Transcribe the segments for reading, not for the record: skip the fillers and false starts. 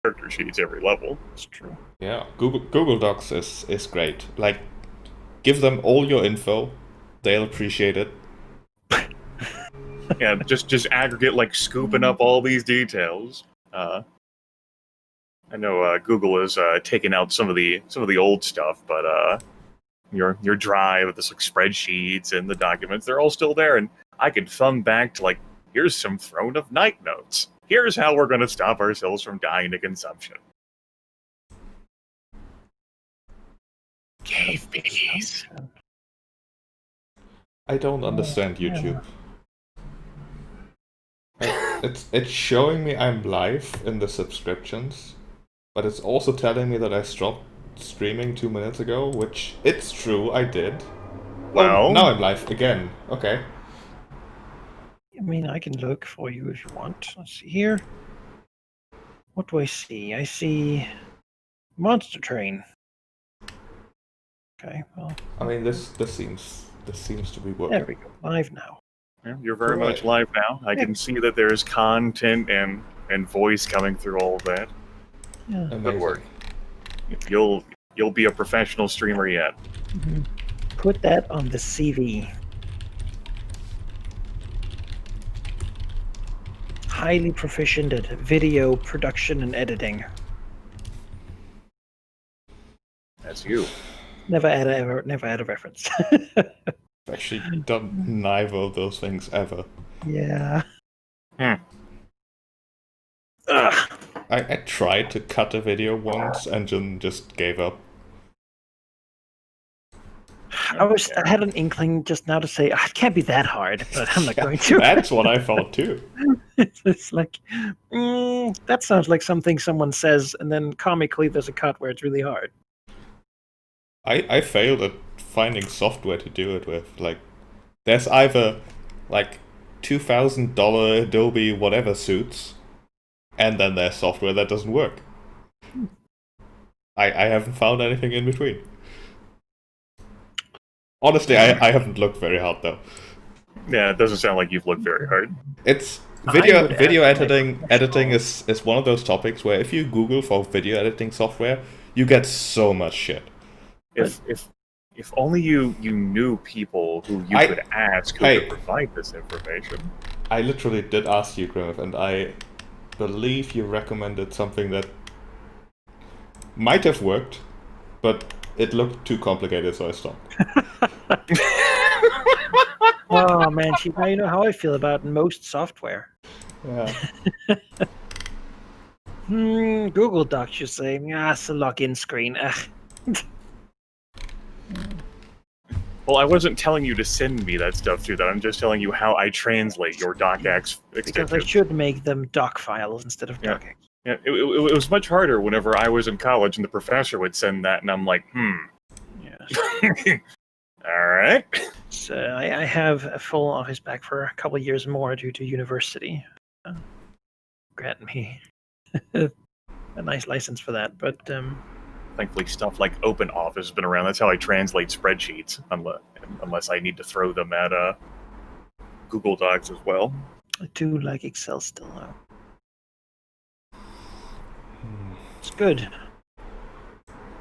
character sheets every level. It's true. Yeah, Google Docs is great. Like, give them all your info, they'll appreciate it. Yeah, just aggregate, like, scooping up all these details. I know Google is taking out some of the old stuff, but your drive, the like, spreadsheets and the documents, they're all still there, and I can thumb back to, like, here's some Throne of Night notes. Here's how we're going to stop ourselves from dying to consumption. Cave piggies. I don't understand YouTube. It's showing me I'm live in the subscriptions, but it's also telling me that I stopped streaming 2 minutes ago, which it's true, I did. Well, now I'm live again. Okay. I mean, I can look for you if you want. Let's see here. What do I see? I see Monster Train. Okay, well. I mean, this seems to be working. There we go. Live now. Yeah, you're very much live now. I can see that there's content and voice coming through all of that. Yeah. Good work. You'll be a professional streamer yet. Mm-hmm. Put that on the CV. Highly proficient at video production and editing. That's you. Never add a reference. I've actually done neither of those things ever. Yeah. Ugh. I tried to cut a video once and then just gave up. I had an inkling just now to say, it can't be that hard, but I'm not going to. That's what I thought too. It's like, that sounds like something someone says, and then comically there's a cut where it's really hard. I failed at finding software to do it with. Like, there's either like $2,000 Adobe whatever suits, and then there's software that doesn't work. I haven't found anything in between. Honestly, I haven't looked very hard though. Yeah, it doesn't sound like you've looked very hard. It's video editing is one of those topics where if you Google for video editing software, you get so much shit. If only you knew people who you could ask who could provide this information. I literally did ask you, Grimmith, and I believe you recommended something that might have worked, but it looked too complicated, so I stopped. Oh man, now you know how I feel about most software. Yeah. Google Docs, you say? It's a login screen. Well, I wasn't telling you to send me that stuff through that. I'm just telling you how I translate your docx extension. Because I should make them doc files instead of docx. Yeah, it was much harder whenever I was in college and the professor would send that, and I'm like, Yeah. All right. So I have a full office back for a couple of years more due to university. Grant me a nice license for that, but thankfully stuff like OpenOffice has been around. That's how I translate spreadsheets, unless I need to throw them at Google Docs as well. I do like Excel still, though. It's good.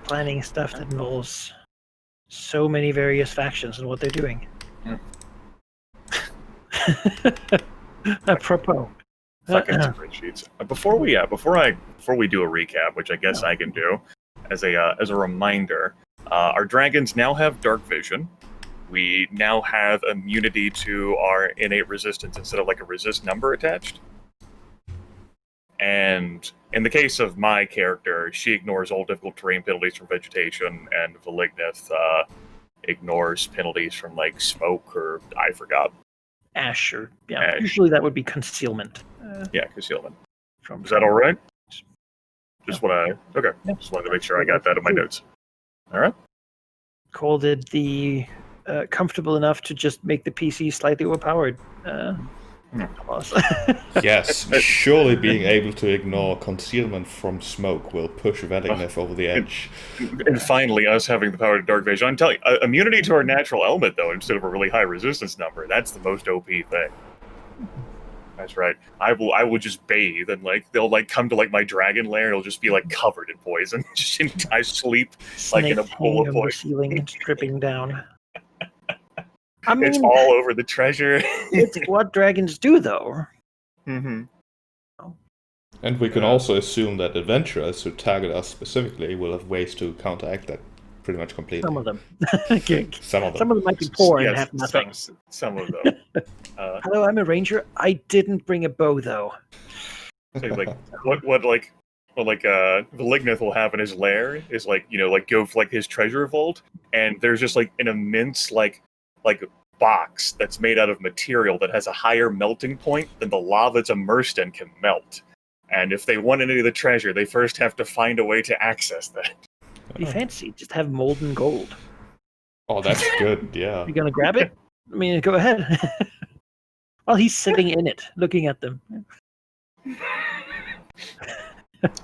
Planning stuff that involves so many various factions and what they're doing. Apropos. Fucking spreadsheets. Before we do a recap, which I guess I can do, as a reminder, our dragons now have dark vision. We now have immunity to our innate resistance instead of like a resist number attached. And in the case of my character, she ignores all difficult terrain penalties from vegetation, and Valignith ignores penalties from like smoke or I forgot. Ash, or Ash. Usually that would be concealment. Concealment. Is that all right? Just wanted to make sure I got that in my notes. All right. Called it the comfortable enough to just make the PC slightly overpowered. Yes, surely being able to ignore concealment from smoke will push Valignith over the edge. And finally, us having the power to dark vision. I'm telling you, immunity to our natural element, though, instead of a really high resistance number, that's the most OP thing. That's right. I will just bathe and like they'll like come to like my dragon lair. It'll just be like covered in poison. I sleep like in a Snakes pool hanging of on the poison. ceiling, dripping down. I It's mean, all over the treasure. it's what dragons do, though. Mm-hmm. And we can also assume that adventurers who target us specifically will have ways to counteract that pretty much completely. Some of them. Some of them. Some of them might be poor and Yes, have nothing. some of them. Hello, I'm a ranger. I didn't bring a bow, though. So like what Valignith will have in his lair is like, you know, like go for like his treasure vault, and there's just like an immense like box that's made out of material that has a higher melting point than the lava it's immersed in can melt. And if they want any of the treasure, they first have to find a way to access that. Be fancy. Just have molten gold. Oh, that's good, yeah. You gonna grab it? I mean, go ahead. While he's sitting in it, looking at them.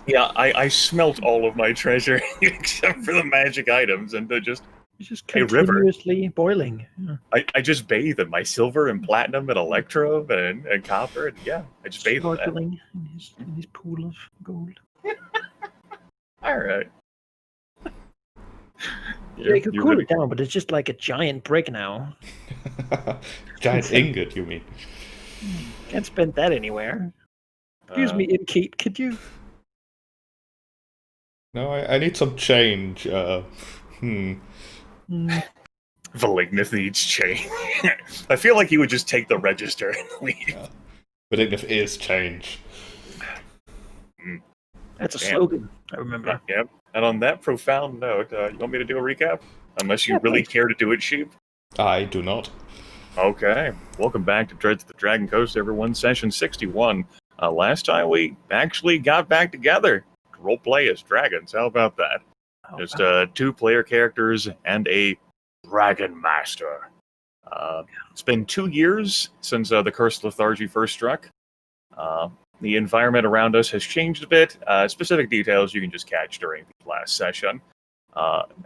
Yeah, I smelt all of my treasure except for the magic items, and they're just It's just a river. continuously boiling. Yeah. I just bathe in my silver and platinum and electro and copper, and yeah, I just bathe in that. Snorkeling in his pool of gold. All right. Yeah, you could cool it down, but it's just like a giant brick now. Giant ingot, you mean? Can't spend that anywhere. Excuse me, Inkeep, could you? No, I need some change. Valignith needs change. I feel like he would just take the register and leave. Yeah. But if is change. That's a Damn. slogan, I remember. Yep. And on that profound note, you want me to do a recap? Unless you really care to do it, Sheep? I do not. Okay. Welcome back to Dreads of the Dragon Coast, everyone. Session 61. Last time we actually got back together to roleplay as dragons. How about that? Just 2-player characters and a dragon master. It's been 2 years since the Curse of Lethargy first struck. The environment around us has changed a bit. Specific details you can just catch during the last session.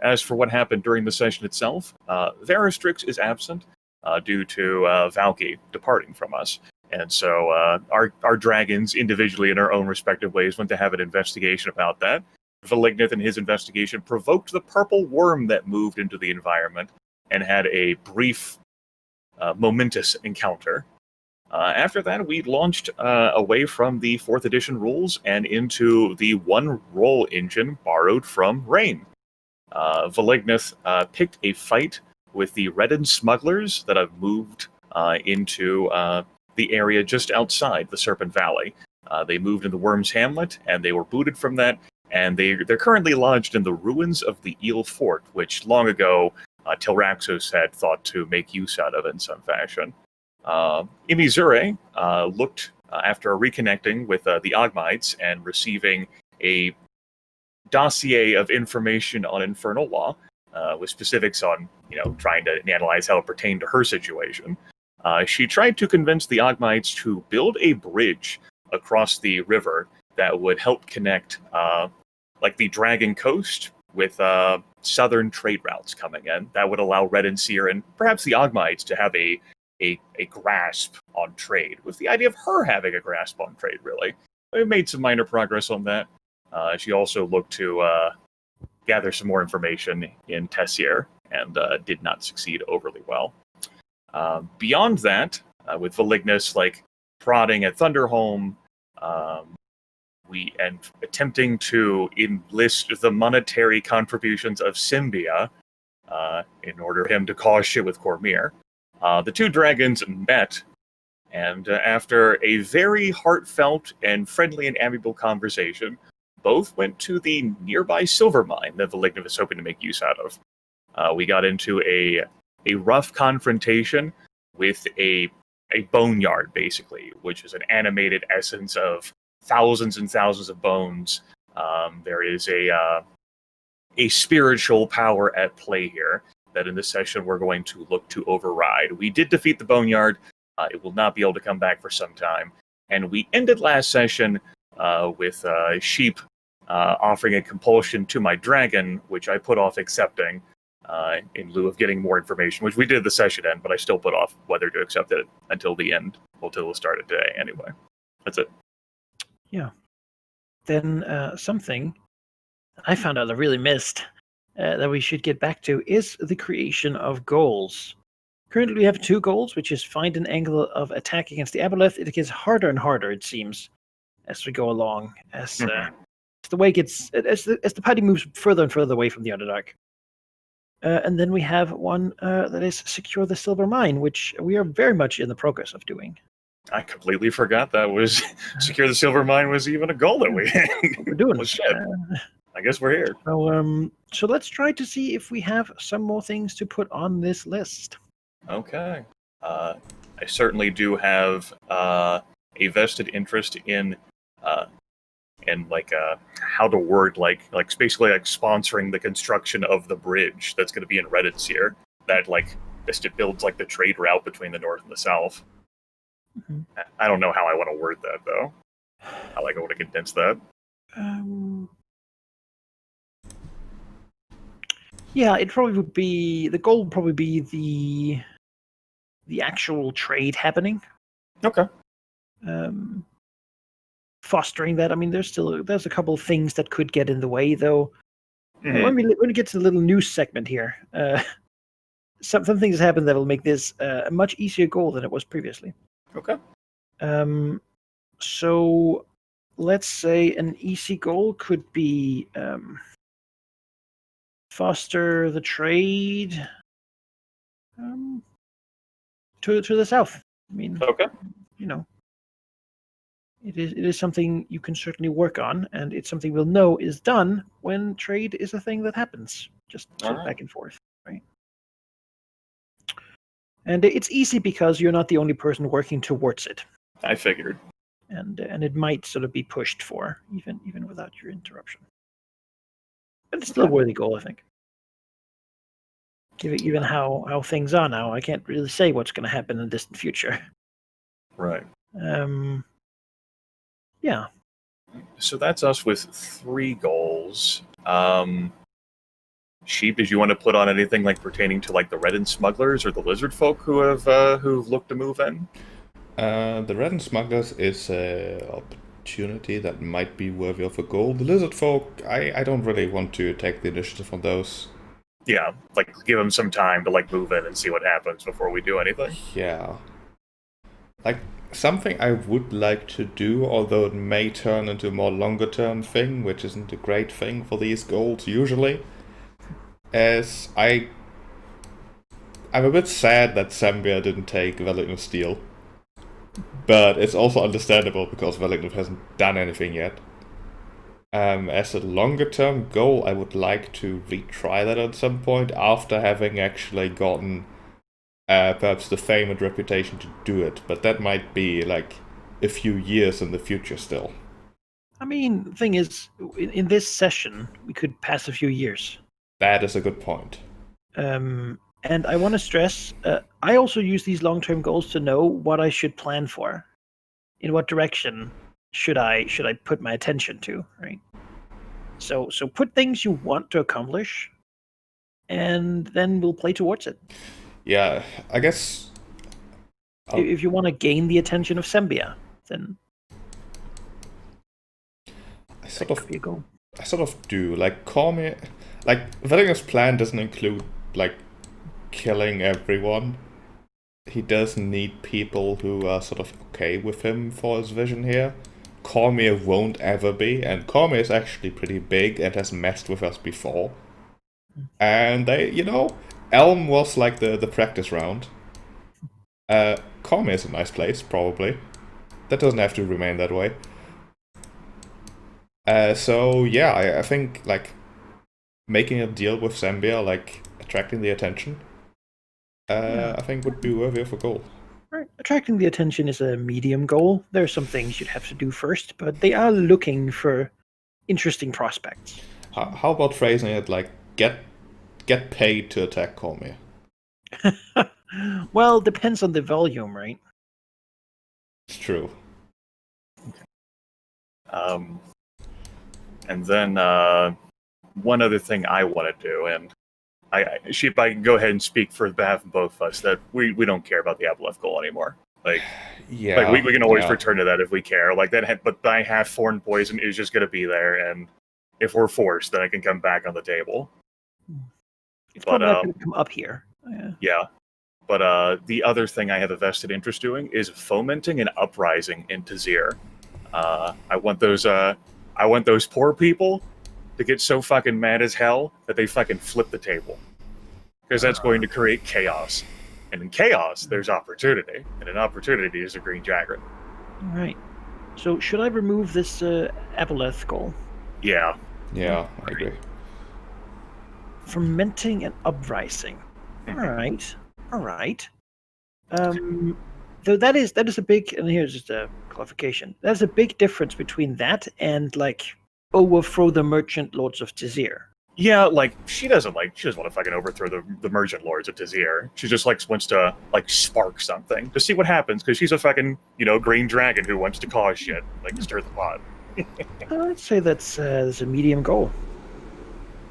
As for what happened during the session itself, Veristrix is absent due to Valky departing from us. And so our dragons, individually in their own respective ways, went to have an investigation about that. Valignith in his investigation provoked the purple worm that moved into the environment and had a brief, momentous encounter. After that, we launched away from the 4th edition rules and into the one roll engine borrowed from Rain. Valignith picked a fight with the Redden smugglers that have moved into the area just outside the Serpent Valley. They moved into Worm's Hamlet, and they were booted from that, and they're currently lodged in the ruins of the Eel Fort, which long ago Tilraxos had thought to make use out of in some fashion. Imizure looked after reconnecting with the Ogmites and receiving a dossier of information on infernal law, with specifics on, trying to analyze how it pertained to her situation. She tried to convince the Ogmites to build a bridge across the river that would help connect, the Dragon Coast with southern trade routes coming in. That would allow Red and Seer and perhaps the Ogmites to have a grasp on trade, with the idea of her having a grasp on trade, really. We made some minor progress on that. She also looked to gather some more information in Tessier and did not succeed overly well. Beyond that, with Valignus prodding at Thunderholm, and attempting to enlist the monetary contributions of Symbia in order for him to cause shit with Cormyr. The two dragons met, and after a very heartfelt and friendly and amiable conversation, both went to the nearby silver mine that Valignith was hoping to make use out of. We got into a rough confrontation with a boneyard, basically, which is an animated essence of thousands and thousands of bones. There is a spiritual power at play here that in this session we're going to look to override. We did defeat the boneyard. It will not be able to come back for some time. And we ended last session with Sheep offering a compulsion to my dragon, which I put off accepting. in lieu of getting more information, which we did at the session end, but I still put off whether to accept it until the end, until the start of today anyway. That's it. Yeah. Then something I found out I really missed that we should get back to is the creation of goals. Currently, we have 2 goals, which is find an angle of attack against the aboleth. It gets harder and harder, it seems, as we go along, as the way gets as the party moves further and further away from the Underdark. And then we have one that is secure the silver mine, which we are very much in the progress of doing. I completely forgot that was secure the silver mine was even a goal that we had. We're doing Well, shit. I guess we're here. So let's try to see if we have some more things to put on this list. Okay. I certainly do have a vested interest in like how to word like basically like sponsoring the construction of the bridge that's going to be in Reddit's here. That like just it builds like the trade route between the north and the south. Mm-hmm. I don't know how I want to word that though. How I want to condense that. Yeah, it probably would be the goal. Would probably be the actual trade happening. Okay. Fostering that. I mean, there's a couple of things that could get in the way, though. Mm-hmm. When we get to the little news segment here, some things happen that will make this a much easier goal than it was previously. Okay. So let's say an easy goal could be foster the trade to the south. I mean, okay. You know, it is something you can certainly work on, and it's something we'll know is done when trade is a thing that happens, just sort of back and forth, right? And it's easy because you're not the only person working towards it. I figured. And it might sort of be pushed for, even without your interruption. But it's still a worthy goal, I think. Given how things are now, I can't really say what's going to happen in the distant future. Right. Yeah. So that's us with 3 goals. Sheep, did you want to put on anything like pertaining to like the Redden smugglers or the lizard folk who've looked to move in? The Redden smugglers is an opportunity that might be worthy of a goal. The lizard folk, I don't really want to take the initiative on those. Yeah, like give them some time to like move in and see what happens before we do anything. Yeah. Like something I would like to do, although it may turn into a more longer term thing, which isn't a great thing for these goals usually, is I'm a bit sad that Zambia didn't take Wellington Steel. But it's also understandable because Wellington hasn't done anything yet. As a longer term goal, I would like to retry that at some point after having actually gotten perhaps the fame and reputation to do it. But that might be like a few years in the future still. I mean, the thing is, in this session, we could pass a few years. That is a good point. And I want to stress, I also use these long-term goals to know what I should plan for. In what direction should I put my attention to, right? So put things you want to accomplish, and then we'll play towards it. Yeah, I guess... If you want to gain the attention of Zambia, then... I sort of do. Like, call me... Like, Wellington's plan doesn't include, like, killing everyone. He does need people who are sort of okay with him for his vision here. Cormier won't ever be, and Cormier is actually pretty big and has messed with us before. And they, Elm was like the practice round. Cormier is a nice place, probably. That doesn't have to remain that way. So yeah, I think like making a deal with Zambia, like attracting the attention, I think would be worthy of a goal. Right. Attracting the attention is a medium goal. There are some things you'd have to do first, but they are looking for interesting prospects. How about phrasing it like get paid to attack Cormier? Well, depends on the volume, right? It's true. And then one other thing I want to do, and Sheep, I can go ahead and speak for behalf of both of us that we don't care about the Aboleth goal anymore. Like we can always return to that if we care. Like that, but my half-formed poison is just going to be there, and if we're forced, then I can come back on the table. It's probably not going to come up here. Yeah. But the other thing I have a vested interest doing is fomenting an uprising in Tazir. I want those poor people to get so fucking mad as hell that they fucking flip the table. Because that's going to create chaos. And in chaos, there's opportunity. And an opportunity is a green dragon. All right. So should I remove this Aboleth goal? Yeah. Yeah, I agree. Fermenting and uprising. All right. Though that is a big, and here's just a clarification. There's a big difference between that and like overthrow the merchant lords of Tazir. Yeah, like she doesn't want to fucking overthrow the merchant lords of Tazir. She just wants to spark something to see what happens because she's a fucking green dragon who wants to cause shit, stir the pot. I'd say that's a medium goal.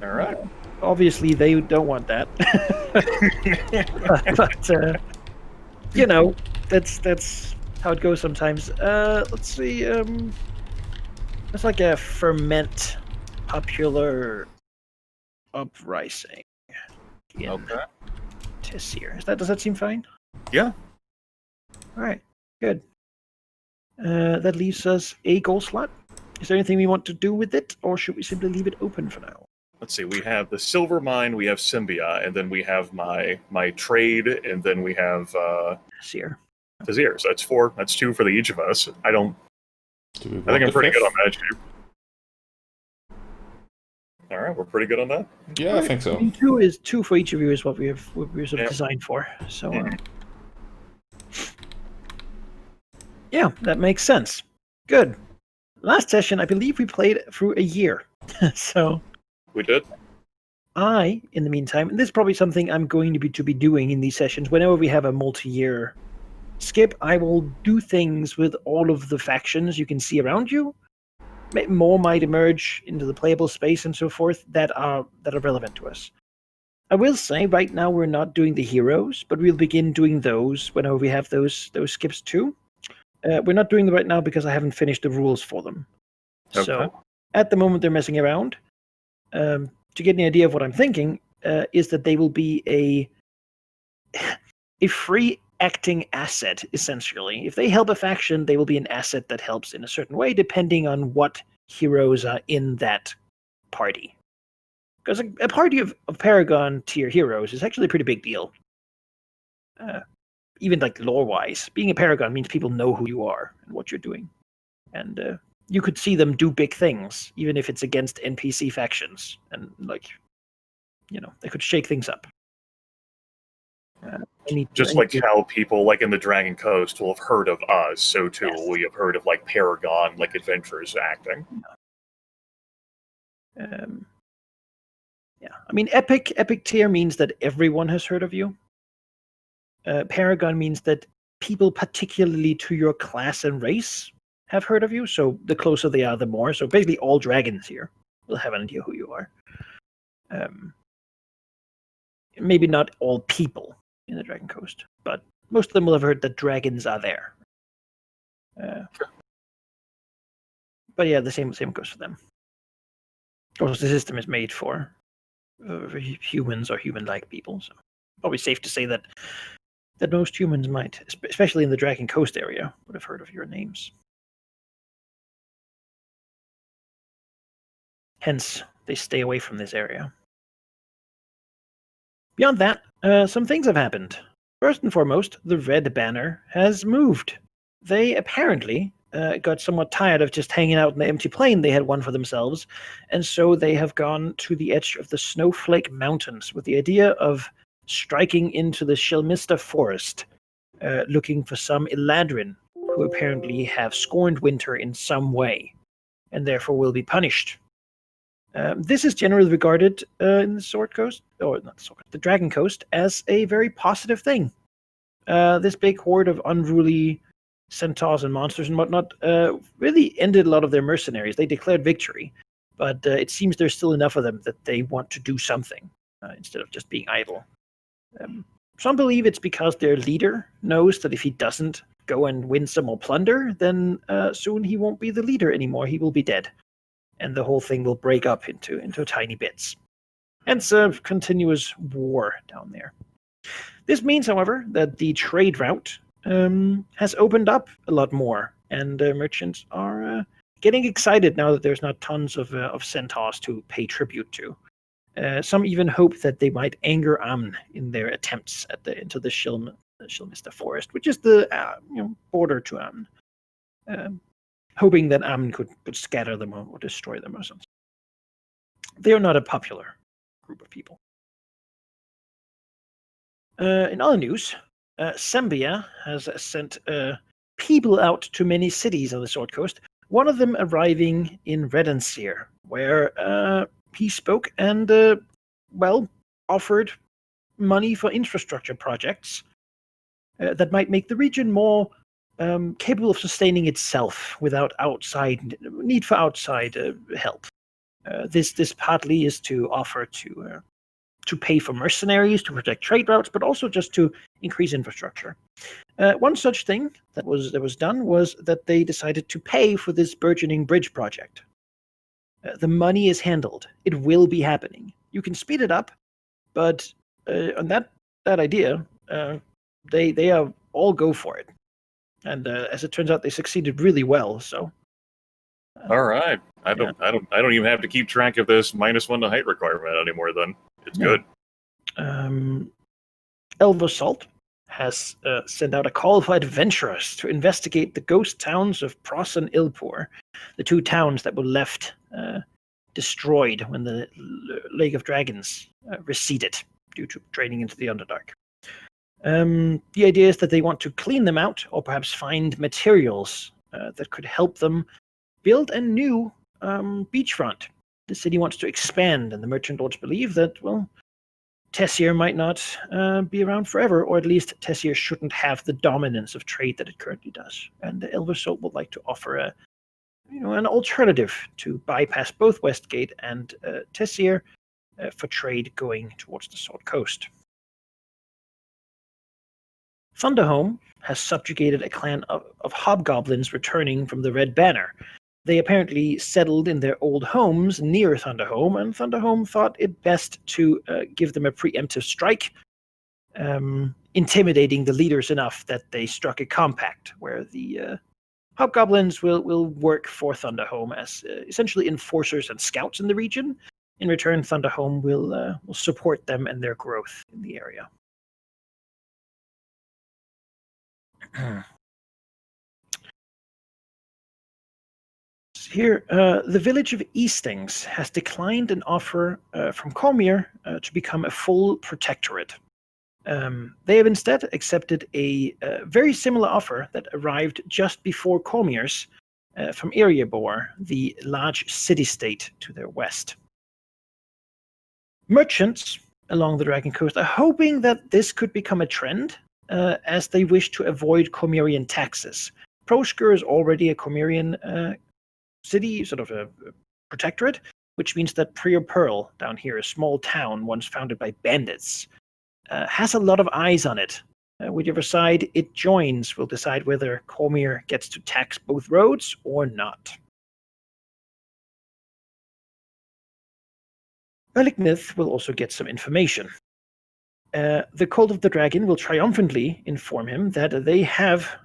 All right. Obviously, they don't want that, but that's how it goes sometimes. Let's see. It's like a ferment popular uprising. Okay. Tazir. Does that seem fine? Yeah. All right. Good. That leaves us a goal slot. Is there anything we want to do with it, or should we simply leave it open for now? Let's see. We have the silver mine, we have Symbia, and then we have my trade, and then we have Tazir. So that's 4. That's 2 for each of us. I think I'm pretty good on that, Sheep. All right, we're pretty good on that. Yeah, I think so. 2 for each of you is what we're sort of designed for. So, yeah, that makes sense. Good. Last session, I believe we played through a year. So we did. In the meantime, and this is probably something I'm going to be doing in these sessions. Whenever we have a multi-year skip, I will do things with all of the factions you can see around you. More might emerge into the playable space and so forth that are relevant to us. I will say right now we're not doing the heroes, but we'll begin doing those whenever we have those skips too. We're not doing them right now because I haven't finished the rules for them. Okay. So at the moment they're messing around. To get an idea of what I'm thinking, is that they will be a free acting asset, essentially. If they help a faction, they will be an asset that helps in a certain way, depending on what heroes are in that party. Because a party of Paragon tier heroes is actually a pretty big deal. Even lore-wise. Being a Paragon means people know who you are and what you're doing. And you could see them do big things, even if it's against NPC factions. And, they could shake things up. How people in the Dragon Coast will have heard of us, so too will we have heard of Paragon adventurers acting. Yeah, I mean epic tier means that everyone has heard of you. Paragon means that people particularly to your class and race have heard of you. So the closer they are, the more. So basically, all dragons here will have an idea who you are. Maybe not all people in the Dragon Coast, but most of them will have heard that dragons are there. But yeah, the same goes for them. Of course, the system is made for humans or human-like people, so probably safe to say that most humans might, especially in the Dragon Coast area, would have heard of your names. Hence, they stay away from this area. Beyond that, some things have happened. First and foremost, the Red Banner has moved. They apparently got somewhat tired of just hanging out in the empty plain they had won for themselves, and so they have gone to the edge of the Snowflake Mountains with the idea of striking into the Shelmista Forest, looking for some Eladrin who apparently have scorned winter in some way, and therefore will be punished. This is generally regarded in the the Dragon Coast, as a very positive thing. This big horde of unruly centaurs and monsters and whatnot really ended a lot of their mercenaries. They declared victory, but it seems there's still enough of them that they want to do something. instead of just being idle. Some believe it's because their leader knows that if he doesn't go and win some more plunder, then soon he won't be the leader anymore. He will be dead, and the whole thing will break up into tiny bits. Hence a continuous war down there. This means, however, that the trade route has opened up a lot more, and merchants are getting excited now that there's not tons of centaurs to pay tribute to. Some even hope that they might anger Amn in their attempts into the Shilmista forest, which is the border to Amn, hoping that Amn could scatter them or destroy them or something. They are not a popular group of people. In other news, Sembia has sent people out to many cities on the Sword Coast, one of them arriving in Redenseer, where he spoke and, offered money for infrastructure projects that might make the region more capable of sustaining itself without need for outside help. This partly is to offer to pay for mercenaries, to protect trade routes, but also just to increase infrastructure. One such thing that was done was that they decided to pay for this burgeoning bridge project. The money is handled. It will be happening. You can speed it up, but on that idea, they all go for it. And as it turns out, they succeeded really well. So. All right. I don't even have to keep track of this -1 to height requirement anymore. Then it's good. Elversalt has sent out a call for adventurers to investigate the ghost towns of Pros and Ilpur, the two towns that were left destroyed when the Lake of Dragons receded due to draining into the Underdark. The idea is that they want to clean them out, or perhaps find materials that could help them build a new beachfront. The city wants to expand, and the merchant lords believe that, well, Tessier might not be around forever, or at least Tessier shouldn't have the dominance of trade that it currently does. And Elversalt would like to offer an alternative to bypass both Westgate and Tessier for trade going towards the Sword Coast. Thunderhome has subjugated a clan of hobgoblins returning from the Red Banner. They apparently settled in their old homes near Thunderhome, and Thunderhome thought it best to give them a preemptive strike, intimidating the leaders enough that they struck a compact where the hobgoblins will work for Thunderhome as essentially enforcers and scouts in the region. In return, Thunderhome will support them and their growth in the area. Here, the village of Eastings has declined an offer from Cormier to become a full protectorate. They have instead accepted a very similar offer that arrived just before Cormier's from Eriabor, the large city-state to their west. Merchants along the Dragon Coast are hoping that this could become a trend, as they wish to avoid Cormyrian taxes. Proskr is already a Cormyrian city, sort of a protectorate, which means that Prior Pearl down here, a small town once founded by bandits, has a lot of eyes on it. Whichever side it joins will decide whether Cormyr gets to tax both roads or not. Elignith will also get some information. The Cult of the Dragon will triumphantly inform him that they have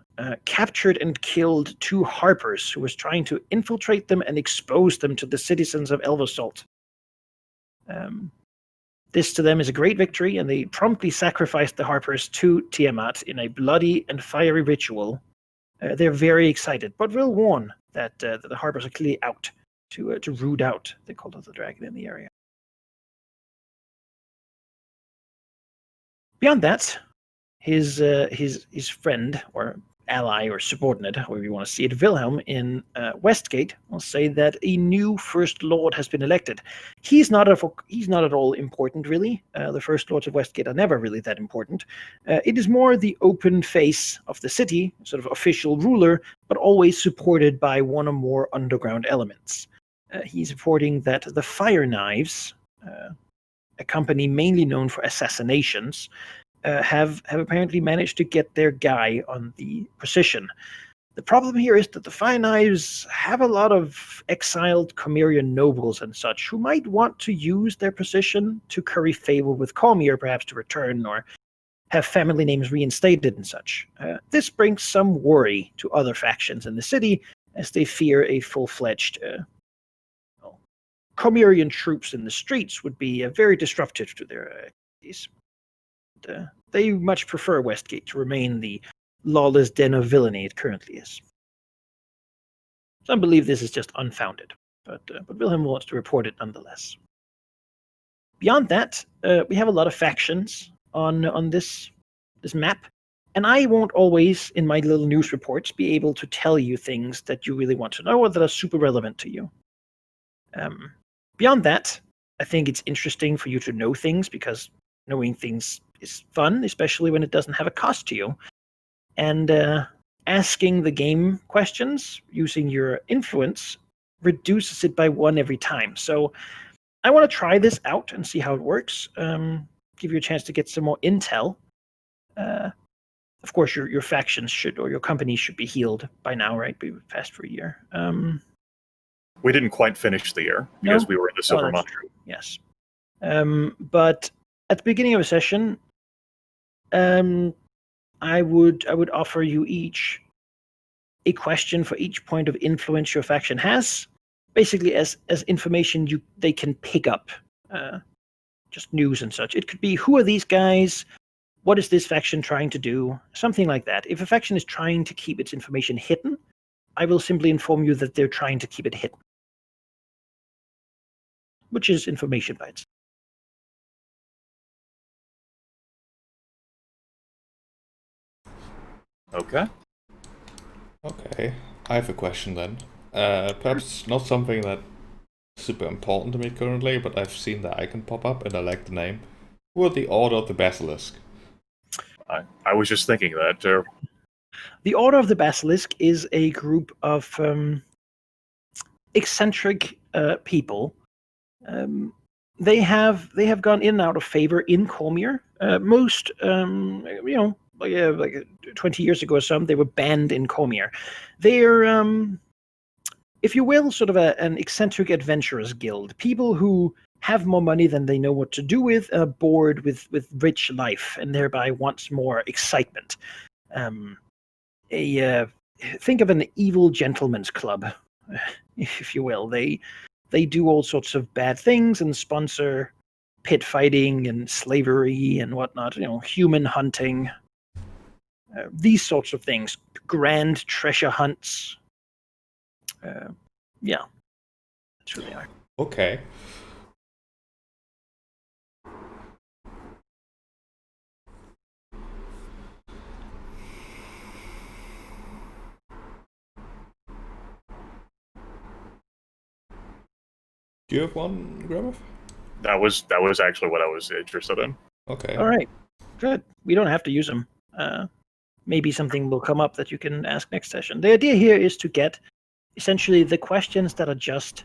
captured and killed 2 harpers who was trying to infiltrate them and expose them to the citizens of Elversalt. This to them is a great victory, and they promptly sacrificed the harpers to Tiamat in a bloody and fiery ritual. They're very excited, but will warn that the harpers are clearly out to root out the Cult of the Dragon in the area. Beyond that, his friend, or ally, or subordinate, however you want to see it, Wilhelm in Westgate, will say that a new First Lord has been elected. He's not at all important, really. The First Lords of Westgate are never really that important. It is more the open face of the city, sort of official ruler, but always supported by one or more underground elements. He's reporting that the Fire Knives a company mainly known for assassinations, have apparently managed to get their guy on the position. The problem here is that the Fire Knives have a lot of exiled Comerian nobles and such who might want to use their position to curry favor with Cormier, perhaps to return or have family names reinstated and such. This brings some worry to other factions in the city, as they fear a full-fledged Comerian troops in the streets would be very disruptive to their activities. They much prefer Westgate to remain the lawless den of villainy it currently is. Some believe this is just unfounded, but Wilhelm wants to report it nonetheless. Beyond that, we have a lot of factions on this map, and I won't always, in my little news reports, be able to tell you things that you really want to know or that are super relevant to you. Beyond that, I think it's interesting for you to know things, because knowing things is fun, especially when it doesn't have a cost to you. And asking the game questions using your influence reduces it by 1 every time. So I want to try this out and see how it works. Give you a chance to get some more intel. Of course, your factions should, or your company should be healed by now, right? We've passed for a year. We didn't quite finish the year because we were in the Silver Mushroom. Yes. But at the beginning of a session, I would offer you each a question for each point of influence your faction has, basically as information they can pick up, just news and such. It could be, who are these guys? What is this faction trying to do? Something like that. If a faction is trying to keep its information hidden, I will simply inform you that they're trying to keep it hidden, which is information by itself. Okay. Okay, I have a question then. Perhaps not something that's super important to me currently, but I've seen the icon pop up and I like the name. Who are the Order of the Basilisk? I was just thinking that. The Order of the Basilisk is a group of eccentric people. They have gone in and out of favor in Cormier. Most, like 20 years ago or something, they were banned in Cormier. They're, if you will, sort of an eccentric adventurers guild. People who have more money than they know what to do with, bored with rich life, and thereby wants more excitement. Think of an evil gentleman's club, if you will. They do all sorts of bad things and sponsor pit fighting and slavery and whatnot. Human hunting. These sorts of things. Grand treasure hunts. Yeah, that's who they are. Okay. Do you have one, Grimmeth? That was actually what I was interested in. Okay. All right, good. We don't have to use them. Maybe something will come up that you can ask next session. The idea here is to get essentially the questions that are just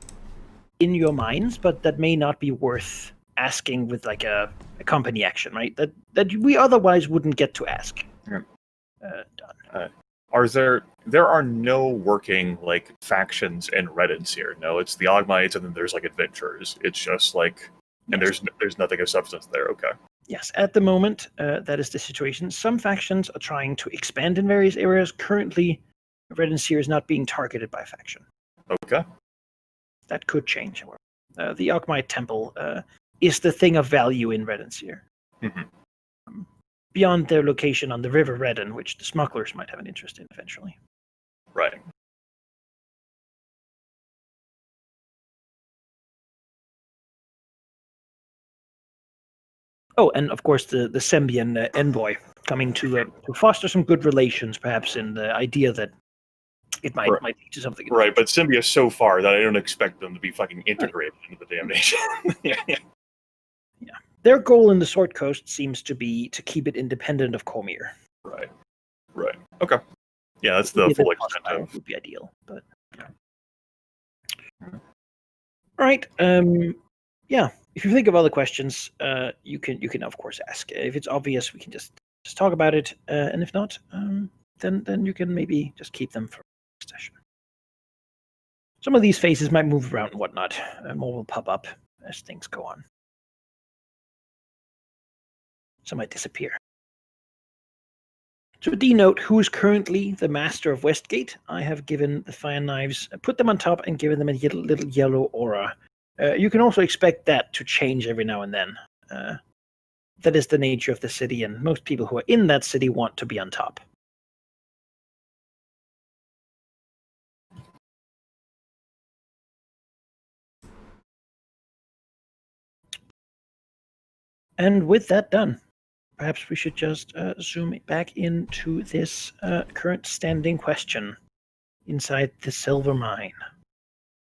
in your minds, but that may not be worth asking with like a company action, right? That we otherwise wouldn't get to ask. Yeah. Done. There are no working like factions and Reddits here. No, it's the Ogmites and then there's like adventurers. It's just like, and Yes. there's nothing of substance there. Okay. Yes, at the moment, that is the situation. Some factions are trying to expand in various areas. Currently, Red and Seer is not being targeted by faction. Okay. That could change, however. The Ogmite Temple is the thing of value in Red and Seer. Mm-hmm. Beyond their location on the River Redden, which the smugglers might have an interest in eventually. Right. Oh, and of course the Sembian envoy coming to foster some good relations, perhaps in the idea that it might lead to something. Right, but Symbia so far that I don't expect them to be fucking integrated into the damnation. Yeah. Their goal in the Sword Coast seems to be to keep it independent of Cormier. Right. Okay. Yeah, that's the full extent of. Would be ideal, but yeah. All right. Yeah. if you think of other questions, you can of course ask. If it's obvious, we can just talk about it, and if not, then you can maybe just keep them for next session. Some of these faces might move around and whatnot, and more will pop up as things go on. Some might disappear. To denote who is currently the master of Westgate, I have given the fire knives, put them on top and given them a little yellow aura. You can also expect that to change every now and then. That is the nature of the city, and most people who are in that city want to be on top. And with that done, perhaps we should just zoom back into this current standing question inside the silver mine.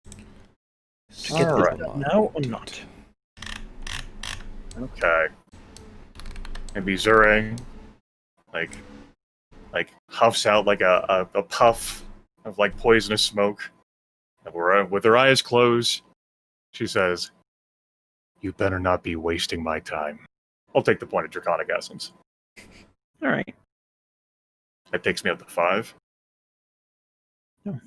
To get this done now or not? Okay. Maybe Zurang, like huffs out like a puff of like poisonous smoke. And with her eyes closed, she says, "You better not be wasting my time. I'll take the point of Draconic Essence." All right. That takes me up to 5. Oh.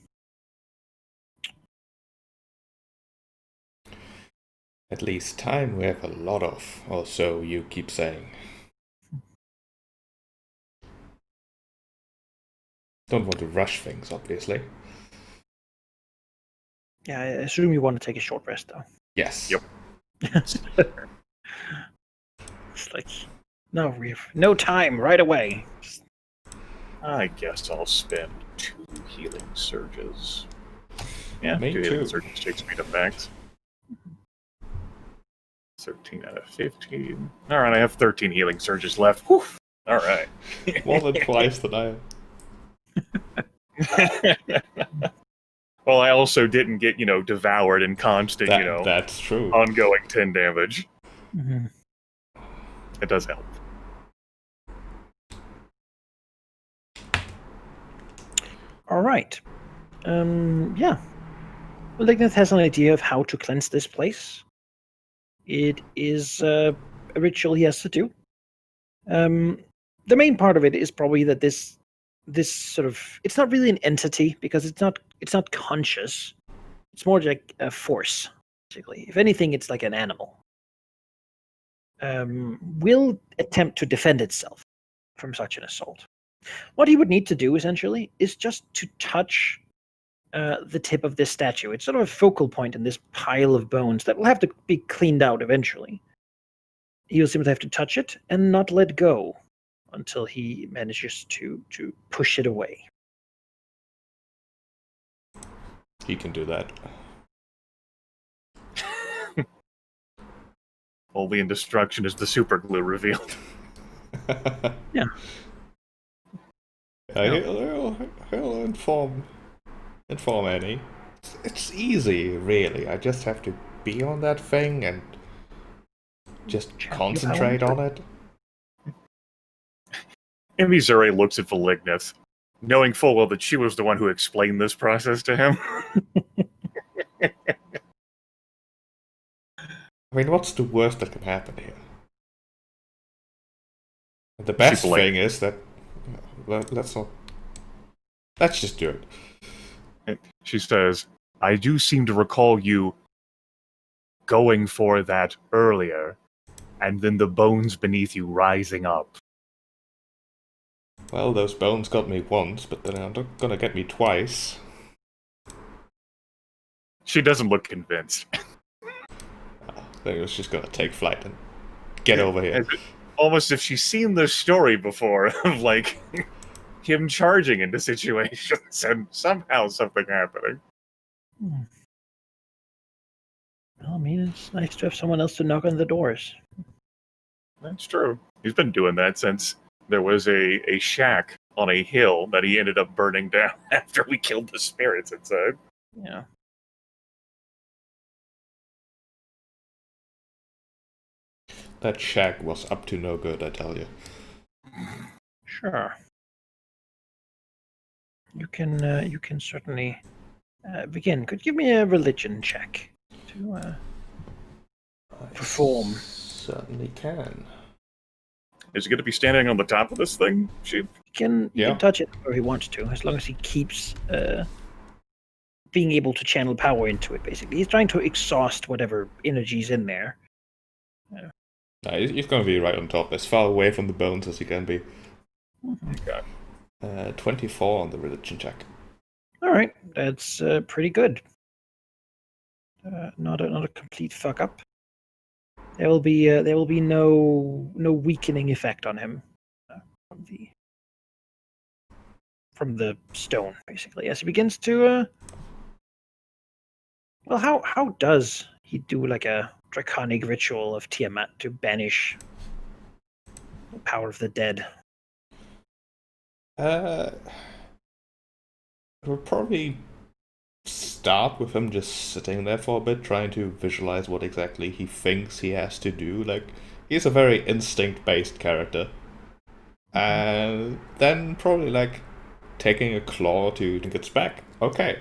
At least time we have a lot of, or so you keep saying. Don't want to rush things, obviously. Yeah, I assume you want to take a short rest, though. Yes. Yep. It's like, no time, right away. I guess I'll spend 2 healing surges. Yeah, Me 2 healing too. surges takes me to max. 13 out of 15. Alright, I have 13 healing surges left. Whew. Alright. More than twice than I am. Well, I also didn't get, devoured in constant, That's true. ongoing 10 damage. Mm-hmm. It does help. All right. Yeah. Malignant has an idea of how to cleanse this place. It is a ritual he has to do. The main part of it is probably that this sort of, it's not really an entity because it's not conscious. It's more like a force, basically. If anything, it's like an animal. Will attempt to defend itself from such an assault. What he would need to do, essentially, is just to touch the tip of this statue. It's sort of a focal point in this pile of bones that will have to be cleaned out eventually. He will simply have to touch it and not let go until he manages to push it away. He can do that. Only in destruction is the super glue revealed. Yeah. He'll inform Annie. It's easy, really. I just have to be on that thing and just concentrate on it. And Mizuri looks at Valignith, knowing full well that she was the one who explained this process to him. I mean, what's the worst that can happen here? The best thing is that... Let's just do it. And she says, "I do seem to recall you going for that earlier, and then the bones beneath you rising up." Well, those bones got me once, but they're not gonna get me twice. She doesn't look convinced. I think it was just gonna take flight and get over here. Almost if she's seen this story before of, like, him charging into situations and somehow something happening. Well, I mean, it's nice to have someone else to knock on the doors. That's true. He's been doing that since there was a shack on a hill that he ended up burning down after we killed the spirits inside. Yeah. That shack was up to no good, I tell you. Sure. You can certainly begin. Could you give me a religion check to perform. Certainly can. Is he going to be standing on the top of this thing, Sheep? He can Yeah. touch it where he wants to, as long as he keeps being able to channel power into it. Basically, he's trying to exhaust whatever energy's in there. No, he's going to be right on top, as far away from the bones as he can be. Okay. 24 on the religion check. All right, that's pretty good. Not a complete fuck up. There will be no weakening effect on him from the stone, basically, as he begins to. Well, how does he do like a draconic ritual of Tiamat to banish the power of the dead? We'll probably start with him just sitting there for a bit, trying to visualize what exactly he thinks he has to do. Like, he's a very instinct-based character. And then probably, like, taking a claw to think it's back. Okay.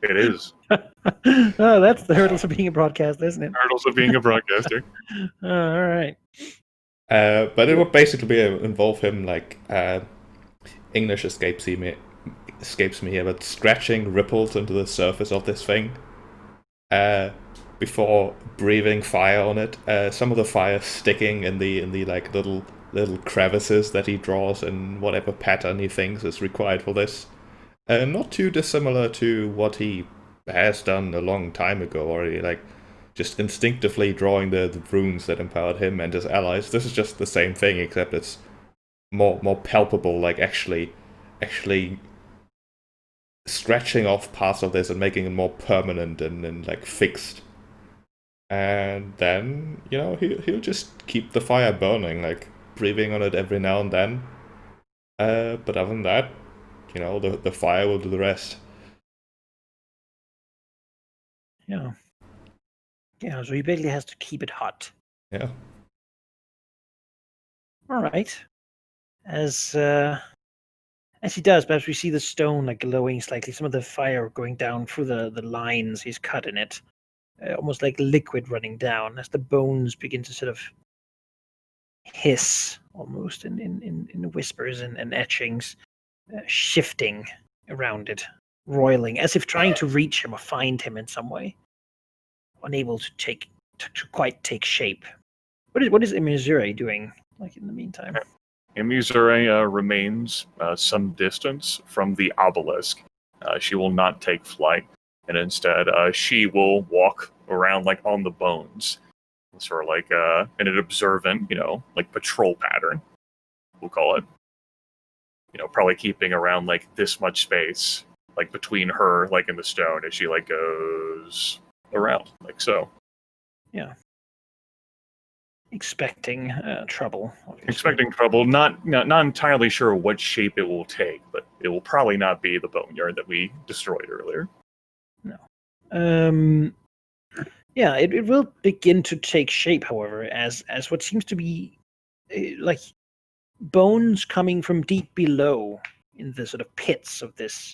It is. Oh, that's the hurdles of being a broadcaster, isn't it? Hurdles of being a broadcaster. All right. But it would basically involve him, like, English escapes me here, but scratching ripples into the surface of this thing before breathing fire on it. Some of the fire sticking in the like little crevices that he draws in whatever pattern he thinks is required for this. Not too dissimilar to what he has done a long time ago already, like just instinctively drawing the runes that empowered him and his allies. This is just the same thing, except it's more palpable, like actually scratching off parts of this and making it more permanent and like fixed. And then, he'll just keep the fire burning, like breathing on it every now and then. But other than that, the fire will do the rest. Yeah. Yeah, so he basically has to keep it hot. Yeah. All right. As he does, perhaps we see the stone like glowing slightly, some of the fire going down through the lines he's cut in it, almost like liquid running down as the bones begin to sort of hiss almost in whispers and etchings, shifting around it, roiling, as if trying to reach him or find him in some way, unable to quite take shape. What is Imizure doing, like, in the meantime? Imizure remains some distance from the obelisk. She will not take flight, and instead she will walk around like on the bones, sort of like in an observant, like patrol pattern, we'll call it. Probably keeping around like this much space, like between her, like in the stone, as she like goes around, like so. Yeah. Expecting trouble. Obviously. Expecting trouble. Not entirely sure what shape it will take, but it will probably not be the boneyard that we destroyed earlier. No. Yeah, it will begin to take shape, however, as what seems to be like bones coming from deep below in the sort of pits of this.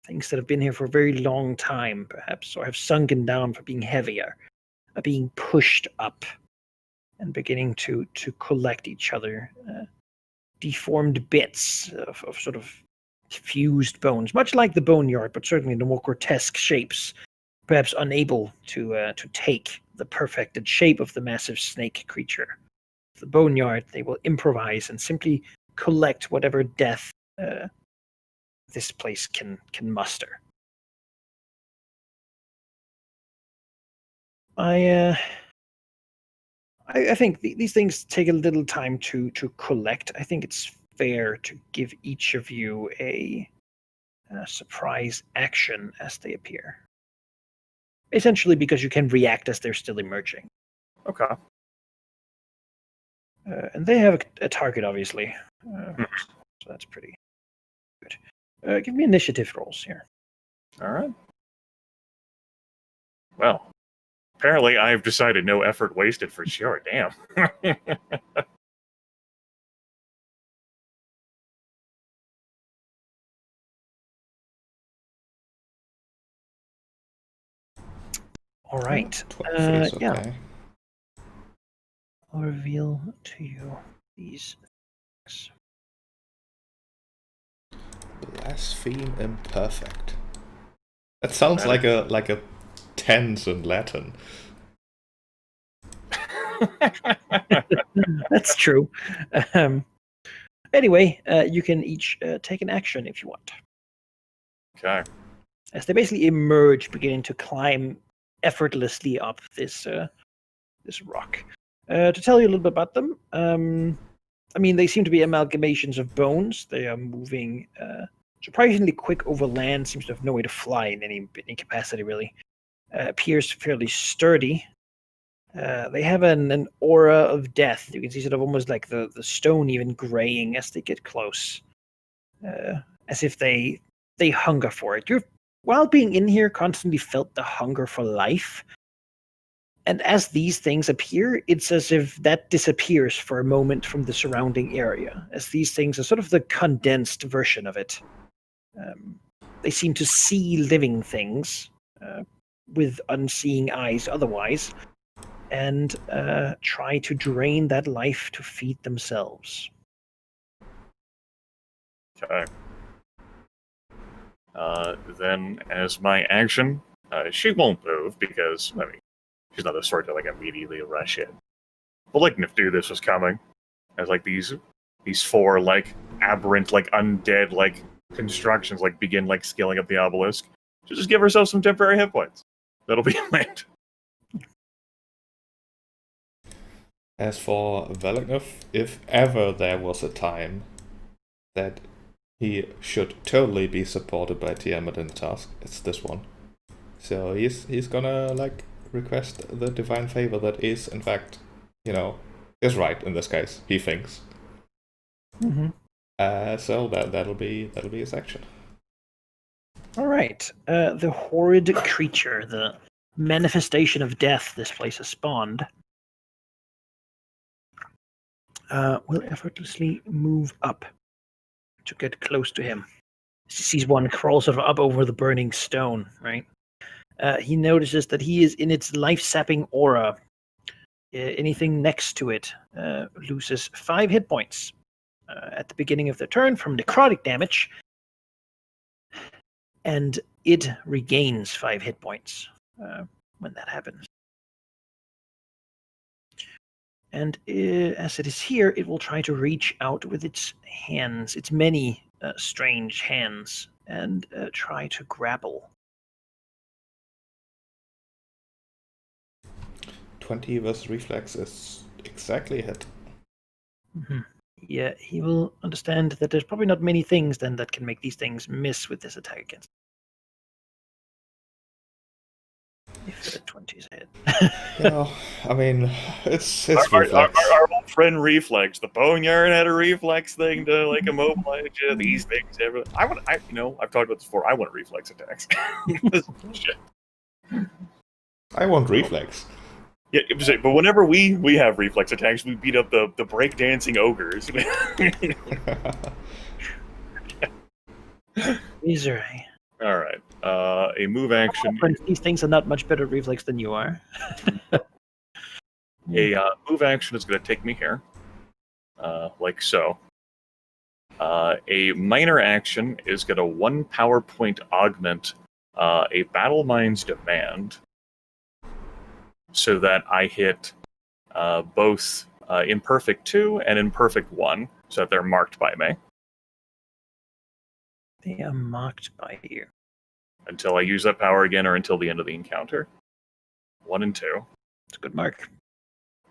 Things that have been here for a very long time, perhaps, or have sunken down for being heavier, are being pushed up and beginning to collect each other. Deformed bits of sort of fused bones, much like the boneyard, but certainly the more grotesque shapes, perhaps unable to take the perfected shape of the massive snake creature. The boneyard, they will improvise and simply collect whatever death this place can muster. I think these things take a little time to collect. I think it's fair to give each of you a surprise action as they appear. Essentially because you can react as they're still emerging. Okay. And they have a target, obviously. So that's pretty good. Give me initiative rolls here. All right. Well, apparently I've decided no effort wasted for sure. Damn. All right. 23 is Yeah. okay. I'll reveal to you these things. Blaspheme imperfect. That sounds like a tense in Latin. That's true. Anyway, you can each take an action if you want. Okay. As they basically emerge, beginning to climb effortlessly up this rock. To tell you a little bit about them, I mean, they seem to be amalgamations of bones. They are moving surprisingly quick over land. Seems to have no way to fly in any capacity, really. Appears fairly sturdy. They have an aura of death. You can see sort of almost like the stone even graying as they get close, as if they hunger for it. While being in here, constantly felt the hunger for life. And as these things appear, it's as if that disappears for a moment from the surrounding area, as these things are sort of the condensed version of it. They seem to see living things with unseeing eyes otherwise, and try to drain that life to feed themselves. Okay. Then, as my action, she won't move because, I mean, she's not the sort to like immediately rush in. But like, if knew this was coming, as like these four like aberrant, like undead, like constructions, like begin like scaling up the obelisk, she'll just give herself some temporary hit points. That'll be land. As for Velegnov, if ever there was a time that he should totally be supported by Tiamat in the task, it's this one. So he's gonna like request the divine favor that is, in fact, is right in this case. He thinks. Mm-hmm. So that'll be his action. All right. The horrid creature, the manifestation of death this place has spawned, will effortlessly move up to get close to him. He sees one crawl sort of up over the burning stone, right? He notices that he is in its life-sapping aura. Anything next to it loses 5 hit points at the beginning of the turn from necrotic damage, and it regains 5 hit points when that happens. And as it is here, it will try to reach out with its hands, its many strange hands, and try to grapple. 20 versus reflex is exactly hit. Mm-hmm. Yeah, he will understand that there's probably not many things then that can make these things miss with this attack against. If the 20's hit. I mean, it's Our reflex. old friend Reflex, the boneyard had a reflex thing to like immobilize you. These things, everything. I've talked about this before. I want reflex attacks. Shit. I want reflex. Yeah, but whenever we have reflex attacks, we beat up the breakdancing ogres. These are All right. A move action. these things are not much better reflex than you are. A move action is going to take me here, like so. A minor action is going to 1 power point augment a battle mind's demand, so that I hit both imperfect 2 and imperfect 1, so that they're marked by me. They are marked by you. Until I use that power again or until the end of the encounter. 1 and 2. It's a good mark.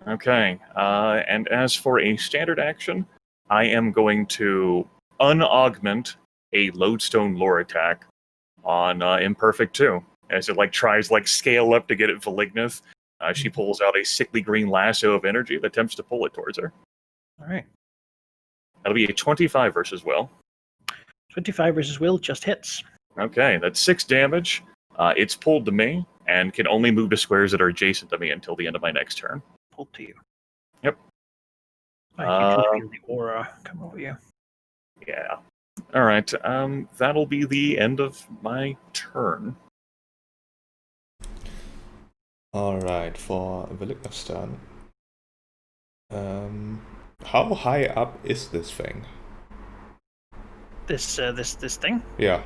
Okay, and as for a standard action, I am going to unaugment a lodestone lore attack on imperfect 2. As it tries scale up to get it Velignith, she pulls out a sickly green lasso of energy that attempts to pull it towards her. All right. That'll be a 25 versus will. 25 versus will just hits. Okay, that's 6 damage. It's pulled to me and can only move to squares that are adjacent to me until the end of my next turn. Pulled to you. Yep. I can feel the aura come over you. Yeah. All right. That'll be the end of my turn. Alright, for Velignev's turn. How high up is this thing? This thing Yeah,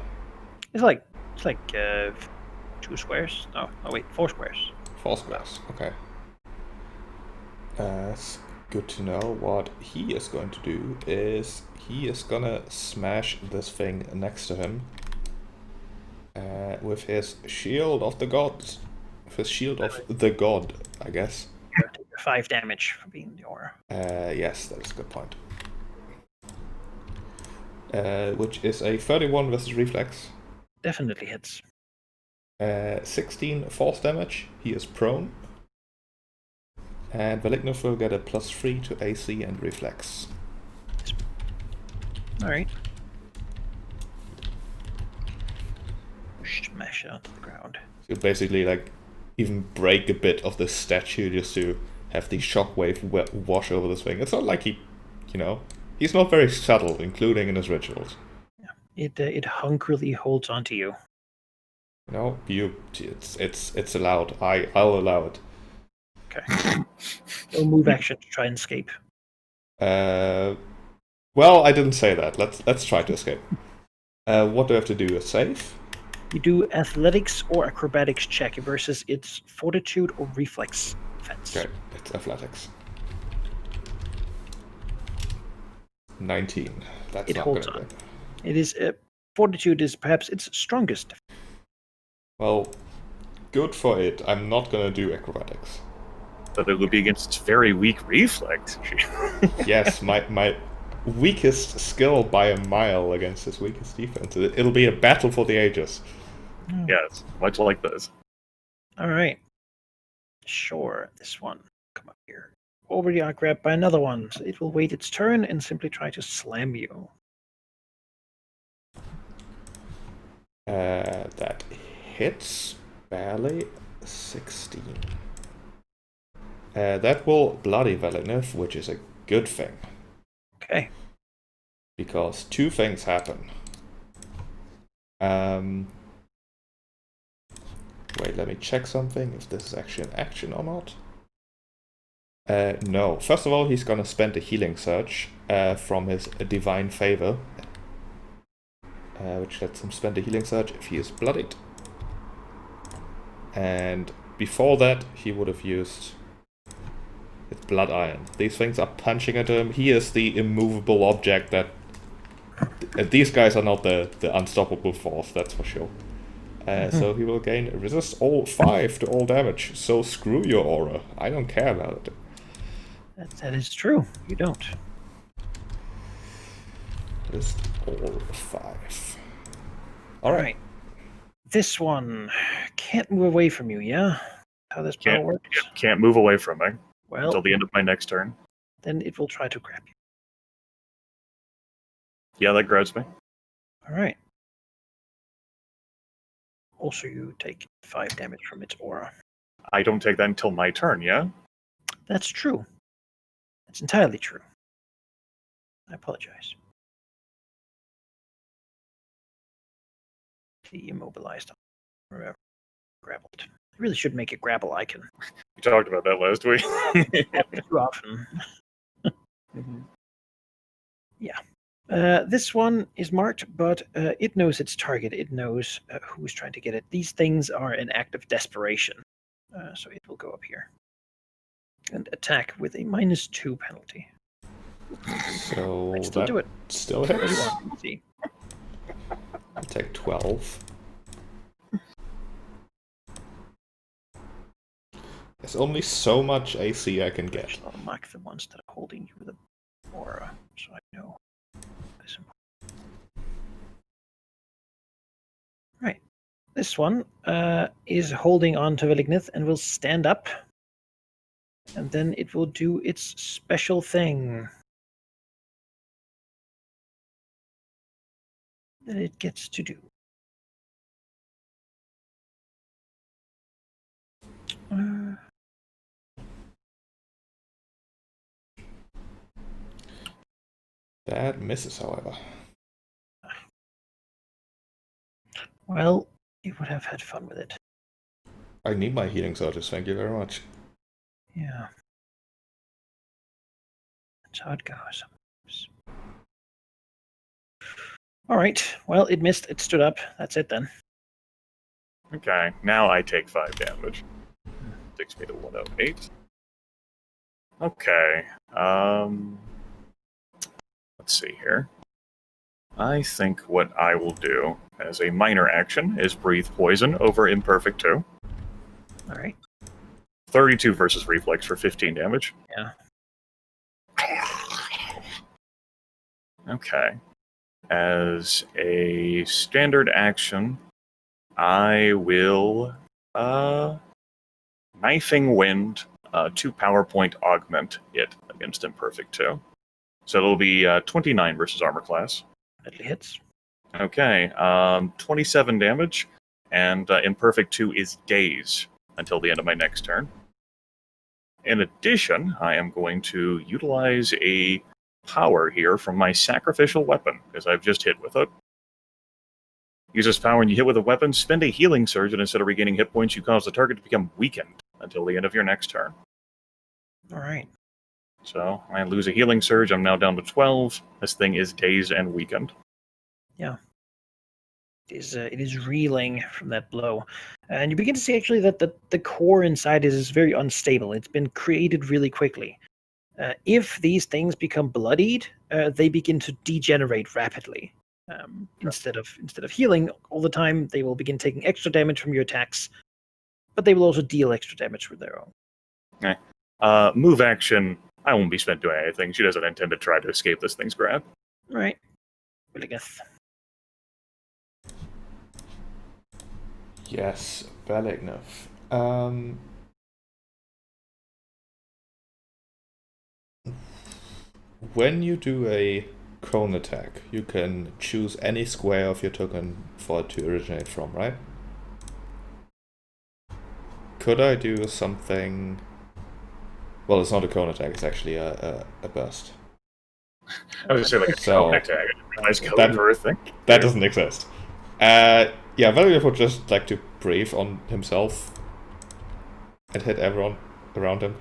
is like 2 squares. No, wait, 4 squares. 4 squares. Okay. It's good to know. What he is going to do is he is gonna smash this thing next to him with his shield of the gods. With his shield of the god, I guess. 5 damage for being the aura. Yes, that is a good point. Which is a 31 versus reflex. Definitely hits. 16 force damage. He is prone. And Velignev will get a +3 to AC and reflex. Alright. Smash it onto the ground. So basically, like, even break a bit of the statue just to have the shockwave wash over this thing. It's not like he, he's not very subtle, including in his rituals. Yeah. It hungrily holds onto you. It's allowed. I'll allow it. Okay. No move action to try and escape. Well, I didn't say that. Let's try to escape. What do I have to do? A save? You do athletics or acrobatics check versus its fortitude or reflex defense. Okay, it's athletics. 19. That's It not holds gonna on. be. It is fortitude is perhaps its strongest. Well, good for it. I'm not gonna do acrobatics. But it would be against its very weak reflex. Yes, my weakest skill by a mile against his weakest defense. It'll be a battle for the ages. Yes, much like this. All right. Sure, this one. Come up here. Already are grabbed by another one, so it will wait its turn and simply try to slam you. That hits barely 16. That will bloody Velignev, which is a good thing. Okay. Because 2 things happen. Wait, let me check something, if this is actually an action or not. No. First of all, he's gonna spend a healing surge from his divine favor, which lets him spend a healing surge if he is bloodied. And before that, he would have used his blood iron. These things are punching at him. He is the immovable object that... these guys are not the unstoppable force, that's for sure. So he will gain resist all 5 to all damage. So screw your aura. I don't care about it. That is true. You don't. Resist all 5. All right. This one can't move away from you, yeah? How this battle works? Can't move away from me Well, until the end of my next turn. then it will try to grab you. Yeah, that grabs me. All right. Also, you take 5 damage from its aura. I don't take that until my turn, yeah? That's true. That's entirely true. I apologize. The immobilized. Remember, grappled. I really should make a grapple icon. We talked about that last week. Too often. Yeah. This one is marked, but it knows its target. It knows who's trying to get it. These things are an act of desperation. So it will go up here and attack with a -2 penalty. So I still that do it. still hits. 31, see. I'll take 12. There's only so much AC I can get. I'll mark the ones that are holding you with a aura, so I know. Right. This one is holding on to Velignith and will stand up. And then it will do its special thing. That it gets to do. That misses, however. Well, you would have had fun with it. I need my healing surges, thank you very much. Yeah. That's how it goes. All right. Well, it missed. It stood up. That's it then. Okay, now I take 5 damage. Takes me to 108. Okay. Let's see here. I think what I will do as a minor action is breathe poison over Imperfect 2. All right. 32 versus reflex for 15 damage. Yeah. Okay. As a standard action, I will Knifing Wind 2 power point augment it against Imperfect 2. So it'll be 29 versus armor class. That hits. Okay, 27 damage, and Imperfect 2 is Daze until the end of my next turn. In addition, I am going to utilize a power here from my sacrificial weapon, because I've just hit with it. Use this power when you hit with a weapon, spend a healing surge, and instead of regaining hit points, you cause the target to become weakened until the end of your next turn. All right. So I lose a healing surge, I'm now down to 12. This thing is dazed and weakened. Yeah. It is reeling from that blow. And you begin to see actually that the core inside is very unstable. It's been created really quickly. If these things become bloodied, they begin to degenerate rapidly. Instead of healing all the time, they will begin taking extra damage from your attacks, but they will also deal extra damage with their own. Okay. Move action. I won't be spent doing anything. She doesn't intend to try to escape this thing's grab. All right. Willigeth. Yes, valid enough. When you do a cone attack, you can choose any square of your token for it to originate from, right? Could I do something... Well, it's not a cone attack, it's actually a burst. I was going to say, So, cone attack. Nice code for a thing. That doesn't exist. Yeah, Valerius would just like to breathe on himself and hit everyone around him.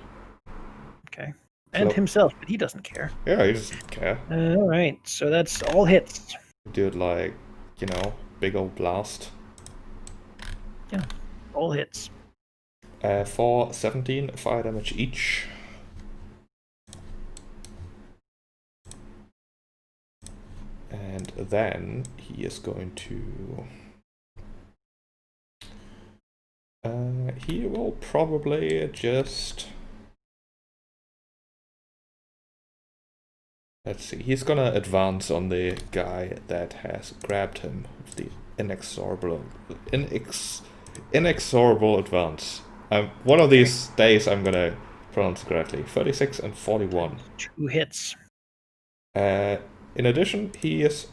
Okay. And himself, but he doesn't care. Yeah, he doesn't care. All right, so that's all hits. Do it like, big old blast. Yeah, all hits. For 17 fire damage each. And then he is going to... he will probably just... Let's see, he's gonna advance on the guy that has grabbed him with the inexorable advance. One of these days I'm gonna pronounce it correctly. 36 and 41. 2 hits. In addition, he is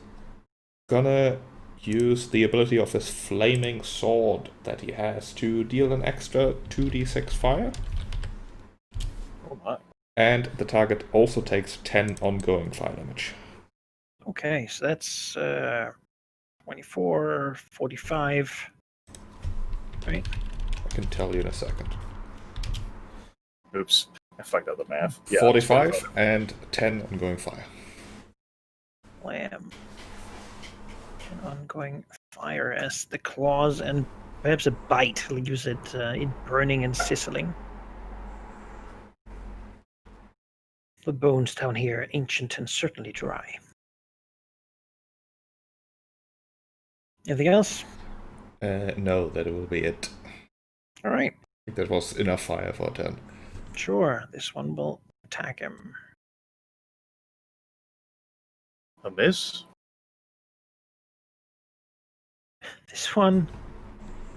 gonna use the ability of his flaming sword that he has to deal an extra 2d6 fire. Oh my. And the target also takes 10 ongoing fire damage. Okay, so that's 24, 45. Right? I can tell you in a second. Oops. I fucked up the math. Yeah, 45 and 10 ongoing fire. Wham. An ongoing fire as the claws and perhaps a bite leaves it in burning and sizzling. The bones down here, ancient and certainly dry. Anything else? No, that will be it. All right. I think that was enough fire for a turn. Sure, this one will attack him. A miss? This one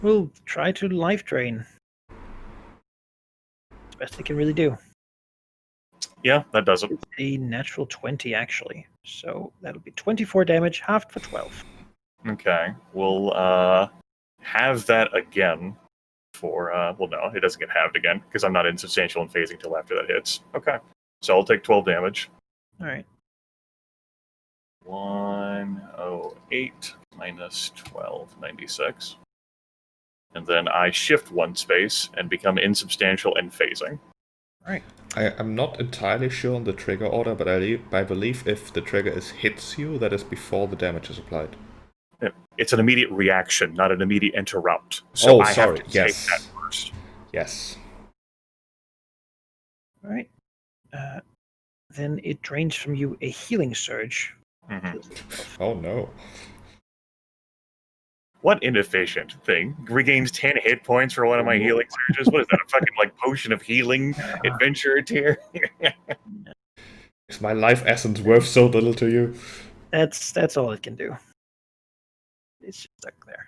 will try to life drain. It's the best it can really do. Yeah, that does it. It's a natural 20, actually. So that'll be 24 damage, halved for 12. Okay. We'll have that again for... well, no, it doesn't get halved again, because I'm not insubstantial and phasing till after that hits. Okay. So I'll take 12 damage. All right. 108 minus 12, 96. and then I shift 1 space and become insubstantial and phasing. Right. I'm not entirely sure on the trigger order, but I believe if the trigger hits you, that is before the damage is applied. It's an immediate reaction, not an immediate interrupt. So I sorry. have to Yes. take that first. Yes. All right. Then it drains from you a healing surge. Oh no. What inefficient thing. Regains 10 hit points for one of my healing surges. What is that, a fucking like potion of healing adventure tier? Is my life essence worth so little to you? That's all it can do. It's just stuck there.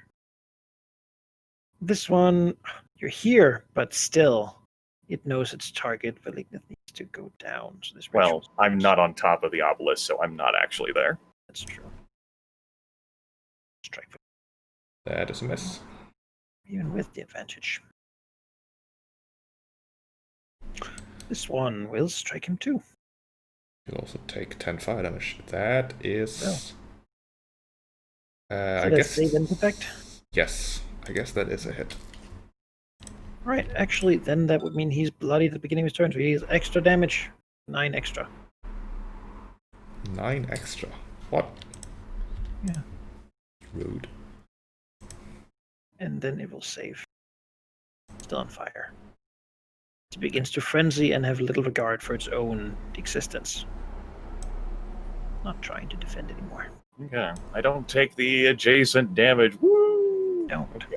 This one, you're here, but still, it knows its target. Malignant needs to go down. So this Well, I'm not on top of the obelisk, so I'm not actually there. That's true. Strike. That is a miss. Even with the advantage. This one will strike him too. You'll also take 10 fire damage. That is... I I guess... save and effect? Yes, I guess that is a hit. Right, actually, then that would mean he's bloody at the beginning of his turn, so he has extra damage. 9 extra. 9 extra. What? Yeah. Rude. And then it will save. Still on fire. It begins to frenzy and have little regard for its own existence. Not trying to defend anymore. Okay. I don't take the adjacent damage. Woo! Don't. Okay.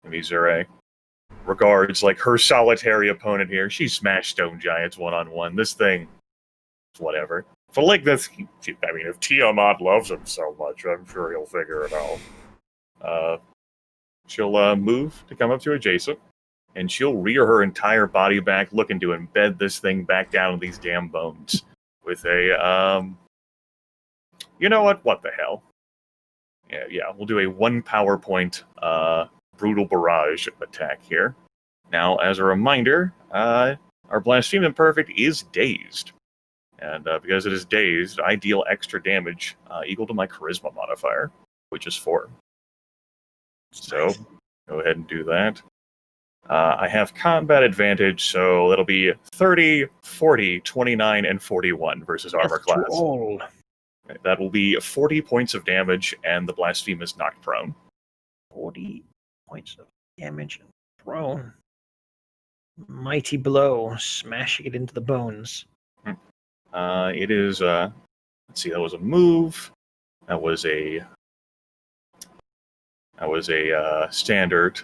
Misere. Regards like her solitary opponent here. She smashed Stone Giants 1-on-1. This thing, whatever. For like this, I mean, if Tiamat loves him so much, I'm sure he'll figure it out. She'll move to come up to adjacent, and she'll rear her entire body back, looking to embed this thing back down in these damn bones with a, you know what? What the hell? Yeah, we'll do a 1 power point, brutal barrage attack here. Now, as a reminder, our Blasphemous Perfect is dazed. And because it is dazed, I deal extra damage equal to my Charisma modifier, which is 4. So, go ahead and do that. I have combat advantage, so it'll be 30, 40, 29, and 41 versus armor class. All. Okay, that will be 40 points of damage, and the Blasphemous knocked prone. 40 points of damage and prone. Mighty blow, smashing it into the bones. It is, let's see, that was a move. That was a standard.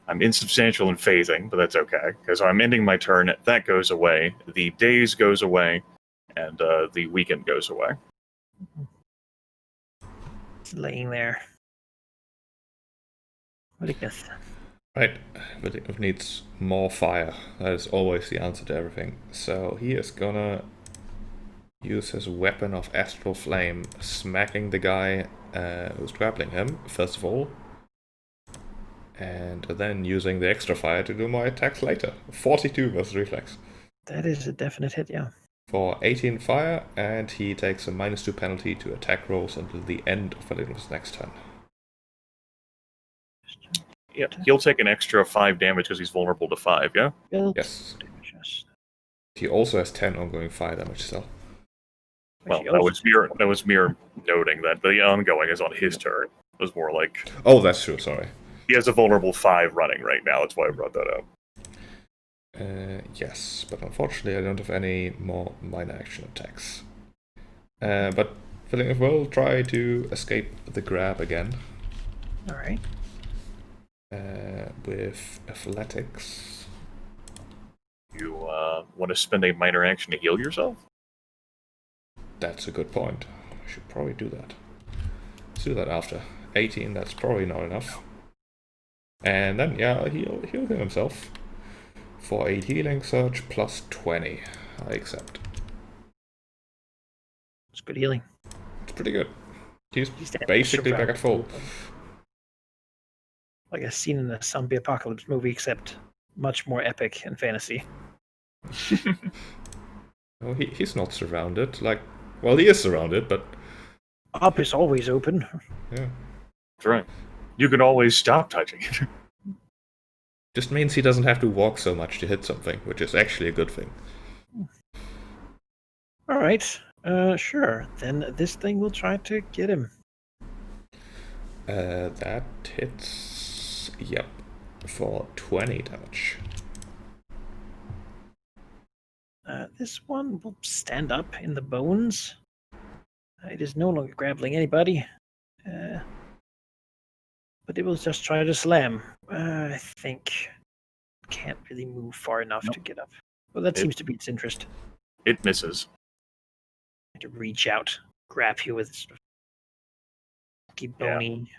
I'm insubstantial and phasing, but that's okay, because I'm ending my turn. That goes away. The daze goes away, and the weekend goes away. It's laying there. Malignant. Right, but it needs more fire. That is always the answer to everything. So he is gonna use his weapon of Astral Flame, smacking the guy who's grappling him, first of all. And then using the extra fire to do more attacks later. 42 versus reflex. That is a definite hit, yeah. For 18 fire, and he takes a -2 penalty to attack rolls until the end of Valentin's next turn. Yeah, he'll take an extra 5 damage because he's vulnerable to 5, yeah? Yes. He also has 10 ongoing fire damage still. Well, that was mere noting that the ongoing is on his turn. It was more like... Oh, that's true, sorry. He has a vulnerable 5 running right now, that's why I brought that up. Yes, but unfortunately I don't have any more minor action attacks. But Valentin will try to escape the grab again. Alright. With athletics. You want to spend a minor action to heal yourself? That's a good point. I should probably do that. Let's do that after. 18, that's probably not enough. And then, yeah, he'll heal himself. For a healing surge plus 20. I accept. It's good healing. It's pretty good. He's basically back at full. Like a scene in a zombie apocalypse movie, except much more epic and fantasy. No, he's not surrounded. Like, well, he is surrounded, but... Up is always open. Yeah. That's right. You can always stop touching it. Just means he doesn't have to walk so much to hit something, which is actually a good thing. All right. Sure. Then this thing will try to get him. That hits. Yep. For 20 damage. This one will stand up in the bones. It is no longer grappling anybody. But it will just try to slam. I think can't really move far enough to get up. Well, that seems to be its interest. It misses. To reach out, grab you with keep bony.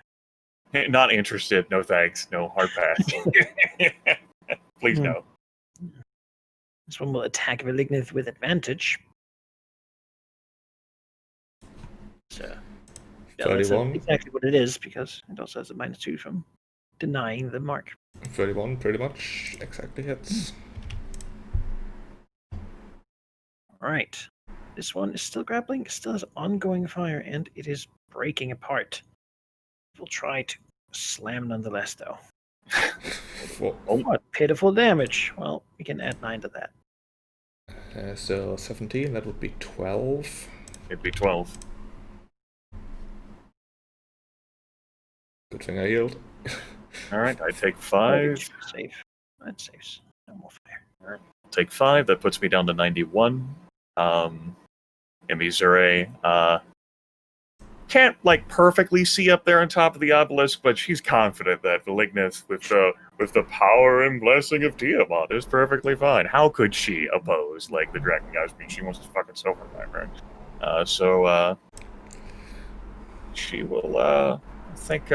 Yeah. Not interested. No thanks. No hard pass. Please no. This one will attack Malignant with advantage. So, yeah, that's 31. exactly what it is, because it also has a -2 from denying the mark. 31 pretty much exactly hits. Alright. This one is still grappling, still has ongoing fire, and it is breaking apart. We'll try to slam nonetheless, though. What pitiful damage. Well, we can add 9 to that. So 17, that would be 12. It'd be 12. Good thing I healed. Alright, I take 5. Safe. That saves. No more fire. Alright, take 5. That puts me down to 91. Emizure, can't perfectly see up there on top of the obelisk, but she's confident that Malignant with the power and blessing of Tiamat is perfectly fine. How could she oppose the dragon guys? I mean, she wants to fucking silver back, right? So she will. I think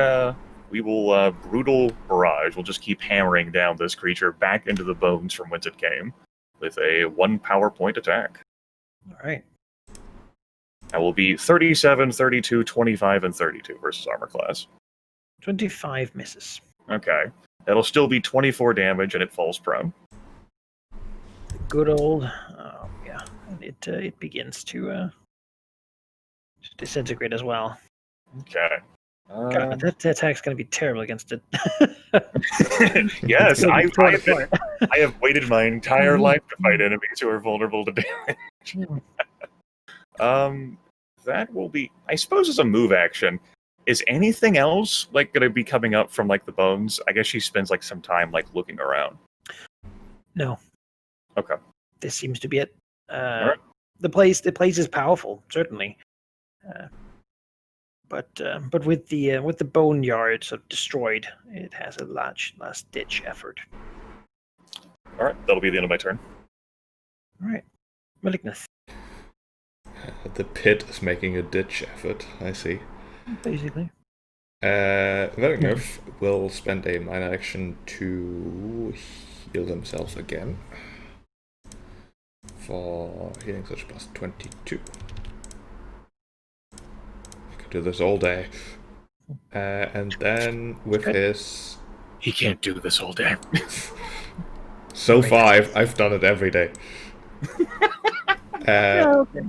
we will brutal barrage. We'll just keep hammering down this creature back into the bones from whence it came with a 1 power point attack. All right. That will be 37, 32, 25, and 32 versus armor class. 25 misses. Okay. That'll still be 24 damage, and it falls prone. Good old, yeah. It begins to disintegrate as well. Okay. God, that attack's going to be terrible against it. Yes, I have waited my entire life to fight enemies who are vulnerable to damage. That will be, I suppose, as a move action. Is anything else going to be coming up from the bones? I guess she spends some time looking around. No. Okay. This seems to be it. Right. The place is powerful, certainly. But with the boneyard sort of destroyed, it has a last ditch effort. All right, that'll be the end of my turn. All right, Malignant. The pit is making a ditch effort. I see. Basically. Malignant will spend a minor action to heal themselves again for healing such plus 22. Do this all day, and then with his, he can't do this all day. So far, I've done it every day. Okay.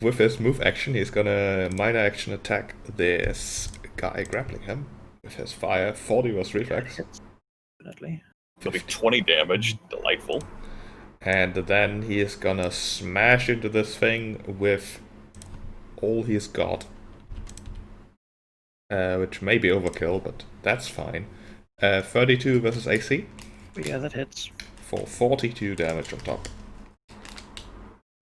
With his move action, he's gonna minor action attack this guy grappling him with his fire. 40 was reflex. Definitely. It'll be 20 damage. Delightful. And then he is gonna smash into this thing with all he's got. Which may be overkill, but that's fine. 32 versus AC. Yeah, that hits. For 42 damage on top.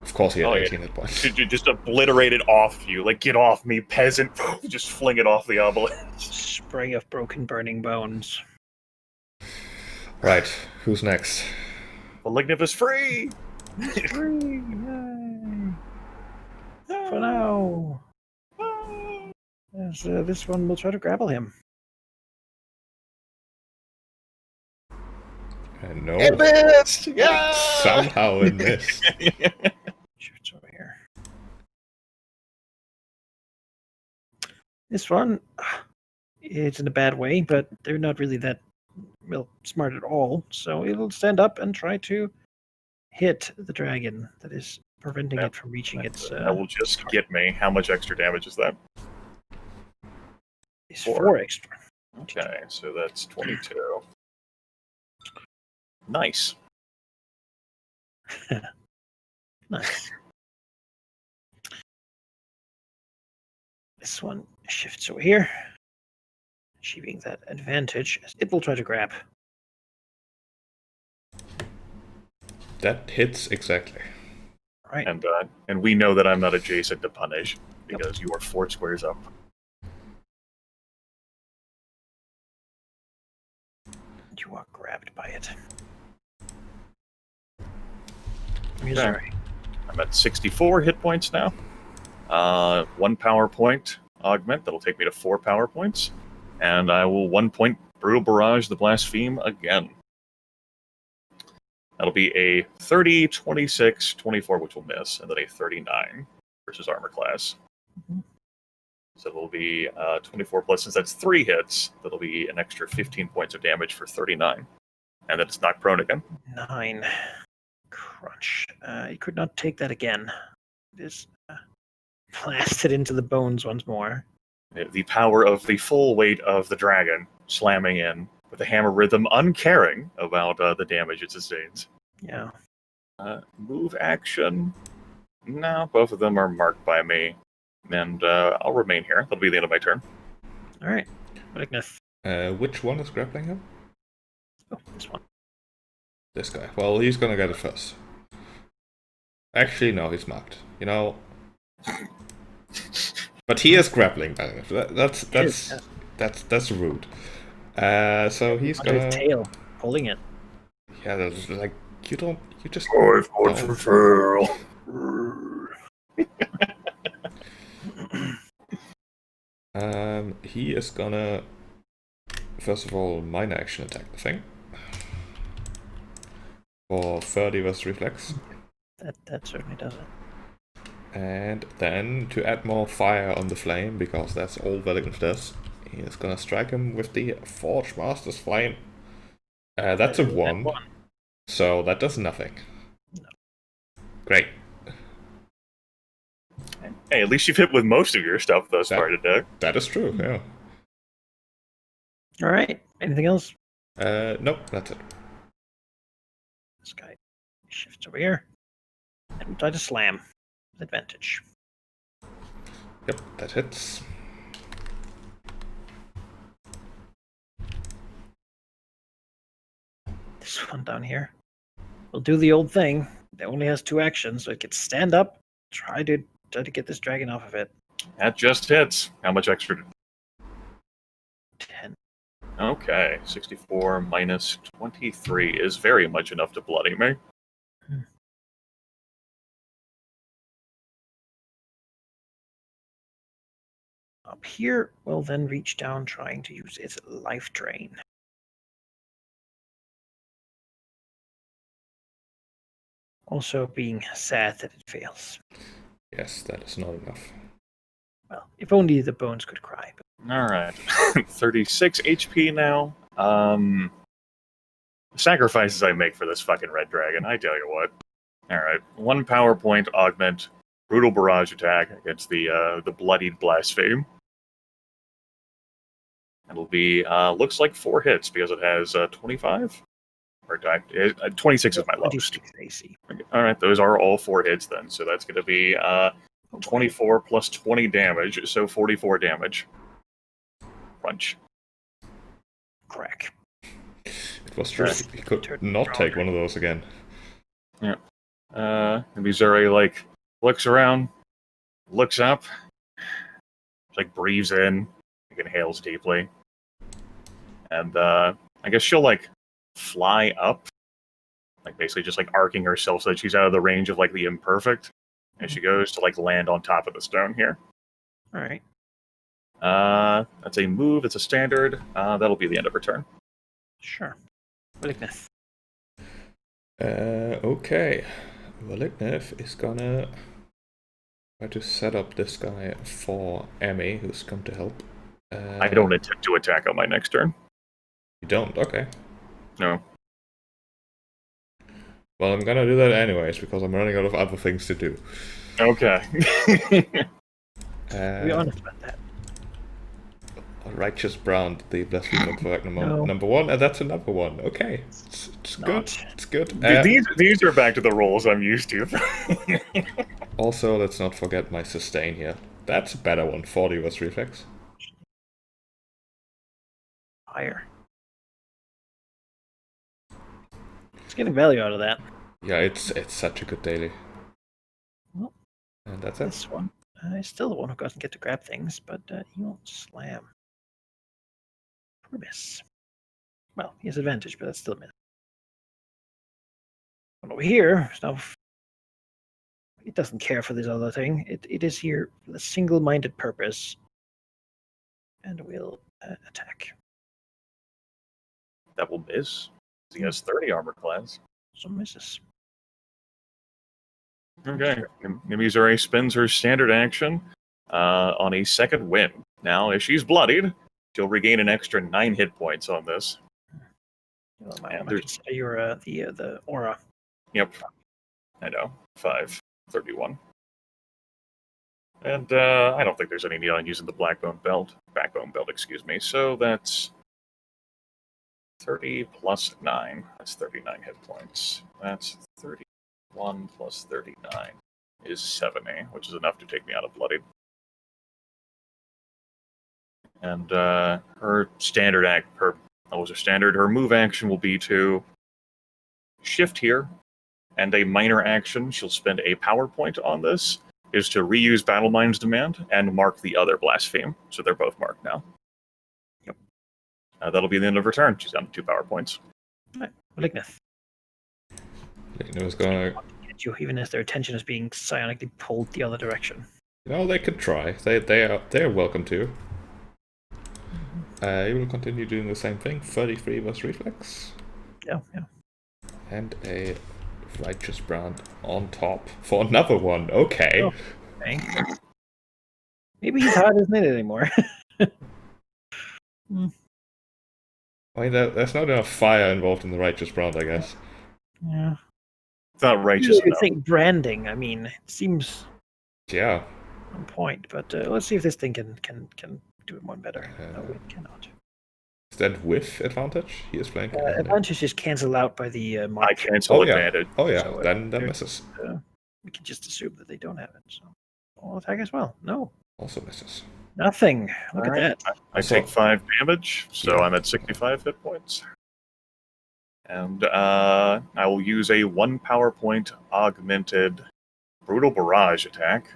Of course he had 18 hit points. Just obliterate it off you. Get off me, peasant. Just fling it off the obelisk. Spray of broken burning bones. Right, who's next? Malignant is free! Free! Yay! For now! Yes, this one will try to grapple him. No. It missed! Yeah! Somehow it missed. Shoots over here. This one, it's in a bad way, but they're not really that smart at all. So it'll stand up and try to hit the dragon that is preventing it from reaching its. That will just get me. How much extra damage is that? It's 4 extra. Okay, so that's 22. Nice. Nice. This one shifts over here, achieving that advantage as it will try to grab. That hits exactly. Right. And we know that I'm not adjacent to punish because you are 4 squares up. You are grabbed by it. Missouri. I'm at 64 hit points now. 1 power point augment. That'll take me to 4 power points. And I will 1 point Brutal Barrage the Blaspheme again. That'll be a 30, 26, 24, which will miss, and then a 39 versus armor class. Mm-hmm. So it'll be 24 plus, since that's 3 hits, that'll be an extra 15 points of damage for 39. And then it's knocked prone again. 9. Crunch. You could not take that again. It is blasted into the bones once more. The power of the full weight of the dragon slamming in with the hammer rhythm, uncaring about the damage it sustains. Yeah. Move action. No, both of them are marked by me. And I'll remain here. That'll be the end of my turn. Alright. Malignant. Which one is grappling him? Oh, this one. This guy. Well, he's gonna get it first. Actually, no, he's marked. You know. But he is grappling. That's rude. So he's Under gonna. his tail, pulling it. Yeah, that's like you don't. You just. Oh, for fail. He is gonna. First of all, minor action attack the thing. For 30 versus reflex. That certainly does it. And then, to add more fire on the flame, because that's all Valiant does, he is gonna strike him with the Forge Master's Flame. That's a 1, so that does nothing. No. Great. Hey, at least you've hit with most of your stuff thus far today. That is true, yeah. Alright. Anything else? Nope, that's it. This guy shifts over here. And we try to slam. With advantage. Yep, that hits. This one down here will do the old thing. It only has 2 actions, so it can stand up, try to get this dragon off of it. That just hits. How much extra? 10. Okay, 64 minus 23 is very much enough to bloody me. Up here will then reach down, trying to use its life drain. Also being sad that it fails. Yes, that is not enough. Well, if only the bones could cry. But... Alright. 36 HP now. Sacrifices I make for this fucking red dragon, I tell you what. Alright. 1 power point augment. Brutal barrage attack against the bloodied blaspheme. It'll be, looks like 4 hits because it has 25? Or 26 is my lowest. AC. Alright, those are all 4 hits then. So that's going to be 24 plus 20 damage, so 44 damage. Crunch. Crack. It was true. He could not take one of those again. Yeah. And Missouri, like, looks around, looks up, like, breathes in, like, inhales deeply. And, I guess she'll, like, fly up, like, basically just, like, arcing herself so that she's out of the range of, like, the imperfect. And she goes to, like, land on top of the stone here. Alright. That's a move, it's a standard. That'll be the end of her turn. Sure. Malignant. Okay. Valignant is gonna try to set up this guy for Emmy, who's come to help. I don't intend to attack on my next turn. You don't? Okay. No. Well, I'm gonna do that anyways, because I'm running out of other things to do. Okay. Be honest about that. A righteous brand, the blasphemer correct No. number one, and that's another one. Okay, it's good. Not. It's good. These are back to the rolls I'm used to. Also, let's not forget my sustain here. That's a better one. 40 was reflex. Higher. It's getting value out of that. Yeah, it's such a good daily. Well, And that's it. this one. He's still the one who doesn't get to grab things, but he won't slam. Poor miss. Well, he has advantage, but that's still a miss. And over here, now it doesn't care for this other thing. It is here for the single-minded purpose, and will attack. That will miss. He has 30 armor class. Some misses. Okay. Nimizure spends her standard action on a second win. Now, if she's bloodied, she'll regain an extra 9 hit points on this. Well, your the aura. Yep. I know. 531. And I don't think there's any need on using the backbone belt, excuse me. So that's 30 plus 9. That's 39 hit points. That's 31 plus 39 is 70, which is enough to take me out of bloodied. And her standard her move action will be to shift here, and a minor action, she'll spend a power point on this, is to reuse Battle Mind's Demand and mark the other Blaspheme. So they're both marked now. Yep. That'll be the end of her turn. She's down to 2 power points. Right. Malignith. Malignith is gonna get you, even as their attention is being psionically pulled the other direction. They could try. They're welcome to. He will continue doing the same thing. 33 was reflex. Yeah. And a righteous brand on top for another one. Okay. Oh, okay. Maybe he's hot isn't it anymore. I mean, there's not enough fire involved in the righteous brand, I guess. Yeah. It's not righteous You enough. think branding, I mean, it seems Yeah. on point, but let's see if this thing can do it one better. No, it cannot. Is that with advantage? He is playing. Advantage is cancelled out by the mark. I cancel advantage. Oh yeah, So, then that misses. We can just assume that they don't have it. So I'll attack as well. No. Also misses. Nothing. Look at that. I take 5 damage, so I'm at 65 hit points. And I will use a 1 power point augmented Brutal Barrage attack.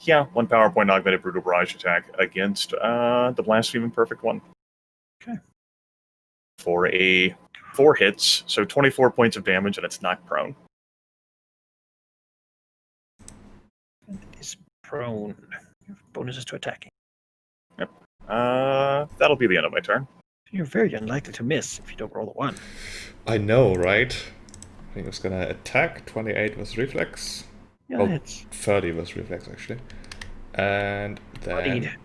Yeah, 1 power point augmented Brutal Barrage attack against the Blaspheme Perfect one. Okay. For a 4 hits, so 24 points of damage, and it's knocked prone. And it is prone. Bonuses to attacking. Yep. That'll be the end of my turn. You're very unlikely to miss if you don't roll a 1. I know, right? I think it's gonna attack. 28 was reflex. Yeah, Oh, it's 30 was reflex, actually. And then... bloodied.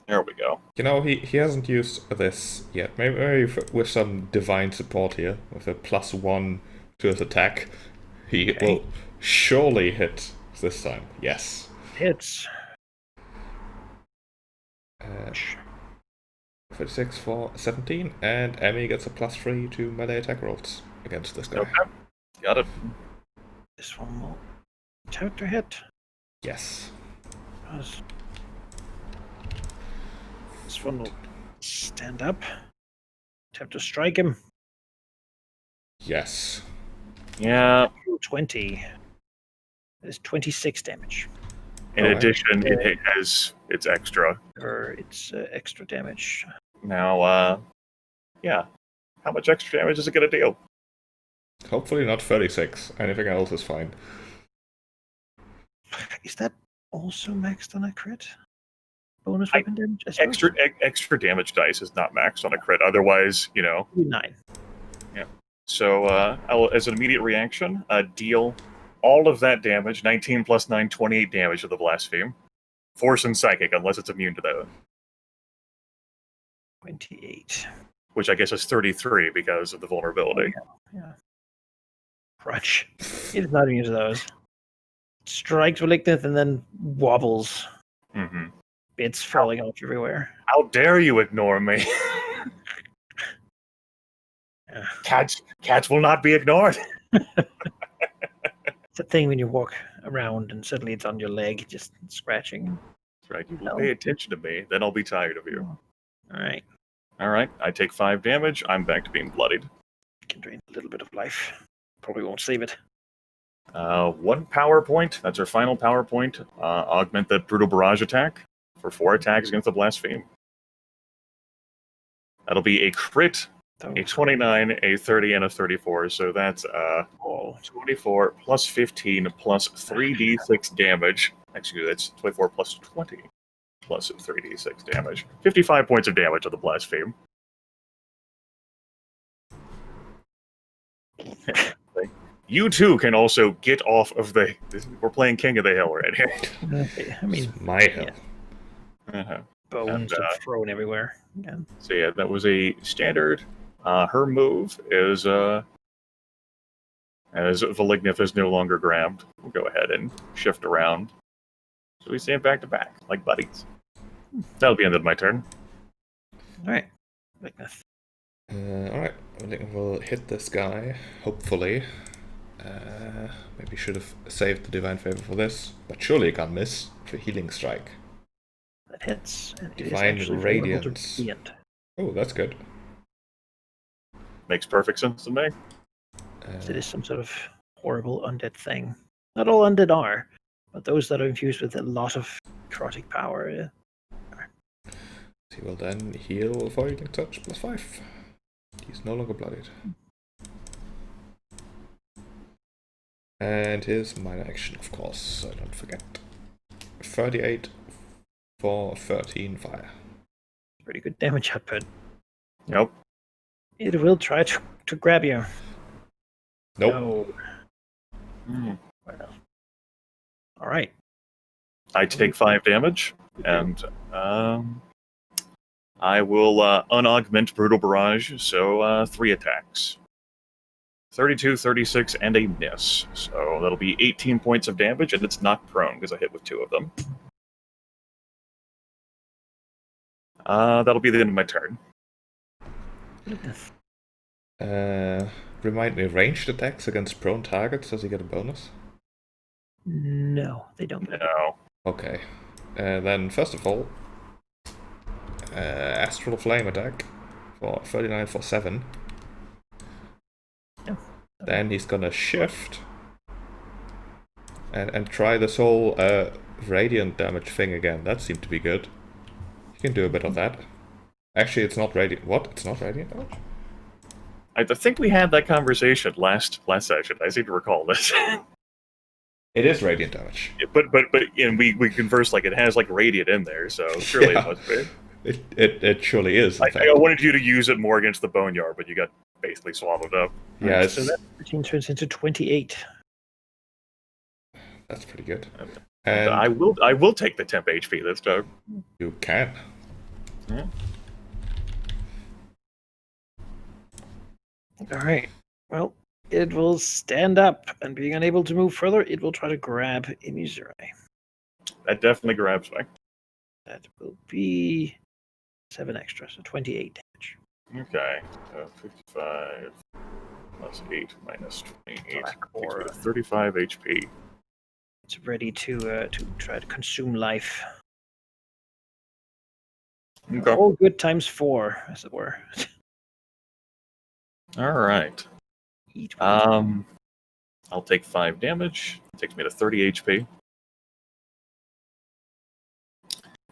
There we go. He hasn't used this yet. Maybe with some divine support here, with a +1 to his attack, he will surely hit this time. Yes. Hits. 36 for 17, and Emmy gets a +3 to melee attack rolls against this guy. Okay. Got it. This one will attempt to hit. Yes. This one will stand up. Attempt to strike him. Yes. Yeah. 20. That is 26 damage. In addition, it has its extra. Or it's extra damage. Now, yeah. How much extra damage is it going to deal? Hopefully not 36. Anything else is fine. Is that also maxed on a crit? Bonus weapon damage? I suppose? Extra damage dice is not maxed on a crit. Otherwise, 9. Yeah. So, I will, as an immediate reaction, deal all of that damage, 19 plus 9, 28 damage to the Blaspheme. Force and Psychic, unless it's immune to that. 28. Which I guess is 33 because of the vulnerability. Yeah. Crunch. It is not immune to those. Strikes Malignith and then wobbles. Mm-hmm. bits falling off everywhere. How dare you ignore me? Yeah. Cats will not be ignored. It's a thing when you walk around and suddenly it's on your leg, just scratching. That's right. You will Hell. pay attention to me, then I'll be tired of you. All right. All right. I take 5 damage. I'm back to being bloodied. Can drain a little bit of life. Probably won't save it. 1 power point. That's our final power point. Augment that brutal barrage attack for 4 attacks against the blaspheme. That'll be a crit, a 29, a 30, and a 34. So that's 24 plus 15 plus 3d6 damage. Actually, that's 24 plus 20 plus 3d6 damage. 55 points of damage to the blaspheme. You too can also get off of the. We're playing King of the Hill right here. Okay, I mean, It's my hill. bones are thrown everywhere. Yeah. So yeah, that was a standard. Her move is as Valignif is no longer grabbed, we'll go ahead and shift around. So we stand back to back, like buddies. That'll be the end of my turn. All right. Valignif. Alright, I think we'll hit this guy, hopefully. Maybe should have saved the Divine Favor for this, but surely you can't miss for Healing Strike. That hits. And it is Divine actually vulnerable to Radiance. radiant. Oh, that's good. Makes perfect sense to me. It is some sort of horrible undead thing. Not all undead are, but those that are infused with a lot of necrotic power. He will then heal for Healing Touch plus 5. He's no longer bloodied. And his minor action, of course, so don't forget. 38 for 13 fire. Pretty good damage output. Yep. It will try to grab you. Nope. No. Mm. Well. All right. I take 5 damage, and I will unaugment Brutal Barrage, so 3 attacks. 32, 36, and a miss. So that'll be 18 points of damage, and it's knocked prone because I hit with 2 of them. That'll be the end of my turn. Remind me, ranged attacks against prone targets, does he get a bonus? No, they don't. No. Okay. Then, first of all, Astral Flame attack for 39 for 7. No. Then he's gonna shift and try this whole radiant damage thing again. That seemed to be good. You can do a bit of that. Actually, it's not radiant. What? It's not radiant damage? I think we had that conversation last session. I seem to recall this. It is radiant damage. but and we conversed like it has like radiant in there, so surely Yeah. it must be. It surely is. In fact. I wanted you to use it more against the Boneyard, but you got basically swallowed up. Yeah, So that 13 turns into 28. that's pretty good. And And I will take the temp HP this time. you can. Yeah. All right. Well, it will stand up, and being unable to move further, it will try to grab Imizure. That definitely grabs me. That will be 7 extra, so 28 damage. Okay. 55 plus 8 minus 28. Or, Takes me to 35 HP. It's ready to try to consume life. Okay. All good times 4, as it were. All right. Eat. I'll take 5 damage. It takes me to 30 HP.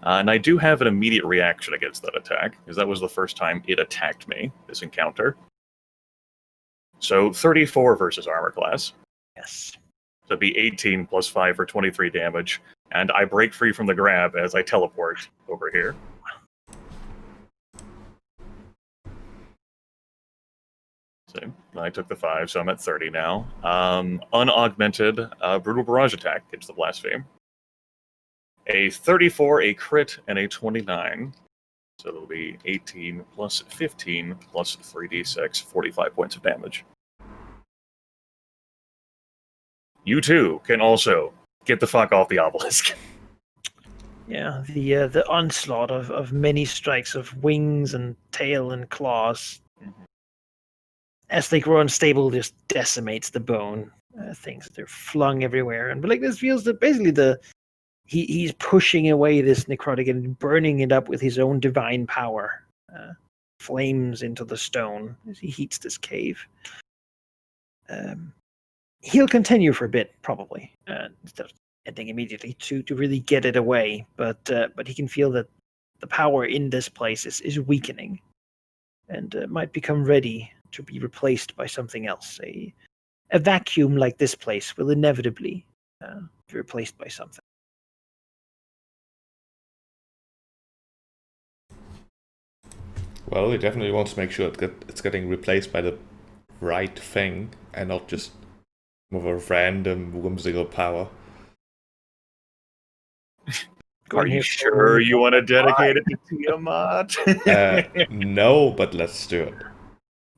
And I do have an immediate reaction against that attack, because that was the first time it attacked me, this encounter. So 34 versus armor class. Yes. So it'd be 18 plus 5 for 23 damage. And I break free from the grab as I teleport over here. So I took the 5, so I'm at 30 now. Unaugmented Brutal Barrage attack hits the Blaspheme. A 34, a crit, and a 29. So it'll be 18 plus 15 plus 3d6, 45 points of damage. You too can also get the fuck off the obelisk. Yeah, the onslaught of many strikes of wings and tail and claws, as they grow unstable, just decimates the bone. Things they're flung everywhere, and but like this feels that basically he's pushing away this necrotic and burning it up with his own divine power. Flames into the stone as he heats this cave. He'll continue for a bit, probably, instead of ending immediately to really get it away. But he can feel that the power in this place is weakening, and might become ready to be replaced by something else. A vacuum like this place will inevitably be replaced by something. Well, he definitely wants to make sure it's getting replaced by the right thing and not just with a random whimsical power. Are you sure you want to dedicate it to Tiamat? No, but let's do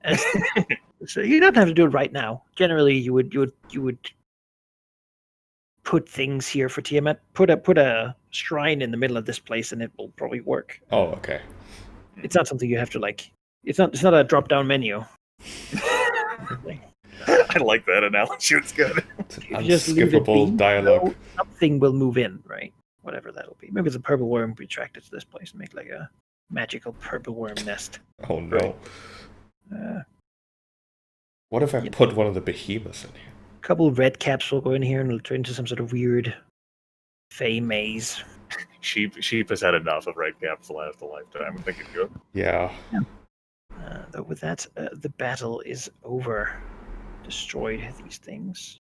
it. So you don't have to do it right now. Generally, you would put things here for Tiamat. Put a shrine in the middle of this place, and it will probably work. Oh, okay. It's not something you have to like. It's not a drop-down menu. I like that analogy. It's good. It's an unskippable dialogue. Something will move in, right? Whatever that'll be. Maybe it's a purple worm retracted to this place and make like a magical purple worm nest. Oh no. Right? What if I put one of the behemoths in here? A couple red caps will go in here and it'll turn into some sort of weird fey maze. Sheep has had enough of red caps the last lifetime. I think it's good. Yeah. Though with that, the battle is over. Destroyed these things.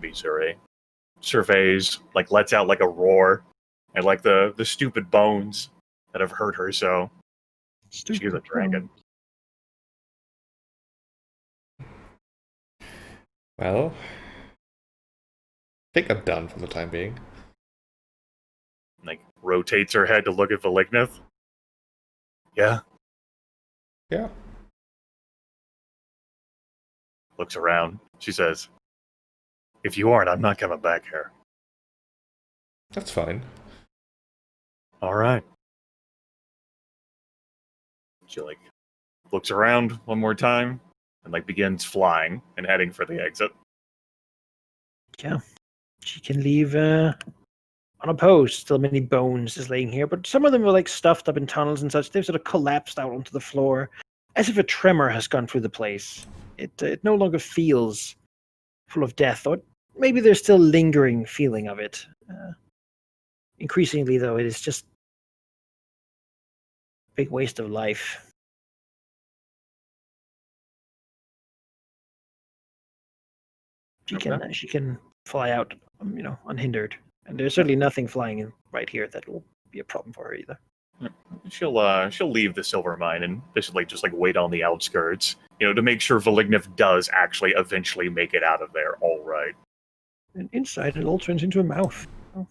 Viseray surveys, like lets out like a roar, and like the stupid bones that have hurt her so. She's a dragon. Well, I think I'm done for the time being. Like rotates her head to look at Valignith. Yeah. Yeah. Looks around. She says, "If you aren't, I'm not coming back here." That's fine. All right. She like looks around one more time and like begins flying and heading for the exit. Yeah. She can leave unopposed. Still many bones is laying here, but some of them are like stuffed up in tunnels and such. They've sort of collapsed out onto the floor, as if a tremor has gone through the place. It no longer feels full of death, or maybe there's still lingering feeling of it. Increasingly, though, it is just a big waste of life. She can fly out, unhindered, and there's certainly nothing flying right here that will be a problem for her either. She'll leave the silver mine and basically just like wait on the outskirts, to make sure Valignith does actually eventually make it out of there all right. And inside it all turns into a mouth. Oh.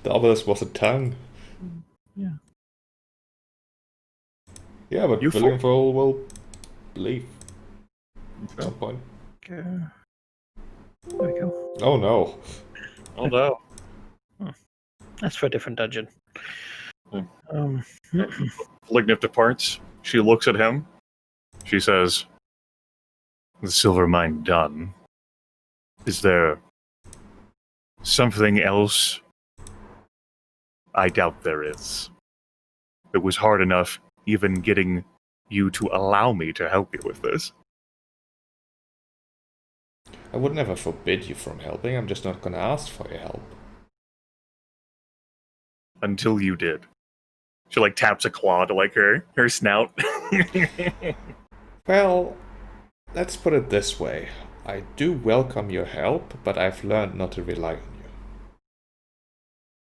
The obelisk was a tongue. Yeah. Yeah, but Valignith will leave at some point. There we go. Oh no. Oh no. That's for a different dungeon. Valignith departs. She looks at him. She says, "The silver mine done. Is there something else?" "I doubt there is. It was hard enough even getting you to allow me to help you with this." I would never forbid you from helping. I'm just not gonna ask for your help. Until you did. She like taps a claw to like her snout. Well, let's put it this way. I do welcome your help, but I've learned not to rely on you.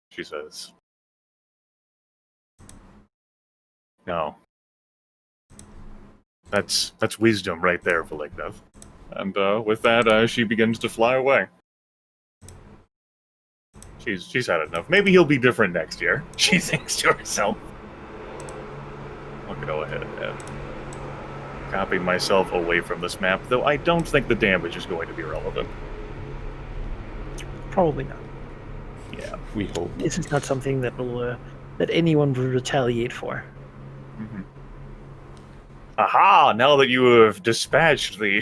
She says, "No. That's wisdom right there, Valignith." And with that, she begins to fly away. She's had enough. Maybe he'll be different next year, she thinks to herself. I'll go ahead and copy myself away from this map, though I don't think the damage is going to be relevant. Probably not. Yeah. We hope. This is not something that will that anyone will retaliate for. Mm-hmm. Aha! Now that you have dispatched the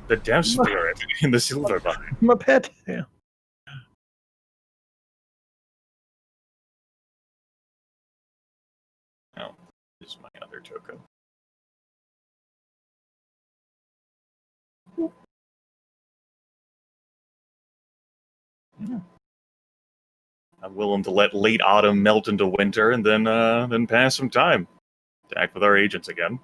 the death spirit in the silver mine. My pet. Yeah. Oh, this is my other token. Yeah. I'm willing to let late autumn melt into winter and then pass some time to act with our agents again.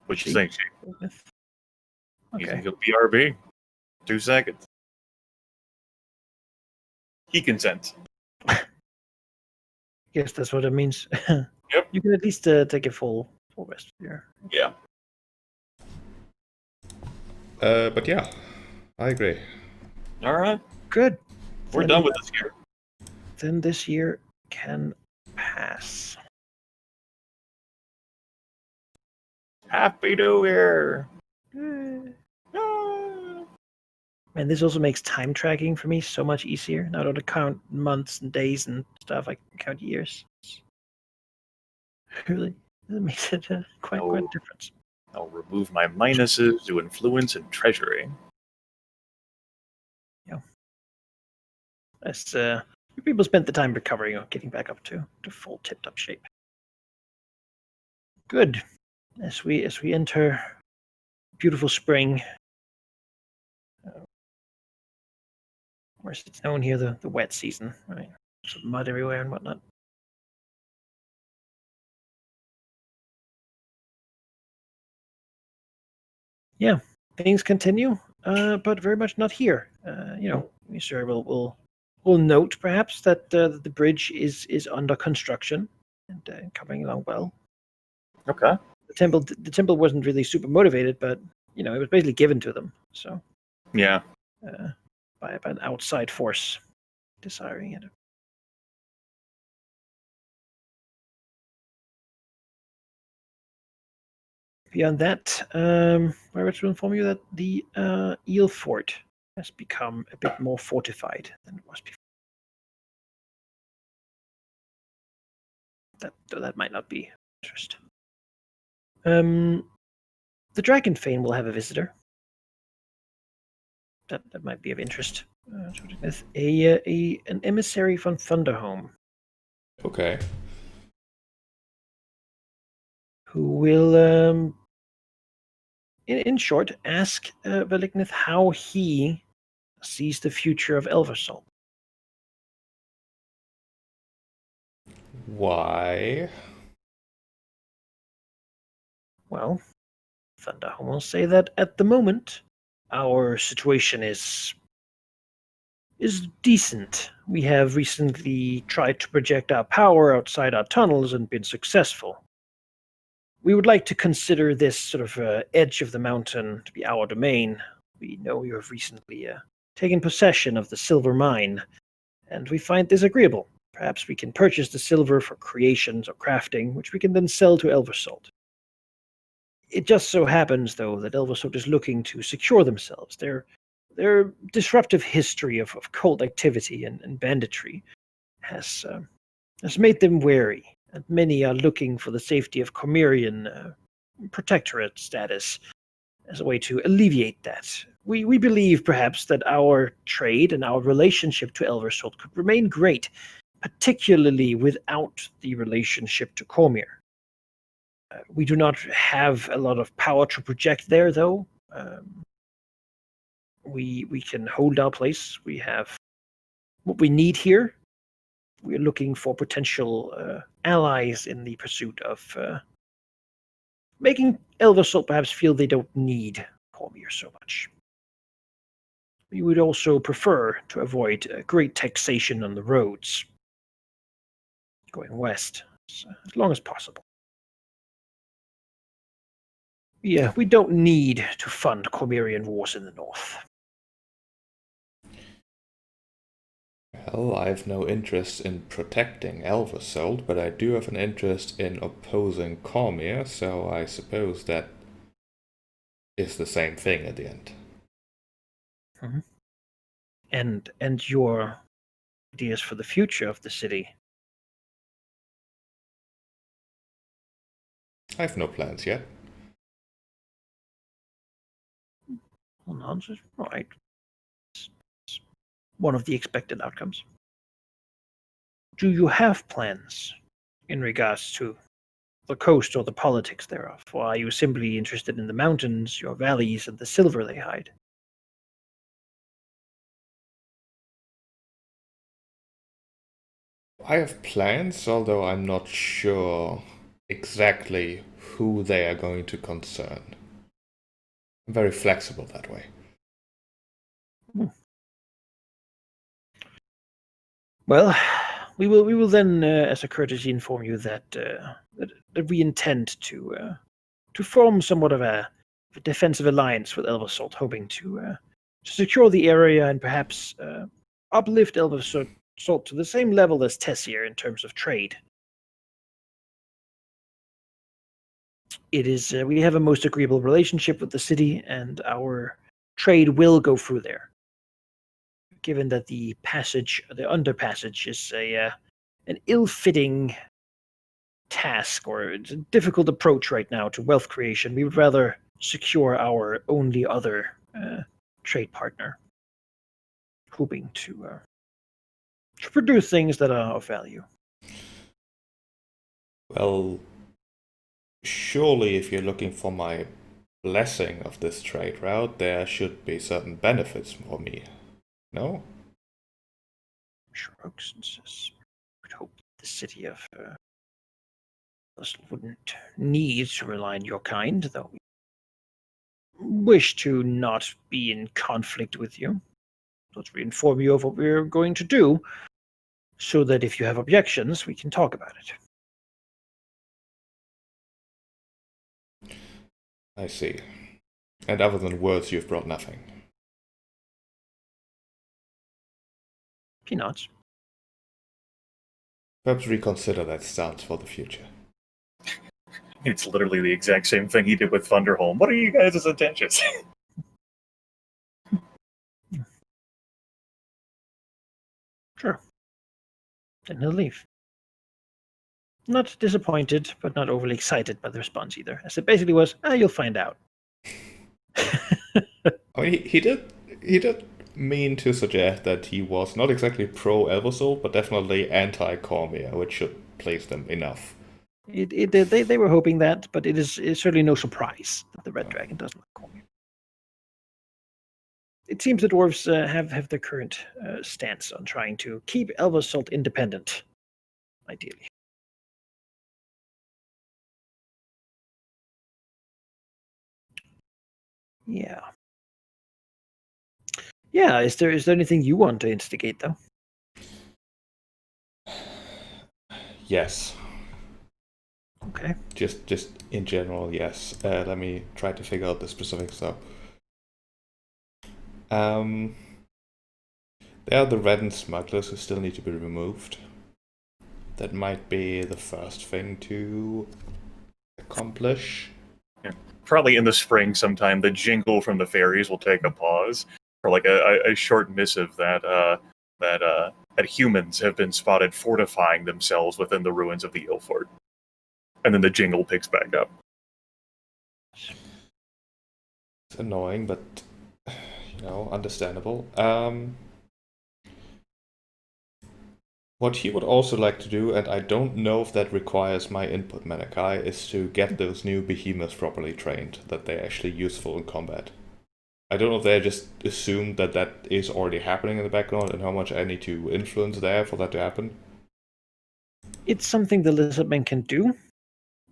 What you think, Chief? Okay. He'll BRB. 2 seconds. He consents. Yes, that's what it means. Yep. You can at least take a full rest here. Yeah. But yeah, I agree. All right. Good. We're Then- done with this year. Then this year can pass. Happy New Year. And Ah. this also makes time tracking for me so much easier. Now I don't have to count months and days and stuff. I can count years. Really, that makes it quite a difference. I'll remove my minuses to influence and treasury. Yeah. As people spent the time recovering or getting back up to full tipped up shape. Good. As we enter beautiful spring. Whereas it's known here the wet season, right? Some mud everywhere and whatnot. Yeah, things continue, but very much not here. We sure will note perhaps that the bridge is under construction and coming along well. Okay. The temple wasn't really super motivated, but it was basically given to them. So Yeah. by an outside force desiring it. Beyond that, I read to inform you that the eel fort has become a bit more fortified than it was before. That might not be of interest. The Dragon Fane will have a visitor. That might be of interest. With an emissary from Thunderhome. Okay. Who will, in short, ask Velignith how he sees the future of Elversalt. Why? Well, Thunderhome will say that at the moment, our situation is decent. We have recently tried to project our power outside our tunnels and been successful. We would like to consider this sort of edge of the mountain to be our domain. We know you have recently taken possession of the silver mine, and we find this agreeable. Perhaps we can purchase the silver for creations or crafting, which we can then sell to Elversalt. It just so happens, though, that Elversalt is looking to secure themselves. Their disruptive history of cult activity and banditry has made them wary, and many are looking for the safety of Cormyrean protectorate status as a way to alleviate that. We believe, perhaps, that our trade and our relationship to Elversalt could remain great, particularly without the relationship to Cormyr. We do not have a lot of power to project there, though. We can hold our place. We have what we need here. We're looking for potential allies in the pursuit of making Elversalt perhaps feel they don't need Cormyr so much. We would also prefer to avoid great taxation on the roads going west as long as possible. Yeah, we don't need to fund Cormyrean wars in the north. Well, I've no interest in protecting Elversalt, but I do have an interest in opposing Cormyr, so I suppose that is the same thing at the end. And your ideas for the future of the city? I have no plans yet. Well, nonsense. All right. It's one of the expected outcomes. Do you have plans in regards to the coast or the politics thereof? Or are you simply interested in the mountains, your valleys, and the silver they hide? I have plans, although I'm not sure exactly who they are going to concern. I'm very flexible that way. Well, we will then, as a courtesy, inform you that that we intend to form somewhat of a defensive alliance with Elversalt, hoping to secure the area and perhaps uplift Elversalt to the same level as Tessier in terms of trade. It is we have a most agreeable relationship with the city, and our trade will go through there. Given that the underpassage is an ill-fitting task, or it's a difficult approach right now to wealth creation, we would rather secure our only other trade partner, hoping to produce things that are of value. Well, surely if you're looking for my blessing of this trade route, there should be certain benefits for me. No? Shrugs and says, "Would hope the city of wouldn't need to rely on your kind, though we wish to not be in conflict with you. Let's inform you of what we're going to do, so that if you have objections, we can talk about it." I see. And other than words, you've brought nothing. Peanuts. Perhaps reconsider that stance for the future. It's literally the exact same thing he did with Thunderholm. What are you guys' intentions? Sure. Then he'll leave. Not disappointed, but not overly excited by the response either, as it basically was, you'll find out. I mean, he did mean to suggest that he was not exactly pro-Elversol, but definitely anti-Cormia, which should please them enough. They were hoping that, but it's certainly no surprise that the Red Dragon doesn't like Cormia. It seems the dwarves have their current stance on trying to keep Elversalt independent, ideally. Yeah. Yeah, is there anything you want to instigate, though? Yes. Okay. Just in general, yes. Let me try to figure out the specific stuff. There are the reddened smugglers who still need to be removed. That might be the first thing to accomplish. Yeah. Probably in the spring sometime, the jingle from the fairies will take a pause for like a short missive that humans have been spotted fortifying themselves within the ruins of the Ilford. And then the jingle picks back up. It's annoying, but understandable. What he would also like to do, and I don't know if that requires my input, Manakai, is to get those new behemoths properly trained, that they're actually useful in combat. I don't know if they just assumed that that is already happening in the background and how much I need to influence there for that to happen. It's something the lizardmen can do.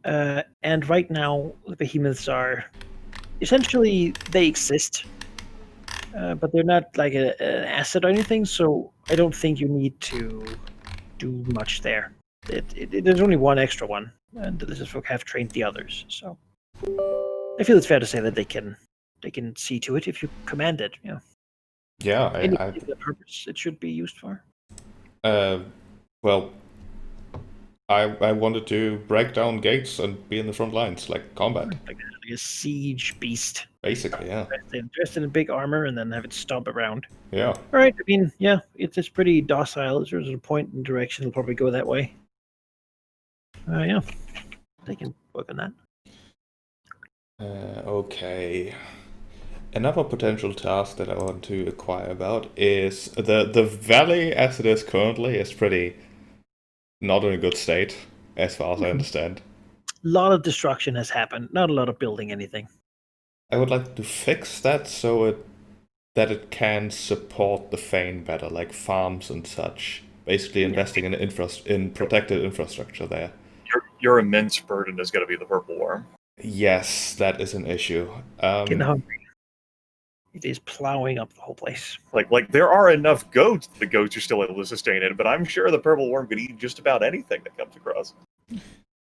And right now, the behemoths are essentially, they exist, but they're not like an asset or anything, so I don't think you need to do much there. There's only one extra one, and the lizard folk have trained the others, so I feel it's fair to say that they can see to it if you command it. Yeah, any particular purpose it should be used for. Well, I wanted to break down gates and be in the front lines, like combat. Like a siege beast. Basically, yeah. Dressed in a big armor and then have it stomp around. Yeah. All right, I mean, yeah, it's pretty docile. There's a point and direction it'll probably go that way. Yeah, they can work on that. Okay. Another potential task that I want to inquire about is the valley as it is currently is pretty not in a good state, as far as I understand. A lot of destruction has happened. Not a lot of building anything. I would like to fix that so that it can support the Fane better, like farms and such. Basically, investing in protected infrastructure there. Your immense burden is going to be the purple worm. Yes, that is an issue. Getting hungry. It is plowing up the whole place. Like there are enough goats. The goats are still able to sustain it, but I'm sure the purple worm could eat just about anything that comes across.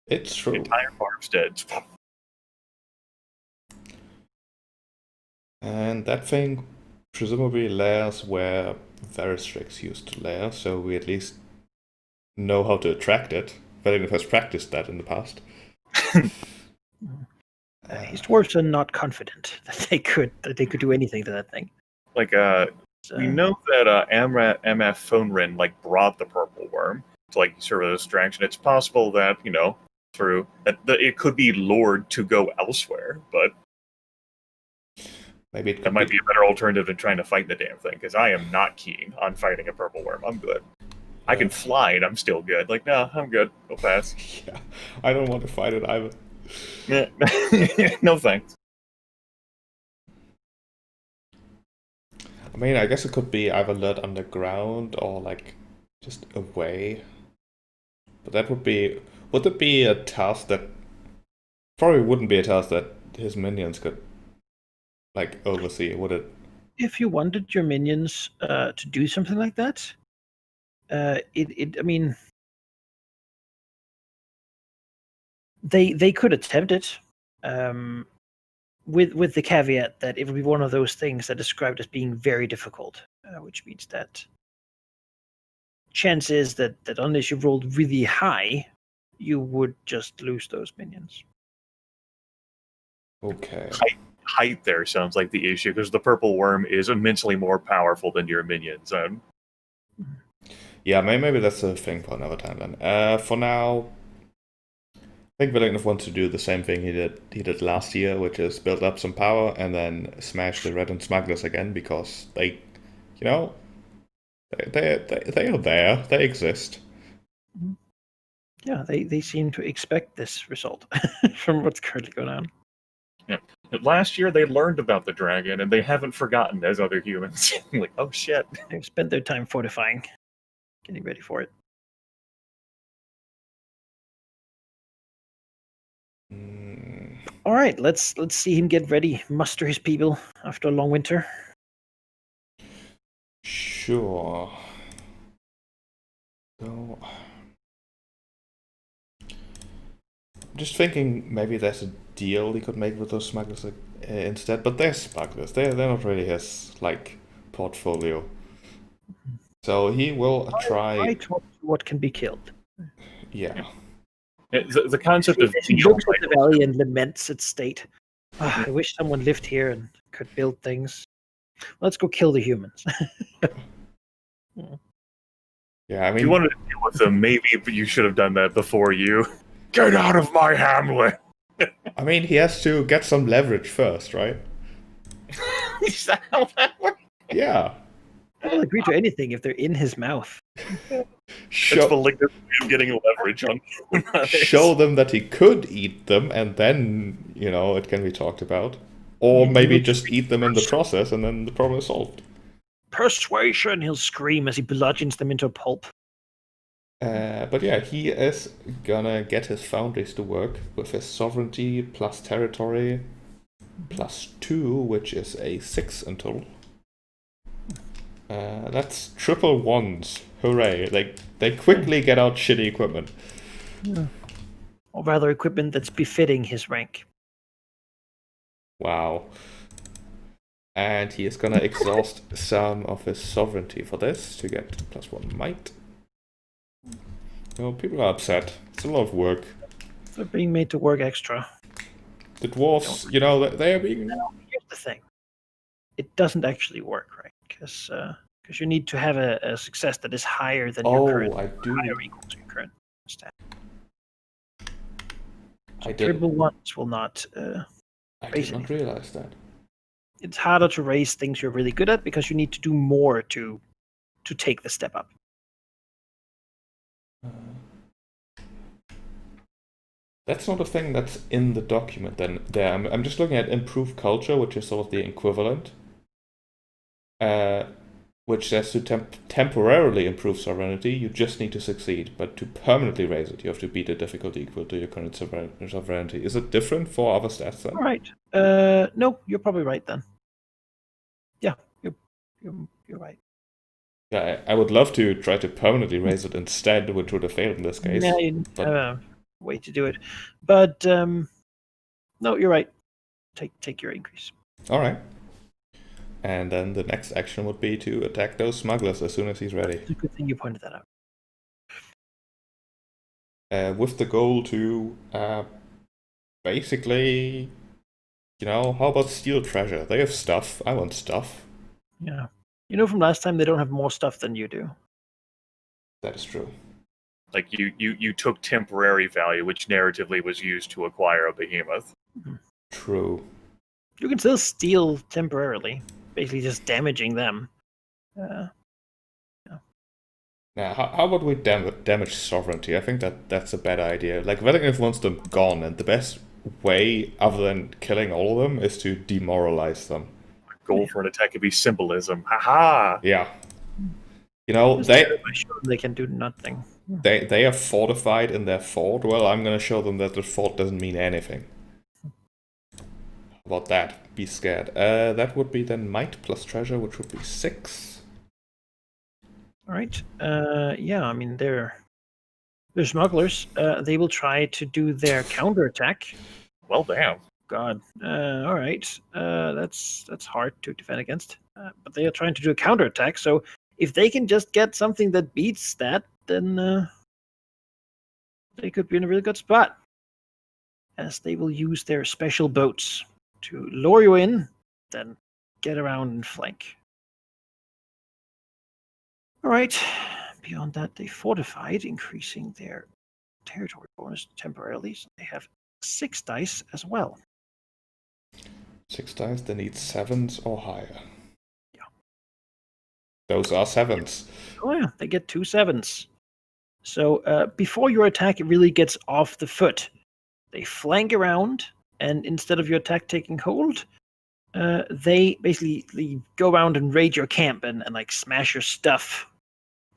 It's true. The entire farmstead. And that thing presumably lairs where Veristrix used to lair, so we at least know how to attract it. Valenov has practiced that in the past. His dwarves are not confident that they could do anything to that thing. Like we know that MF Fonrin like brought the purple worm to like serve as a distraction. It's possible that through that it could be lured to go elsewhere, but maybe that might be a better alternative than trying to fight the damn thing. Because I am not keen on fighting a purple worm. I'm good. I can fly and I'm still good. Like, no, I'm good. I'll pass. Yeah, I don't want to fight it either. Yeah. No thanks. I mean, I guess it could be either led underground or like just away. But that would it be a task that probably wouldn't be a task that his minions could like oversee, would it? If you wanted your minions to do something like that, I mean, they could attempt it, with the caveat that it would be one of those things that described as being very difficult, which means that chances that unless you rolled really high, you would just lose those minions. Okay. Height there sounds like the issue because the purple worm is immensely more powerful than your minions. Yeah, maybe that's a thing for another time then. For now, I think Valenov wants to do the same thing he did last year, which is build up some power and then smash the Red and Smugglers again because they are there, they exist. Yeah, they seem to expect this result from what's currently going on. Yeah. Last year they learned about the dragon and they haven't forgotten as other humans. Like, oh shit. They've spent their time fortifying, getting ready for it. All right, let's see him get ready, muster his people after a long winter. Sure. So, I'm just thinking maybe there's a deal he could make with those smugglers instead, but they're smugglers. They're not really his like portfolio. So he will try. I talk to what can be killed. Yeah. The concept of he looks at the valley and laments its state. I wish someone lived here and could build things. Let's go kill the humans. Yeah, I mean, if you wanted to deal with them, maybe you should have done that before you get out of my hamlet. I mean, he has to get some leverage first, right? Is that how that works? Yeah. I'll agree to anything if they're in his mouth. It's Valenov getting leverage on. Show them that he could eat them, and then it can be talked about, or maybe just eat them in the process, and then the problem is solved. Persuasion! He'll scream as he bludgeons them into a pulp. But yeah, he is gonna get his foundries to work with his sovereignty plus territory plus 2, which is a 6 in total. That's triple ones. Hooray. They quickly get out shitty equipment. Yeah. Or rather, equipment that's befitting his rank. Wow. And he is gonna exhaust some of his sovereignty for this to get +1 might. Well, people are upset. It's a lot of work. They're being made to work extra. The dwarves, they are being... Now, here's the thing. It doesn't actually work, right? Because you need to have a success that is higher than your current, I do. higher or equal to your current stat. I did. Triple ones will not. I did not realize that. It's harder to raise things you're really good at because you need to do more to take the step up. That's not a thing that's in the document. Then there, I'm just looking at improved culture, which is sort of the equivalent, which says to temporarily improve sovereignty, you just need to succeed, but to permanently raise it, you have to beat a difficulty equal to your current sovereignty. Is it different for other stats then? All right. No, you're probably right then. Yeah, you're right. Yeah, I would love to try to permanently raise it instead, which would have failed in this case. Yeah, you have a way to do it, but no, you're right. Take your increase. All right. And then the next action would be to attack those smugglers as soon as he's ready. It's a good thing you pointed that out. With the goal to basically, how about steal treasure? They have stuff. I want stuff. Yeah. From last time, they don't have more stuff than you do. That is true. Like you took temporary value, which narratively was used to acquire a behemoth. Mm-hmm. True. You can still steal temporarily, basically just damaging them. Yeah. Now, how about we damage sovereignty? I think that's a bad idea. Like, Velingniv wants them gone, and the best way, other than killing all of them, is to demoralize them. Goal for an attack could be symbolism. Haha! Yeah. They can do nothing. They are fortified in their fort. Well, I'm going to show them that the fort doesn't mean anything. How about that? Be scared. That would be then might plus treasure, which would be 6. All right. Yeah, I mean, they're smugglers. They will try to do their counterattack. Well, damn. God. All right. That's hard to defend against. But they are trying to do a counterattack. So if they can just get something that beats that, then they could be in a really good spot. As they will use their special boats to lure you in, then get around and flank. All right. Beyond that, they fortified, increasing their territory bonus temporarily. So they have 6 dice as well. 6 dice, they need 7s or higher. Yeah. Those are 7s. Oh yeah, they get 2 7s. So before your attack really gets off the foot, they flank around, and instead of your attack taking hold, they basically go around and raid your camp and like smash your stuff,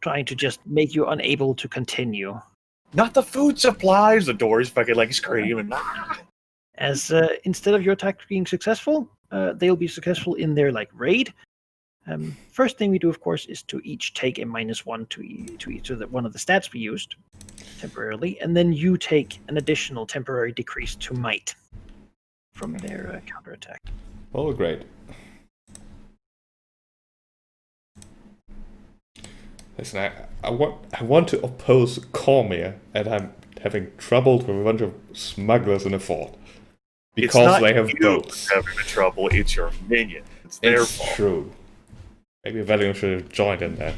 trying to just make you unable to continue. Not the food supplies! The doors fucking like screaming. As instead of your attack being successful, they'll be successful in their like raid. First thing we do, of course, is to each take a -1 to each of one of the stats we used temporarily, and then you take an additional temporary decrease to might from their counterattack. Oh, great. Listen, I want to oppose Cormier, and I'm having trouble with a bunch of smugglers in a fort. Because they have boats. Having the trouble, it's your minion. It's their fault. It's true. Maybe Valium should have joined in there.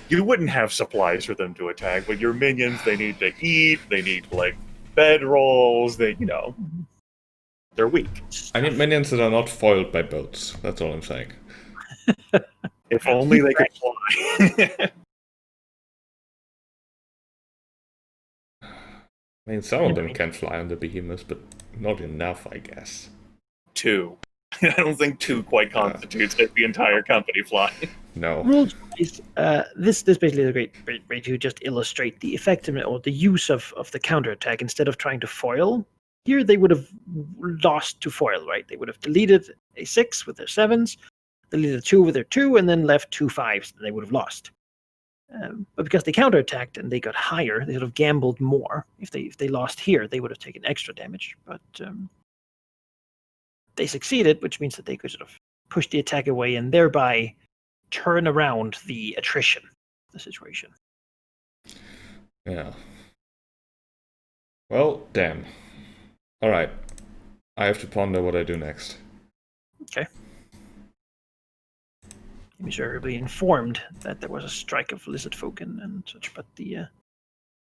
You wouldn't have supplies for them to attack, but your minions, they need to eat, they need, like, bedrolls, they're weak. I need minions that are not foiled by boats. That's all I'm saying. If only they could fly. I mean, some of them can fly on the behemoths, but not enough, I guess. 2. I don't think 2 quite constitutes the entire company flying. No. Rules-wise, this basically is a great way to just illustrate the effectiveness or the use of the counterattack instead of trying to foil. Here they would have lost to foil, right? They would have deleted a 6 with their 7s, deleted a 2 with their 2, and then left 2 5s, and they would have lost. But because they counterattacked and they got higher, they sort of gambled more. If they lost here, they would have taken extra damage. But they succeeded, which means that they could sort of push the attack away and thereby turn around the attrition of the situation. Yeah. Well, damn. Alright. I have to ponder what I do next. Okay. He was very informed that there was a strike of lizard folk and such, but the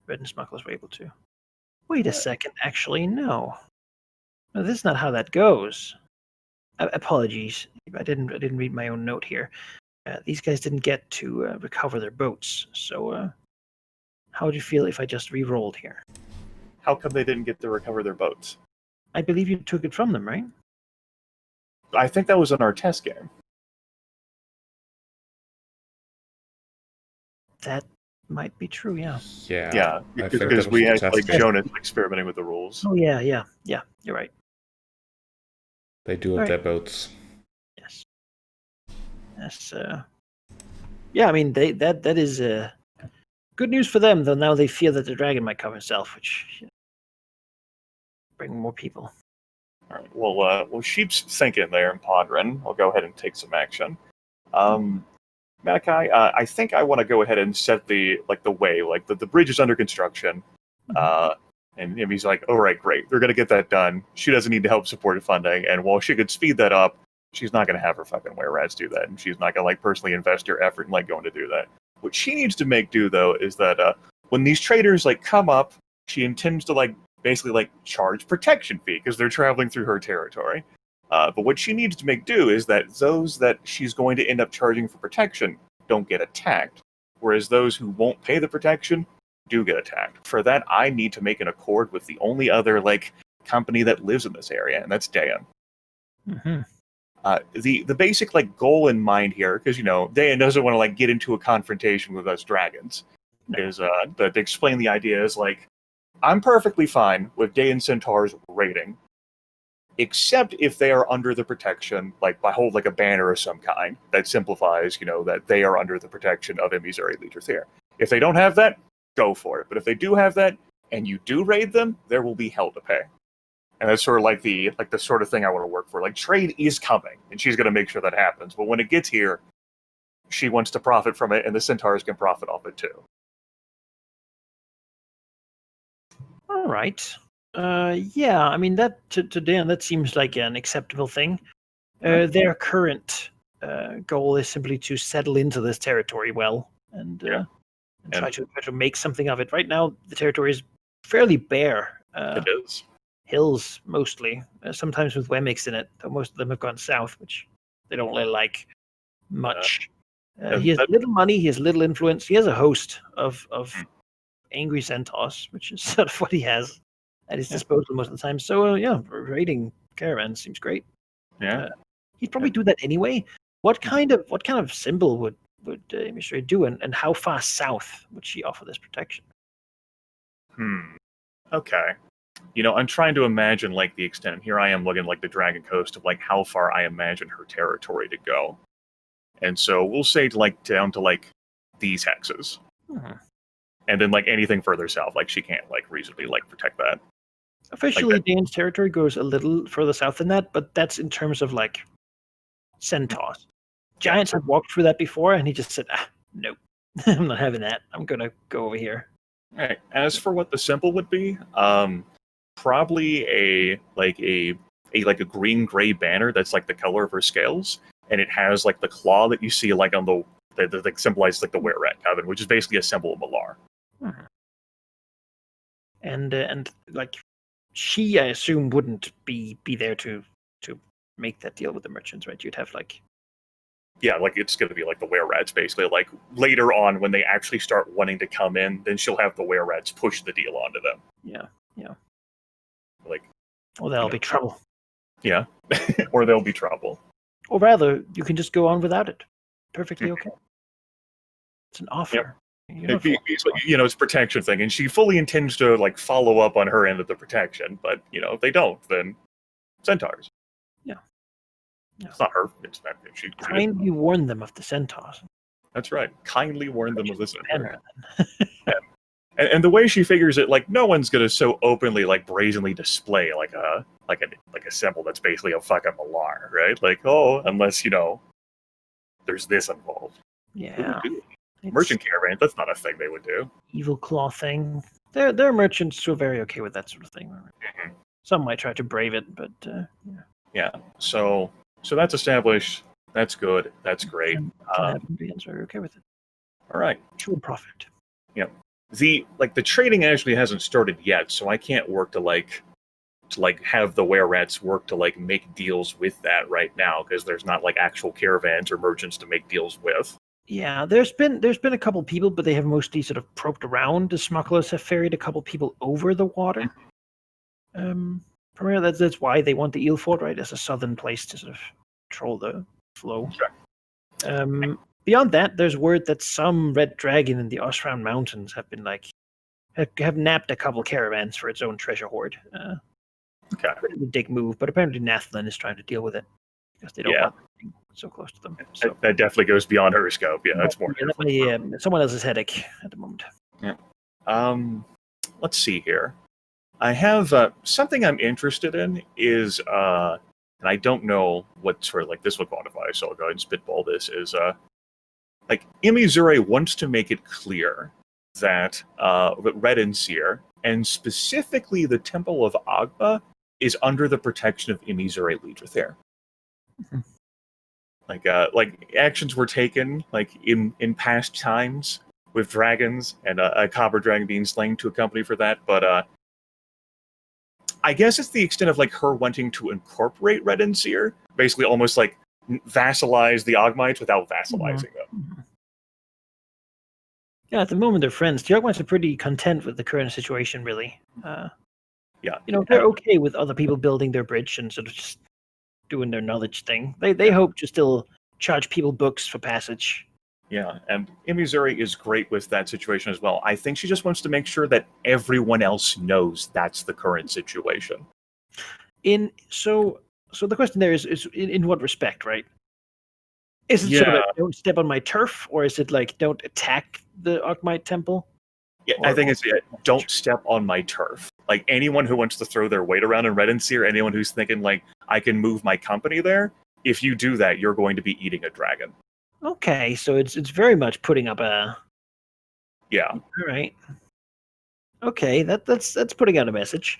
red smugglers were able to. Wait a second, actually, no. No, this is not how that goes. Apologies, I didn't read my own note here. These guys didn't get to recover their boats, so how would you feel if I just re-rolled here? How come they didn't get to recover their boats? I believe you took it from them, right? I think that was in our test game. That might be true, yeah. Yeah, I think because that we was had the like test. Jonas experimenting with the rules. Oh, yeah, you're right. They do have Alright. their boats. Yes. Yes, yeah, I mean, that is good news for them, though now they fear that the dragon might come himself, which bring more people. All right. Well, Sheep's thinking there and pondering. I'll go ahead and take some action. Malachi, I think I want to go ahead and set the way. Like the bridge is under construction. And he's like, all right, great. They're going to get that done. She doesn't need to help support funding. And while she could speed that up, she's not going to have her fucking were-rats do that. And she's not going to personally invest her effort in going to do that. What she needs to make do, though, is that when these traders come up, she intends to basically charge protection fee because they're traveling through her territory. But what she needs to make do is that those that she's going to end up charging for protection don't get attacked. Whereas those who won't pay the protection do get attacked. For that, I need to make an accord with the only other company that lives in this area, and that's Dayan. Mm-hmm. The basic goal in mind here, because Dayan doesn't want to get into a confrontation with us dragons, is to explain the idea is I'm perfectly fine with Dayan Centaurs raiding, except if they are under the protection, by hold a banner of some kind that simplifies, that they are under the protection of Emissary Leader Thayer. If they don't have that, go for it. But if they do have that, and you do raid them, there will be hell to pay. And that's sort of the sort of thing I want to work for. Trade is coming, and she's going to make sure that happens. But when it gets here, she wants to profit from it, and the Centaurs can profit off it too. All right. Yeah, I mean, that to Dan, that seems like an acceptable thing. Their current goal is simply to settle into this territory well and try to make something of it. Right now, the territory is fairly bare. It is. Hills, mostly. Sometimes with Wemmicks in it, though most of them have gone south, which they don't really like much. He has little money, he has little influence. He has a host of angry centaurs, which is sort of what he has at his disposal most of the time. So, raiding caravans seems great. Yeah. He'd probably do that anyway. What kind of symbol would Emissary do, and how far south would she offer this protection? Okay. I'm trying to imagine the extent. Here I am looking the Dragon Coast of how far I imagine her territory to go. And so we'll say down to these hexes. And then anything further south, she can't reasonably protect that. Officially, Dane's territory goes a little further south than that, but that's in terms of centaurs. Giants have walked through that before, and he just said, nope, I'm not having that. I'm gonna go over here. All right. As for what the symbol would be, probably a green-gray banner that's the color of her scales, and it has the claw that you see on the that symbolizes the were-rat coven, which is basically a symbol of Malar. And she, I assume, wouldn't be there to make that deal with the merchants, right? You'd have it's going to be the were-rats, basically. Later on, when they actually start wanting to come in, then she'll have the were-rats push the deal onto them. Yeah. Or there'll be trouble. Yeah. Or there'll be trouble. Or rather, you can just go on without it. Perfectly okay. It's an offer. Yep. It's a protection thing, and she fully intends to follow up on her end of the protection. But if they don't, then centaurs. Yeah. It's not her. It's not. She kindly warn them of the centaurs. That's right. Kindly warn them of the centaurs. And the way she figures it, no one's gonna so openly, brazenly display a symbol that's basically a fucking Malar, right? Unless there's this involved. Yeah. Merchant caravans, that's not a thing they would do. Evil claw thing. They're merchants who are very okay with that sort of thing. Mhm. Some might try to brave it, but Yeah. So that's established. That's good. That's great. can happen. Beings are okay with it. All right. True profit. The trading actually hasn't started yet, so I can't work to have the were-rats work to make deals with that right now because there's not actual caravans or merchants to make deals with. Yeah, there's been a couple people, but they have mostly sort of probed around. The smugglers have ferried a couple people over the water. Primarily that's why they want the eel fort, right, as a southern place to sort of control the flow. Okay. Beyond that, there's word that some red dragon in the Osram Mountains have been have nabbed a couple caravans for its own treasure hoard. Okay. Pretty big move, but apparently Nathlin is trying to deal with it because they don't want anything so close to them. So That definitely goes beyond her scope. Yeah, that's more. Someone else's headache at the moment. Yeah. Let's see here. I have something I'm interested in is, and I don't know what sort of this will quantify, so I'll go ahead and spitball this. Is Imizure wants to make it clear that Red and Seer, and specifically the Temple of Agba, is under the protection of Imizure Ledrathir. Actions were taken in past times with dragons and a copper dragon being slain to accompany for that, but I guess it's the extent of her wanting to incorporate Red and Seer, basically almost vassalize the Ogmites without vassalizing them. Yeah, at the moment they're friends. The Ogmites are pretty content with the current situation, really. Yeah, they're okay with other people building their bridge and sort of just doing their knowledge thing. They hope to still charge people books for passage. Yeah, and Imizure is great with that situation as well. I think she just wants to make sure that everyone else knows that's the current situation. So the question there is in what respect, right? Is it sort of don't step on my turf, or is it don't attack the Ogmite temple? Yeah, I think it's don't step on my turf. Anyone who wants to throw their weight around in Red and Seer, anyone who's thinking I can move my company there, if you do that, you're going to be eating a dragon. Okay, so it's very much putting up a. Yeah. All right. Okay, that's putting out a message.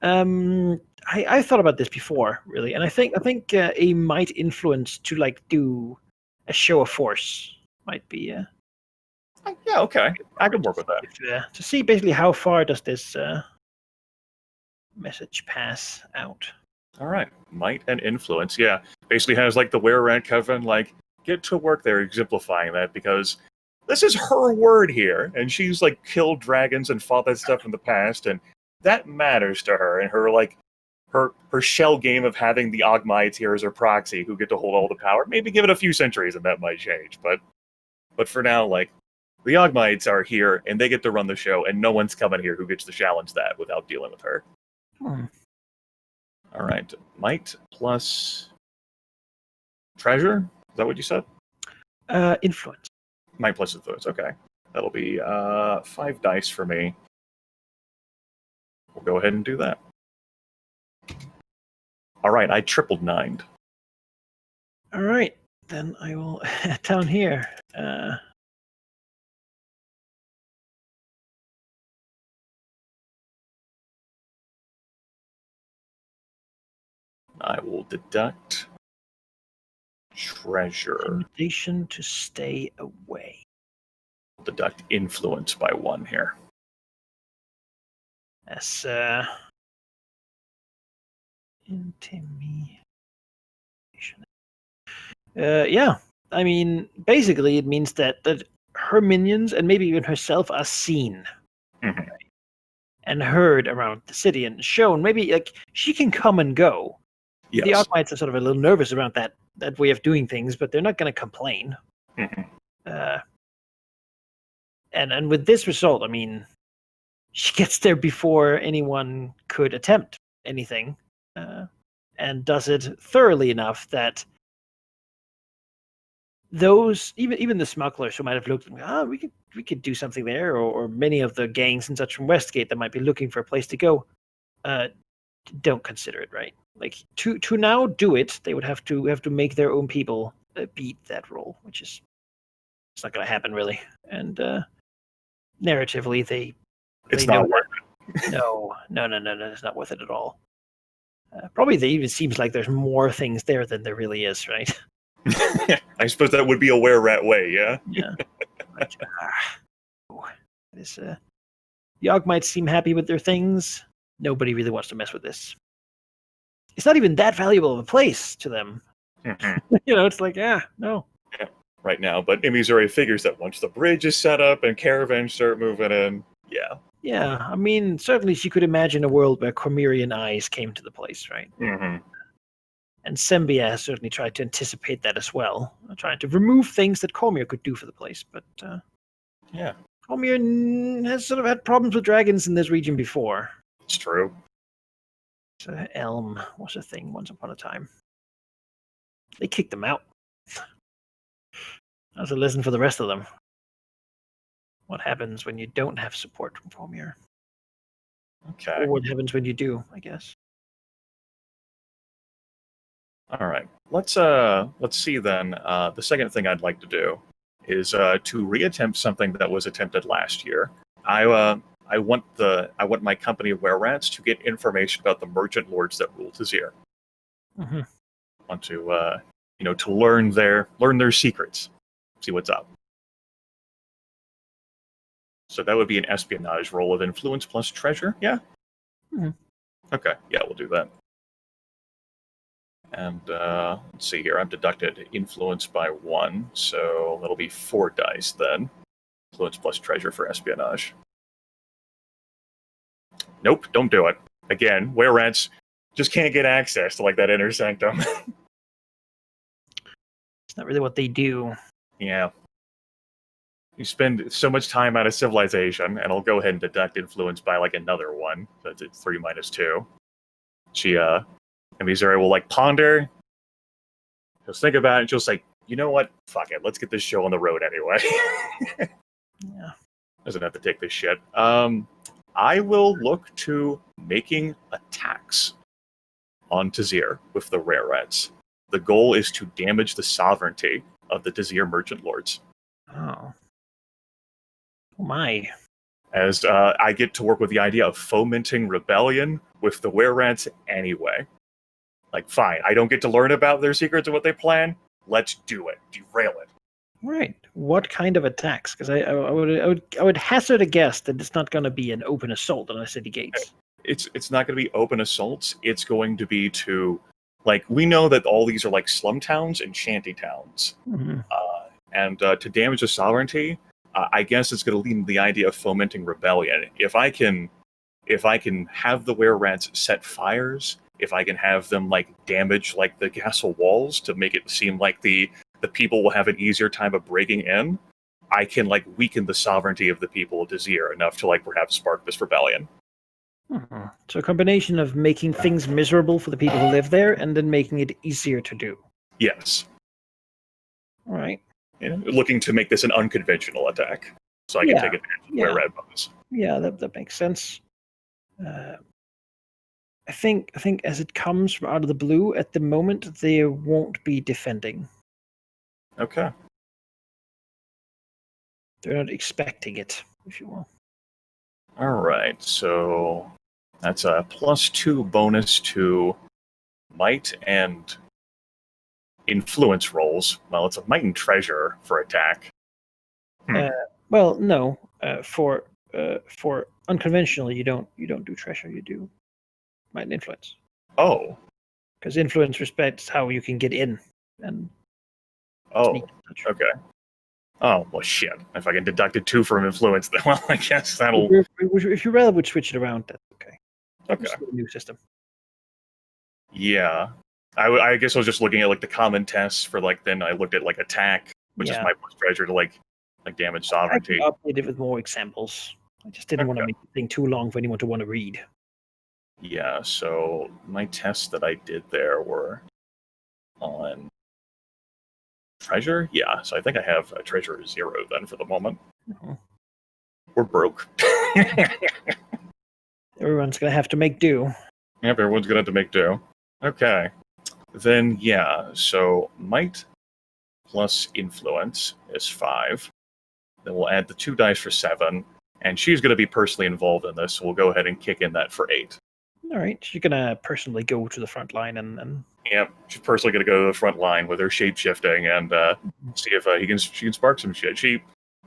I thought about this before, really, and I think a might influence to do a show of force might be. Yeah. Okay. I can work with that. To see basically how far does this message pass out. All right, might and influence. Yeah, basically has the were-rat coven get to work there exemplifying that because this is her word here, and she's killed dragons and fought that stuff in the past, and that matters to her. And her her shell game of having the Ogmites here as her proxy, who get to hold all the power. Maybe give it a few centuries, and that might change. But for now, the Ogmites are here, and they get to run the show, and no one's coming here who gets to challenge that without dealing with her. All right, might plus treasure. Is that what you said? Influence. Might plus influence. Okay, that'll be 5 dice for me. We'll go ahead and do that. All right, I tripled 9. All right, then I will down here. I will deduct treasure. Invitation to stay away. Deduct influence by 1 here. That's intimidation. Yeah, I mean, basically, it means that her minions and maybe even herself are seen and heard around the city and shown. Maybe she can come and go. Yes. The Ogmites are sort of a little nervous around that way of doing things, but they're not going to complain. And with this result, I mean, she gets there before anyone could attempt anything, and does it thoroughly enough that those even the smugglers who might have looked, we could do something there, or many of the gangs and such from Westgate that might be looking for a place to go, don't consider it, right? To now do it, they would have to make their own people beat that role, which is It's not going to happen, really. And narratively, It's they know not worth no, it's not worth it at all. Probably, it even seems like there's more things there than there really is, right? it. I suppose that would be a were-rat way, yeah? Yeah. This Yogg might seem happy with their things. Nobody really wants to mess with this. It's not even that valuable of a place to them. It's like, no. Right now, but Missouri figures that once the bridge is set up and caravans start moving in, yeah. Yeah, I mean, certainly she could imagine a world where Cormyrian eyes came to the place, right? Mm-hmm. And Sembia has certainly tried to anticipate that as well, trying to remove things that Cormyr could do for the place. But yeah, Cormyr has sort of had problems with dragons in this region before. It's true. So Elm was a thing once upon a time. They kicked them out. That was a lesson for the rest of them. What happens when you don't have support from Cormyr? Okay. Or what happens when you do, I guess. All right. Let's see then. The second thing I'd like to do is to reattempt something that was attempted last year. I want my company Were-Rats to get information about the merchant lords that rule Tazir. Mm-hmm. Want to to learn their secrets, see what's up. So that would be an espionage roll of influence plus treasure, yeah? Mm-hmm. Okay, yeah, we'll do that. And let's see here, I've deducted influence by 1, so that'll be 4 dice then. Influence plus treasure for espionage. Nope, don't do it. Again, Were-Rats just can't get access to that inner sanctum. It's not really what they do. Yeah. You spend so much time out of civilization, and I'll go ahead and deduct influence by another 1. So it's 3 minus 2. She and Missouri will ponder. She'll think about it, and she'll say, you know what? Fuck it. Let's get this show on the road anyway. Yeah. Doesn't have to take this shit. I will look to making attacks on Tazir with the Were-Rats. The goal is to damage the sovereignty of the Tazir merchant lords. Oh my. As I get to work with the idea of fomenting rebellion with the Were-Rats anyway. Fine, I don't get to learn about their secrets and what they plan. Let's do it. Derail it. Right. What kind of attacks? Because I would hazard a guess that it's not going to be an open assault on the city gates. It's not going to be open assaults. It's going to be to, we know that all these are slum towns and shanty towns. Mm-hmm. And to damage the sovereignty, I guess it's going to lead to the idea of fomenting rebellion. If I can have the Were-Rats set fires, if I can have them damage the castle walls to make it seem like the people will have an easier time of breaking in, I can weaken the sovereignty of the people of Tazir enough to perhaps spark this rebellion. Mm-hmm. So a combination of making things miserable for the people who live there and then making it easier to do. Yes. All right. Yeah, looking to make this an unconventional attack, so I can take advantage of Were-Rat bonus. Yeah, that makes sense. I think as it comes from out of the blue, at the moment they won't be defending. Okay. They're not expecting it, if you will. All right, so that's a +2 bonus to might and influence rolls. Well, it's a might and treasure for attack. Well, no. For unconventional, you don't do treasure. You do might and influence. Oh. Because influence respects how you can get in and. Oh. Okay. Oh well, shit. If I can deduct a 2 from influence, then well, I guess that'll. If you rather would switch it around, that's okay. Okay. Just a new system. Yeah. I guess I was just looking at the common tests for then I looked at attack, which is my plus treasure to damage sovereignty. I updated it with more examples. I just didn't want to make the thing too long for anyone to want to read. Yeah, so my tests that I did there were on treasure. Yeah, so I think I have a treasure of 0 then for the moment. Mm-hmm. We're broke. Everyone's gonna have to make do. Yep, everyone's gonna have to make do. Okay. Then yeah, so might plus influence is 5. Then we'll add the 2 dice for 7, and she's going to be personally involved in this, so we'll go ahead and kick in that for 8. All right, she's gonna personally go to the front line and Yep, she's personally going to go to the front line with her shape-shifting and see if she can spark some shit.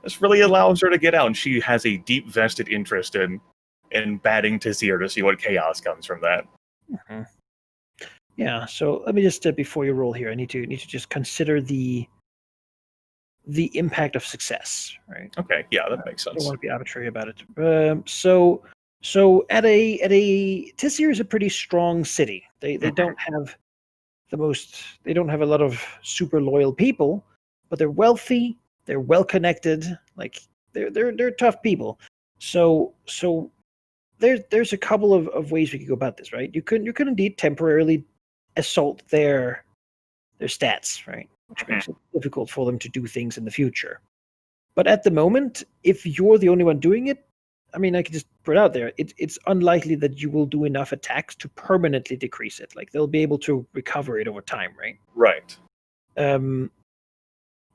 This really allows her to get out, and she has a deep vested interest in batting Tizir to see what chaos comes from that. Mm-hmm. Yeah, so let me just before you roll here, I need to just consider the impact of success, right? Okay, yeah, that makes I don't sense. want to be arbitrary about it. So at a Tizir is a pretty strong city. They don't have they don't have a lot of super loyal people, but they're wealthy, they're well connected, like they're tough people. So there's a couple of ways we could go about this, right? You could indeed temporarily assault their stats, right? Which makes it difficult for them to do things in the future. But at the moment, if you're the only one doing it, I mean, I can just put it out there. It's unlikely that you will do enough attacks to permanently decrease it. Like they'll be able to recover it over time, right? Right. So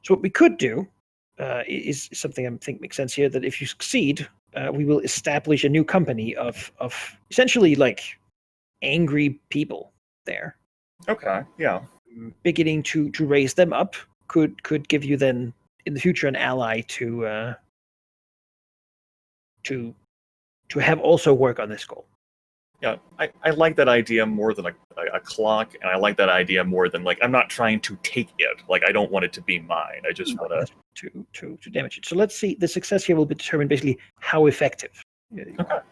what we could do is something I think makes sense here. That if you succeed, we will establish a new company of essentially like angry people there. Okay. Yeah. Beginning to raise them up could give you then in the future an ally to have also work on this goal. Yeah, I like that idea more than a clock, and I like that idea more than like I'm not trying to take it. Like I don't want it to be mine. I just want to damage it. So let's see. The success here will be determined basically how effective. Okay. All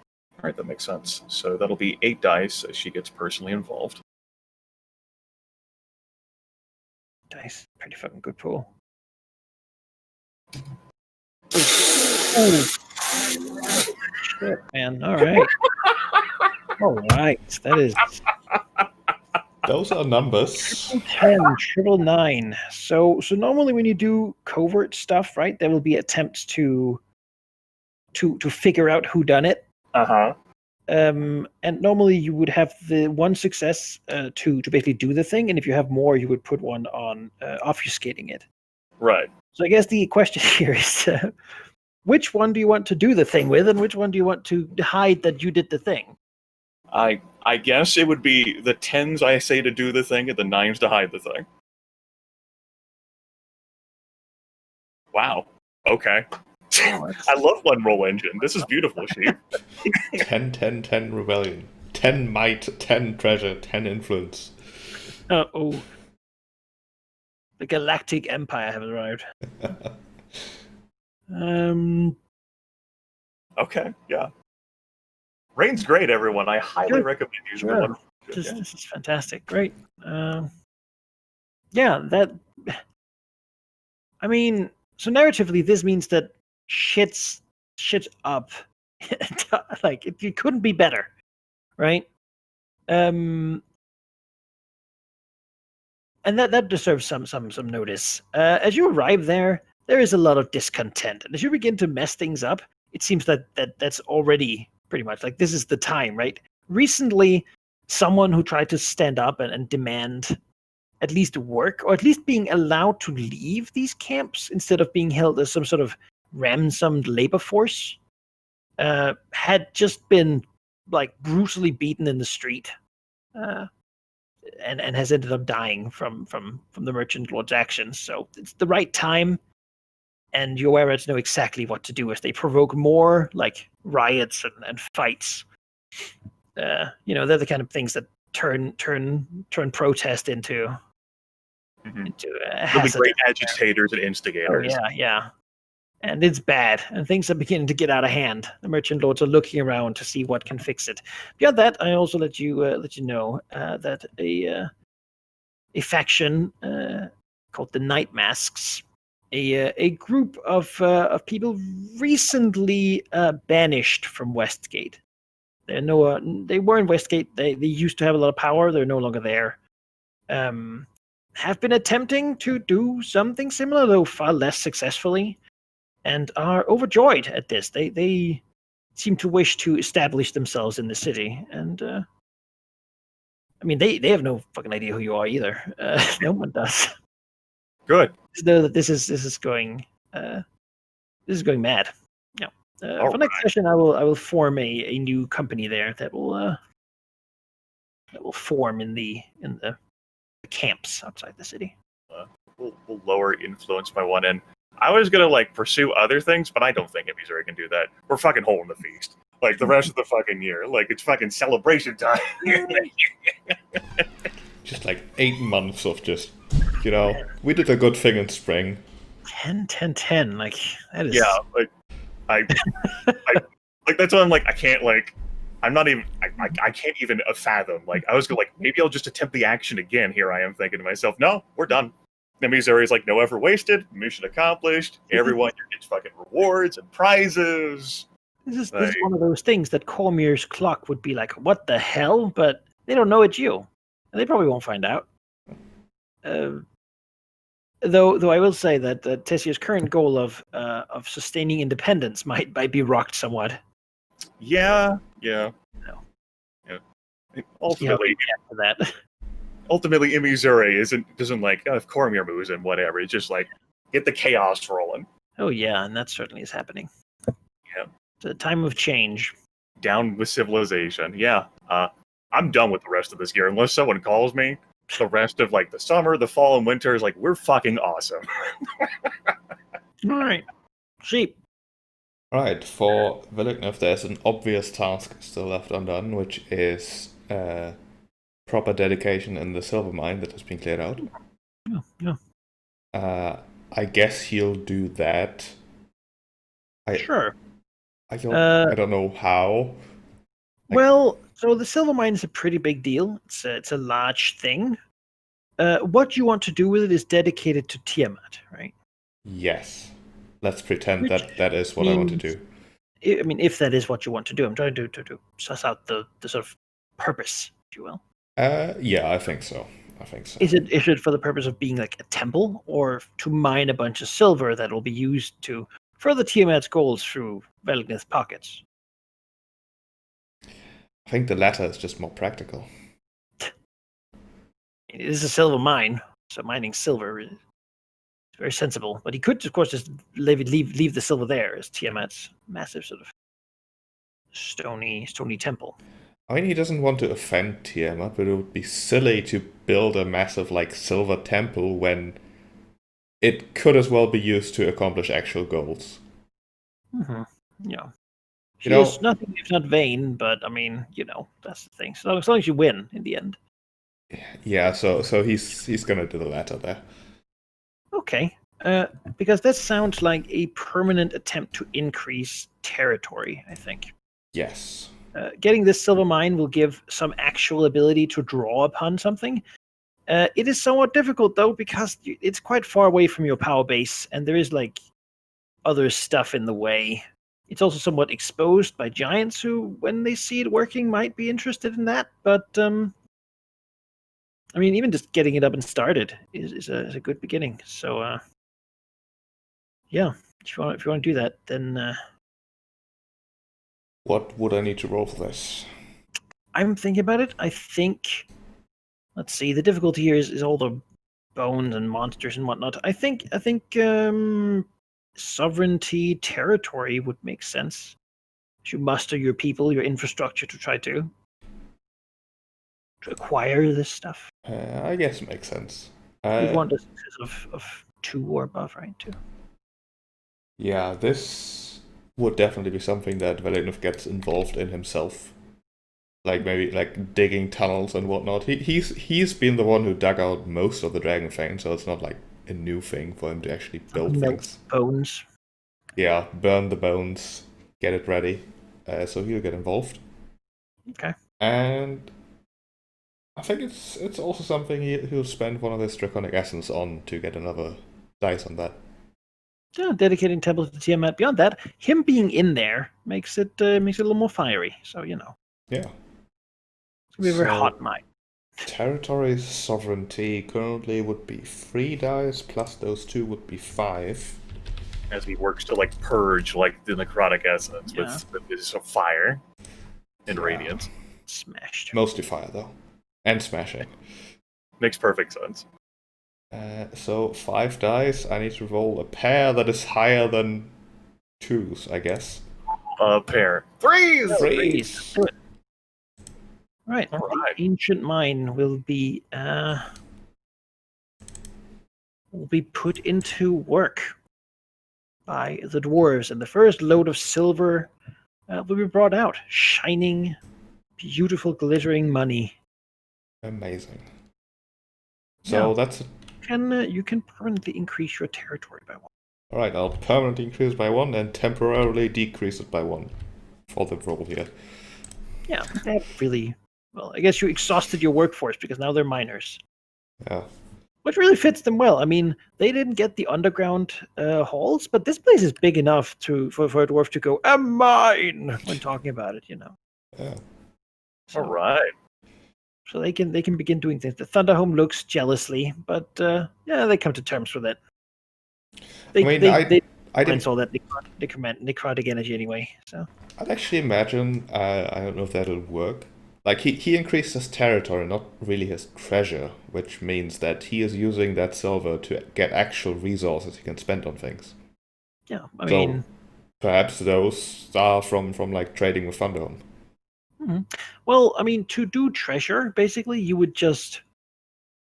right, that makes sense. So that'll be 8 dice as she gets personally involved. Dice, pretty fucking good pool. Oh, shit, man! All right. All right, that is Those are numbers. 10, 999. So normally when you do covert stuff, right, there will be attempts to figure out who done it. Uh-huh. And normally you would have the one success to basically do the thing, and if you have more, you would put one on obfuscating it. Right. So I guess the question here is, which one do you want to do the thing with, and which one do you want to hide that you did the thing? I guess it would be the 10s I say to do the thing and the 9s to hide the thing. Wow. Okay. I love one roll engine. This is beautiful, Sheep. 10, 10, 10 rebellion. 10 might, 10 treasure, 10 influence. Oh. The Galactic Empire have arrived. Okay, yeah. Rain's great, everyone. I highly recommend using the one. This is fantastic. Great. Yeah, that. I mean, so narratively, this means that shit's up. Like it couldn't be better, right? And that deserves some notice. As you arrive there is a lot of discontent, and as you begin to mess things up, it seems that's already pretty much like this is the time, right? Recently, someone who tried to stand up and demand at least work, or at least being allowed to leave these camps instead of being held as some sort of ransomed labor force, had just been like brutally beaten in the street, and has ended up dying from the merchant lord's actions. So it's the right time, and your Warreds know exactly what to do if they provoke more like riots and fights. They're the kind of things that turn protest into They'll be great agitators and instigators. Oh, yeah. And it's bad, and things are beginning to get out of hand. The merchant lords are looking around to see what can fix it. Beyond that, I also let you know that a faction called the Night Masks, a group of people recently banished from Westgate. They were in Westgate. They used to have a lot of power. They're no longer there. Have been attempting to do something similar, though far less successfully, and are overjoyed at this. They seem to wish to establish themselves in the city, and I mean they have no fucking idea who you are either. No one does. Good. Though that this is going mad. Yeah. For next session, I will form a new company there that will form in the camps outside the city. We'll lower influence by one end. I was gonna like pursue other things, but I don't think Missouri can do that. We're fucking holding the feast. Like the rest of the fucking year. Like it's fucking celebration time. Just like 8 months of just, we did a good thing in spring. 10. Like that is. Yeah, like I like that's why I'm like I can't like I'm not even I can't even fathom. Like I was going like maybe I'll just attempt the action again. Here I am thinking to myself, no, we're done. And Missouri's like no effort wasted, mission accomplished. Everyone gets fucking rewards and prizes. This is one of those things that Cormier's clock would be like, what the hell? But they don't know it's you. And they probably won't find out. Though I will say that Tessia's current goal of sustaining independence might be rocked somewhat. Yeah. No. Yeah. Ultimately, Missouri doesn't like if Cormier moves and whatever. It's just like get the chaos rolling. Oh yeah, and that certainly is happening. Yeah. It's a time of change. Down with civilization. Yeah. I'm done with the rest of this year unless someone calls me. The rest of like the summer, the fall, and winter is like we're fucking awesome. All right, sheep. Right, for Villeneuve, there's an obvious task still left undone, which is proper dedication in the silver mine that has been cleared out. Yeah. I guess he'll do that. Sure. I don't know how. Well, so the silver mine is a pretty big deal. It's a large thing. What you want to do with it is dedicated to Tiamat, right? Yes. Let's pretend that is what I want to do. I mean, if that is what you want to do, I'm trying to suss out the sort of purpose, if you will. Yeah, I think so. Is it for the purpose of being like a temple, or to mine a bunch of silver that will be used to further Tiamat's goals through Velgnith's pockets? I think the latter is just more practical. It is a silver mine, so mining silver is very sensible. But he could, of course, just leave the silver there as Tiamat's massive sort of stony temple. I mean, he doesn't want to offend Tiamat, but it would be silly to build a massive, like, silver temple when it could as well be used to accomplish actual goals. Mm-hmm. Yeah. She is nothing if not vain, but, I mean, that's the thing. So as long as you win in the end. Yeah, so he's gonna do the latter there. Okay. Because that sounds like a permanent attempt to increase territory, I think. Yes. Getting this silver mine will give some actual ability to draw upon something. It is somewhat difficult, though, because it's quite far away from your power base, and there is, like, other stuff in the way. It's also somewhat exposed by giants who, when they see it working, might be interested in that. But, I mean, even just getting it up and started is a good beginning. So, yeah, if you want to do that, then... What would I need to roll for this? I'm thinking about it. I think... Let's see. The difficulty here is all the bones and monsters and whatnot. I think sovereignty territory would make sense. You muster your people, your infrastructure to try to acquire this stuff. I guess it makes sense. You want a success of 2 or above, right? 2. Yeah, this would definitely be something that Villeneuve gets involved in himself. Like maybe like digging tunnels and whatnot. He's been the one who dug out most of the Dragon Fang, so it's not like a new thing for him to actually build things. Bones. Yeah, burn the bones, get it ready. So he'll get involved. Okay. And I think it's also something he'll spend one of his Draconic Essence on to get another dice on that. Yeah, dedicating temples to Tiamat. Beyond that, him being in there makes it a little more fiery. So Yeah. It's gonna be a very hot mine. Territory sovereignty currently would be 3 dice, plus those 2 would be 5. As he works to like purge like the necrotic essence with his fire and radiance. Smashed. Mostly fire though. And smashing. Makes perfect sense. So 5 dice. I need to roll a pair that is higher than 2s, I guess. A pair. Threes! Threes. Do it. Right. All right. The ancient mine will be put into work by the dwarves, and the first load of silver will be brought out, shining, beautiful, glittering money. Amazing. So Yeah. that's... You can permanently increase your territory by 1. Alright, I'll permanently increase it by 1 and temporarily decrease it by 1 for the roll here. Yeah, they have really well. I guess you exhausted your workforce because now they're miners, Yeah. which really fits them well. I mean, they didn't get the underground halls, but this place is big enough for a dwarf to go a mine when talking about it. Yeah. So, All right. so they can begin doing things. The Thunderhome looks jealously, but yeah, they come to terms with it. They I didn't... all that necrotic energy anyway. So I'd actually imagine, I don't know if that'll work. Like, he increased his territory, not really his treasure, which means that he is using that silver to get actual resources he can spend on things. yeah, I So, mean, perhaps those are from like trading with Thunderdome. well, I mean, to do treasure, basically, you would just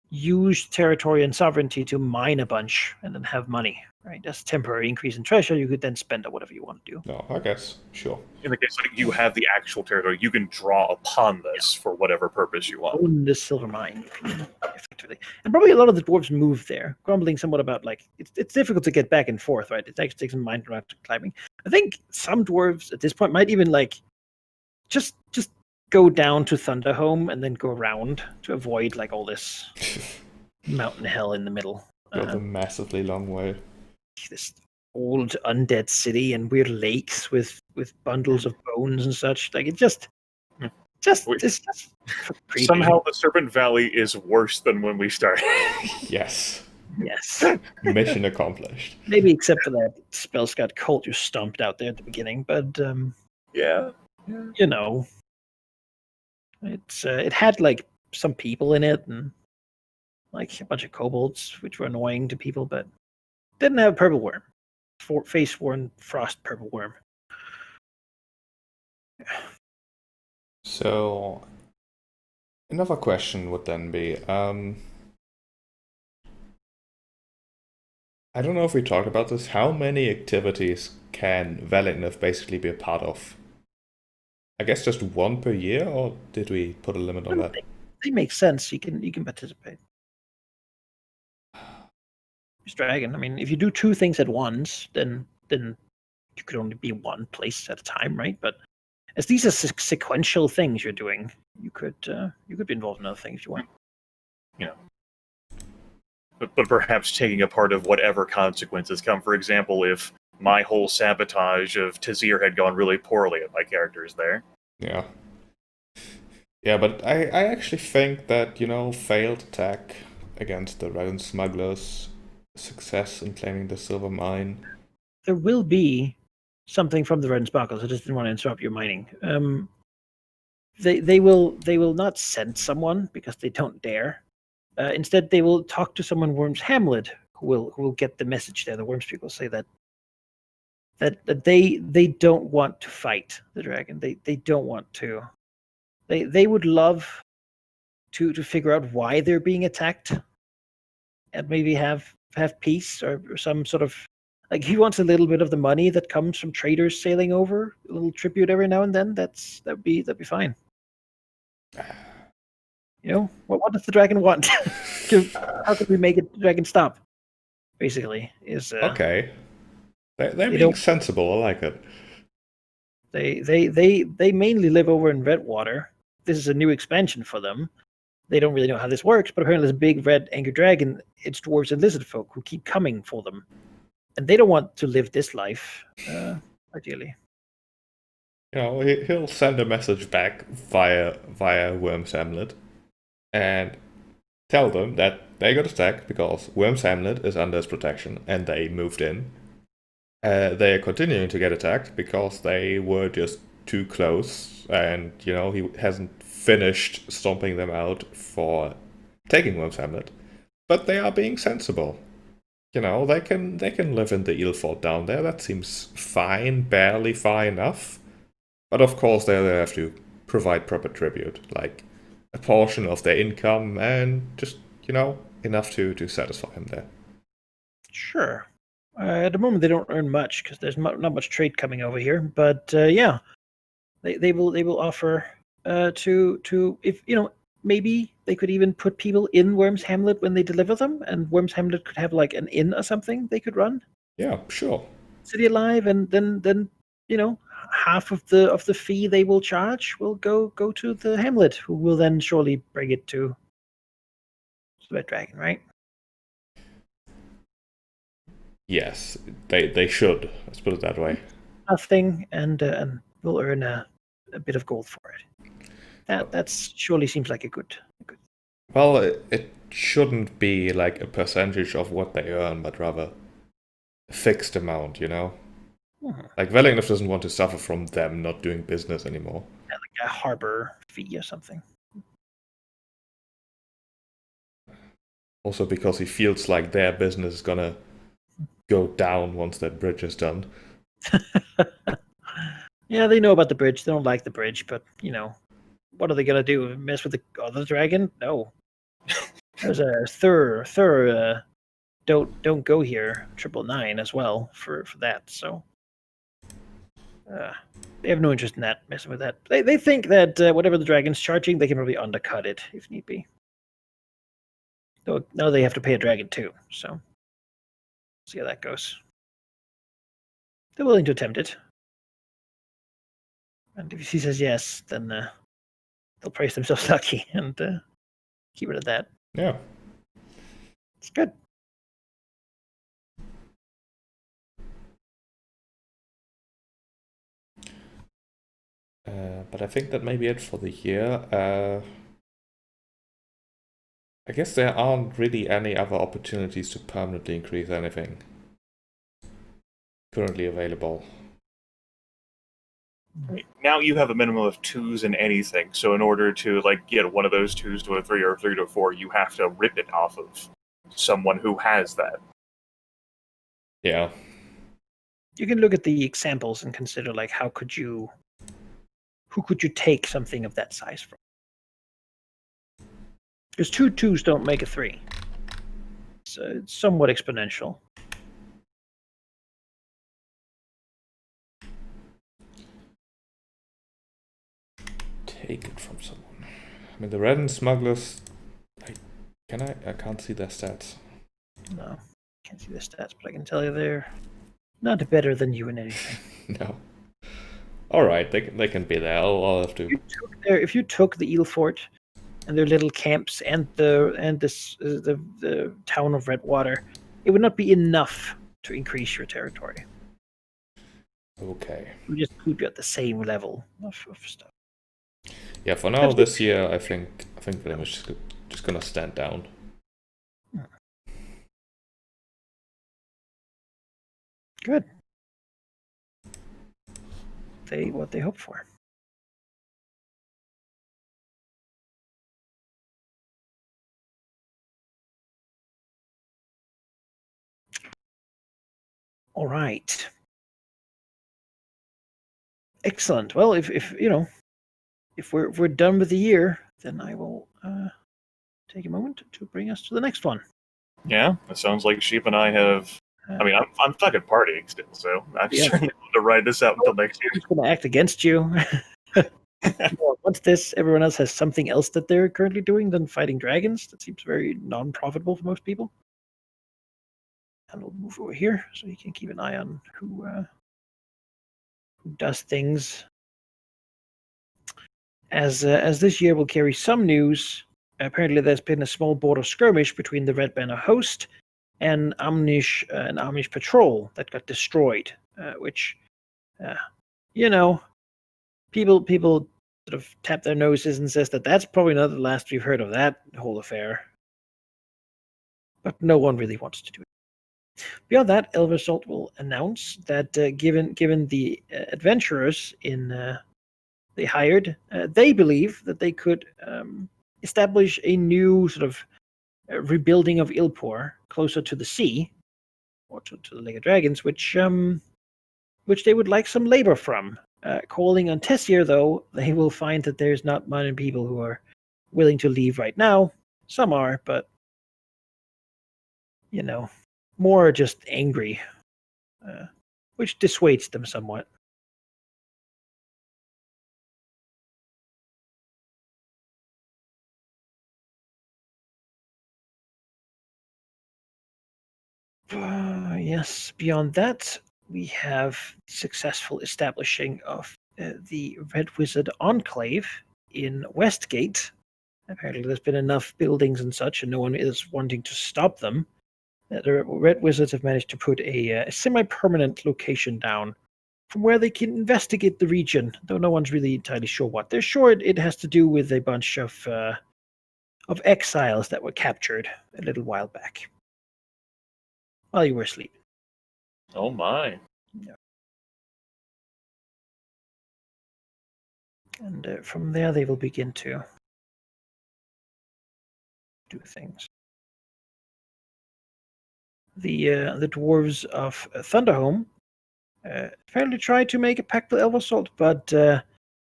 use territory and sovereignty to mine a bunch and then have money, right? That's a temporary increase in treasure. You could then spend on whatever you want to do. No, I guess, sure. In the case like you have the actual territory, you can draw upon this for whatever purpose you want. Own this silver mine, effectively. And probably a lot of the dwarves moved there, grumbling somewhat about, like, it's difficult to get back and forth, right? It actually takes some mind around climbing. I think some dwarves at this point might even, like, just go down to Thunderhome and then go around to avoid, like, all this mountain hell in the middle. Built a massively long way. This old undead city and weird lakes with bundles of bones and such. Like, it's just creepy. Somehow the Serpent Valley is worse than when we started. Yes. Yes. Mission accomplished. Maybe except for that spell Scott cult you stomped out there at the beginning, but Yeah. you know, it had like some people in it and like a bunch of kobolds, which were annoying to people, but didn't have purple worm, face worn frost purple worm. So, another question would then be, I don't know if we talked about this. How many activities can Validness basically be a part of? I guess just 1 per year, or did we put a limit on that? They make sense. You can participate. It's Dragon. I mean, if you do 2 things at once, then you could only be 1 place at a time, right? But as these are sequential things you're doing, you could be involved in other things if you want. You know. But perhaps taking a part of whatever consequences come. For example, if my whole sabotage of Tazir had gone really poorly and my character is there. Yeah. Yeah, but I actually think that, failed attack against the Dragon Smugglers, success in claiming the silver mine. There will be something from the Red and Sparkles. I just didn't want to interrupt your mining. They will not send someone because they don't dare. Instead, they will talk to someone Worms Hamlet who will get the message there. The Worms people say that they don't want to fight the dragon. They don't want to. They would love to figure out why they're being attacked and maybe have peace or some sort of, like, he wants a little bit of the money that comes from traders sailing over, a little tribute every now and then. That'd be fine. What does the dragon want? How could we make the dragon stop? Basically, is okay. They're being sensible. I like it. They mainly live over in Redwater. This is a new expansion for them. They don't really know how this works, but apparently there's a big red angry dragon. It's dwarves and lizard folk who keep coming for them, and they don't want to live this life. Ideally, he'll send a message back via Worms Hamlet, and tell them that they got attacked because Worms Hamlet is under his protection and they moved in. They are continuing to get attacked because they were just too close, and he hasn't finished stomping them out for taking Worms Hamlet. but they are being sensible. You know, they can live in the Ilford down there. That seems fine, barely far enough. But of course, they have to provide proper tribute, like a portion of their income, and just enough to satisfy him there. Sure. At the moment, they don't earn much because there's not much trade coming over here. But yeah, they will offer to if maybe they could even put people in Worm's Hamlet when they deliver them, and Worm's Hamlet could have like an inn or something they could run. Yeah, sure. City alive, and then half of the fee they will charge will go to the Hamlet, who will then surely bring it to the Red Dragon, right? Yes, they should. Let's put it that way. Nothing, and we'll earn a bit of gold for it. That surely seems like a good. Well, it shouldn't be like a percentage of what they earn, but rather a fixed amount, Like Wellington doesn't want to suffer from them not doing business anymore. Yeah, like a harbor fee or something. Also because he feels like their business is gonna go down once that bridge is done. Yeah, they know about the bridge. They don't like the bridge, but what are they gonna do? Mess with the other dragon? No. There's a third don't go here 999 as well for that. So they have no interest in that, messing with that. They think that whatever the dragon's charging, they can probably undercut it if need be. Though now they have to pay a dragon too, so see how that goes. They're willing to attempt it. And if he says yes, then they'll praise themselves lucky and keep it at that. Yeah. It's good. But I think that may be it for the year. I guess there aren't really any other opportunities to permanently increase anything currently available. Now you have a minimum of 2s in anything, so in order to get one of those 2s to a 3 or a 3 to a 4, you have to rip it off of someone who has that. Yeah. You can look at the examples and consider who could you take something of that size from? Because 2 2s don't make a 3. So it's somewhat exponential. Take it from someone. I mean, the Redden smugglers. I can't see their stats. No, can't see their stats, but I can tell you they're not better than you in anything. No. All right, they can be there. I'll have to. If you took the Eel Fort and their little camps and the town of Redwater, it would not be enough to increase your territory. Okay. We just keep you at the same level of stuff. Yeah, for now this year, I think William is just gonna stand down. Good. What they hope for. All right. Excellent. Well, if we're done with the year, then I will take a moment to bring us to the next one. Yeah, it sounds like Sheep and I have. I mean, I'm fucking partying still, so I'm certainly going to ride this out until next year. I'm going to act against you. Once everyone else has something else that they're currently doing than fighting dragons. That seems very non-profitable for most people. And we'll move over here so you can keep an eye on who does things. As this year will carry some news, apparently there's been a small border skirmish between the Red Banner host and an Amish patrol that got destroyed, which, people sort of tap their noses and says that's probably not the last we've heard of that whole affair. But no one really wants to do it. Beyond that, Elversalt will announce that given the adventurers they hired, they believe that they could establish a new sort of rebuilding of Ilpor closer to the sea, or to the Lake of Dragons, which they would like some labor from. Calling on Tessier, though, they will find that there's not many people who are willing to leave right now. Some are, but more just angry, which dissuades them somewhat. Yes, beyond that, we have successful establishing of the Red Wizard Enclave in Westgate. Apparently, there's been enough buildings and such, and no one is wanting to stop them. The Red Wizards have managed to put a semi-permanent location down from where they can investigate the region, though no one's really entirely sure what. They're sure it has to do with a bunch of exiles that were captured a little while back while you were asleep. Oh my. Yeah. And from there, they will begin to do things. The dwarves of Thunderhome apparently tried to make a pact with Elversalt, but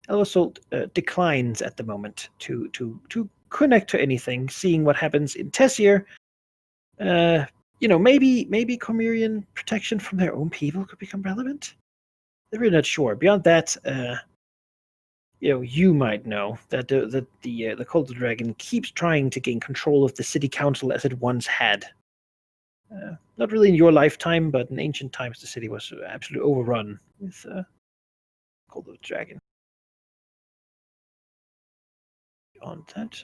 Elversalt declines at the moment to connect to anything. Seeing what happens in Tessier, maybe Cormyrian protection from their own people could become relevant. They're really not sure. Beyond that, you might know that the Cult of the Dragon keeps trying to gain control of the city council as it once had. Not really in your lifetime, but in ancient times, the city was absolutely overrun with Cult of the Dragon. Beyond that,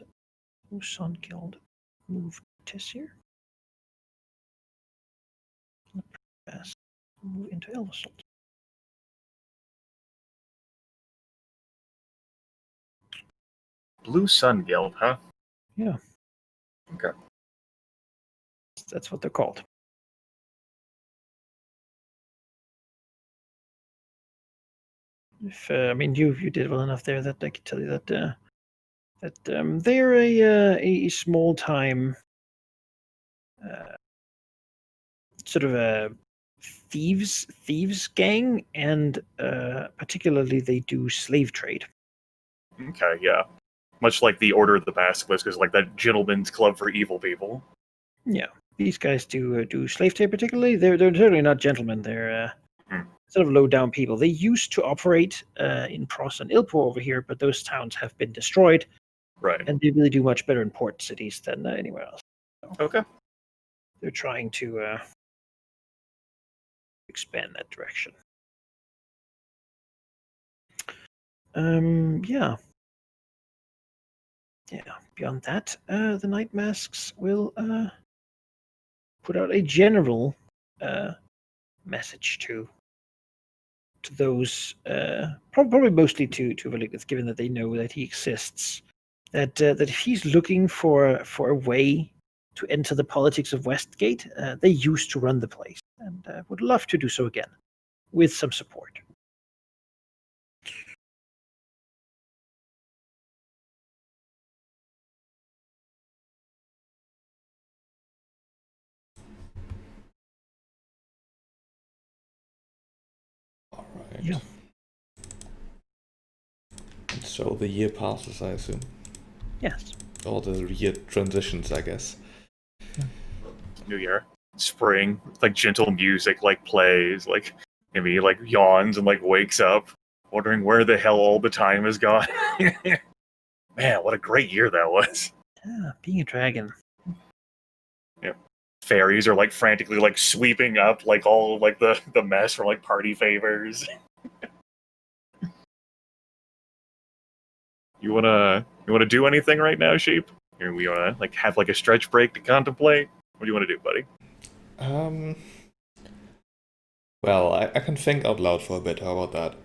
Sun Guild moved Tessier. Move into Elversalt. Blue Sun Guild, huh? Yeah. Okay. That's what they're called. If you did well enough there that I could tell you that they're a small time sort of a thieves gang, and particularly they do slave trade. Okay, yeah. Much like the Order of the Basilisk is like that gentleman's club for evil people. Yeah, these guys do slave trade particularly. They're certainly not gentlemen. They're sort of low down people. They used to operate in Pros and Ilpor over here, but those towns have been destroyed. Right. And they really do much better in port cities than anywhere else. So okay. They're trying to expand that direction. Yeah. Beyond that, the Night Masks will put out a general message to those, probably mostly to Velicus, given that they know that he exists. That if he's looking for a way to enter the politics of Westgate, they used to run the place, and would love to do so again, with some support. All right. Yeah. And so the year passes, I assume. Yes. Or the year transitions, I guess. New Year, spring, like gentle music, like plays, like maybe like yawns and like wakes up, wondering where the hell all the time has gone. Man, what a great year that was. Yeah, being a dragon. Yeah. Fairies are like frantically like sweeping up like all like the mess from like party favors. You wanna do anything right now, Sheep? Or we wanna like have like a stretch break to contemplate? What do you want to do, buddy? Well, I can think out loud for a bit. How about that?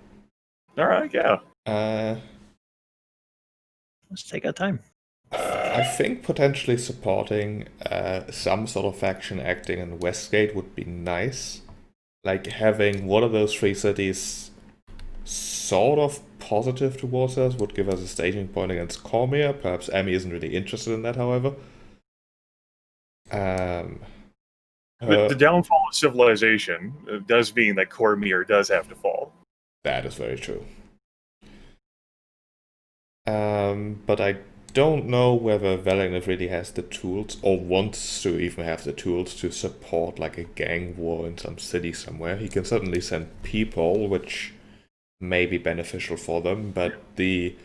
All right, yeah. Let's take our time. I think potentially supporting some sort of faction acting in Westgate would be nice. Like having one of those three cities sort of positive towards us would give us a staging point against Cormyr. Perhaps Emmy isn't really interested in that, however. Um, The downfall of civilization does mean that Cormyr does have to fall. that is very true. But I don't know whether Valagnev really has the tools or wants to even have the tools to support like a gang war in some city somewhere. He can certainly send people, which may be beneficial for them, but the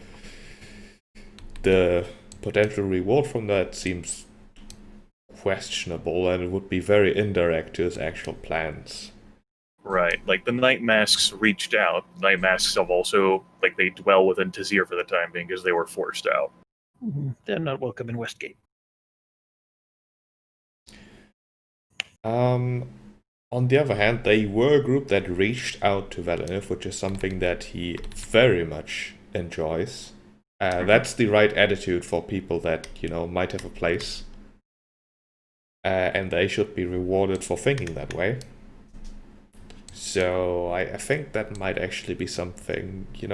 potential reward from that seems questionable, and it would be very indirect to his actual plans. Right, like the Night Masks reached out. Night Masks have also, like, they dwell within Tazir for the time being because they were forced out. They're not welcome in Westgate. On the other hand, they were a group that reached out to Valeniv, which is something that he very much enjoys. That's the right attitude for people that, might have a place. And they should be rewarded for thinking that way. So I think that might actually be something, he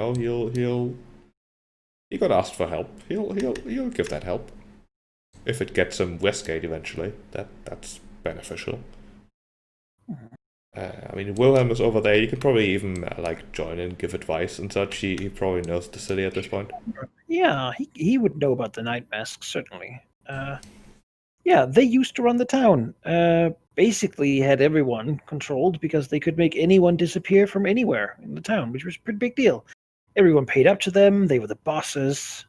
got asked for help. He'll give that help. If it gets him Westgate eventually, that's beneficial. I mean, Wilhelm is over there. You could probably even join in, give advice and such. He probably knows the city at this point. Yeah, he would know about the Night Masks, certainly. Yeah, they used to run the town. Basically had everyone controlled because they could make anyone disappear from anywhere in the town, which was a pretty big deal. Everyone paid up to them. They were the bosses.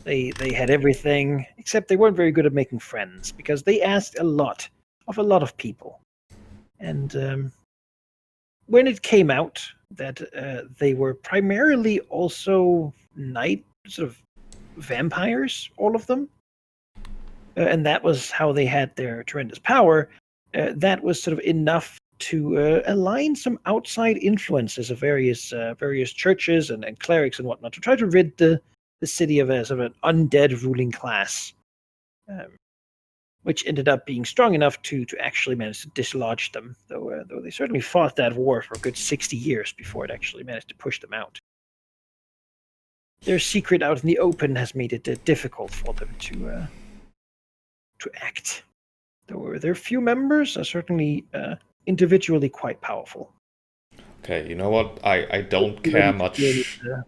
They had everything, except they weren't very good at making friends because they asked a lot of people. And when it came out that they were primarily also night sort of vampires, all of them, and that was how they had their tremendous power, that was sort of enough to align some outside influences of various churches and clerics and whatnot to try to rid the city of a sort of an undead ruling class, which ended up being strong enough to actually manage to dislodge them, though they certainly fought that war for a good 60 years before it actually managed to push them out. Their secret out in the open has made it difficult for them to act. Though their few members are certainly individually quite powerful. Okay, you know what? I don't care much. Deal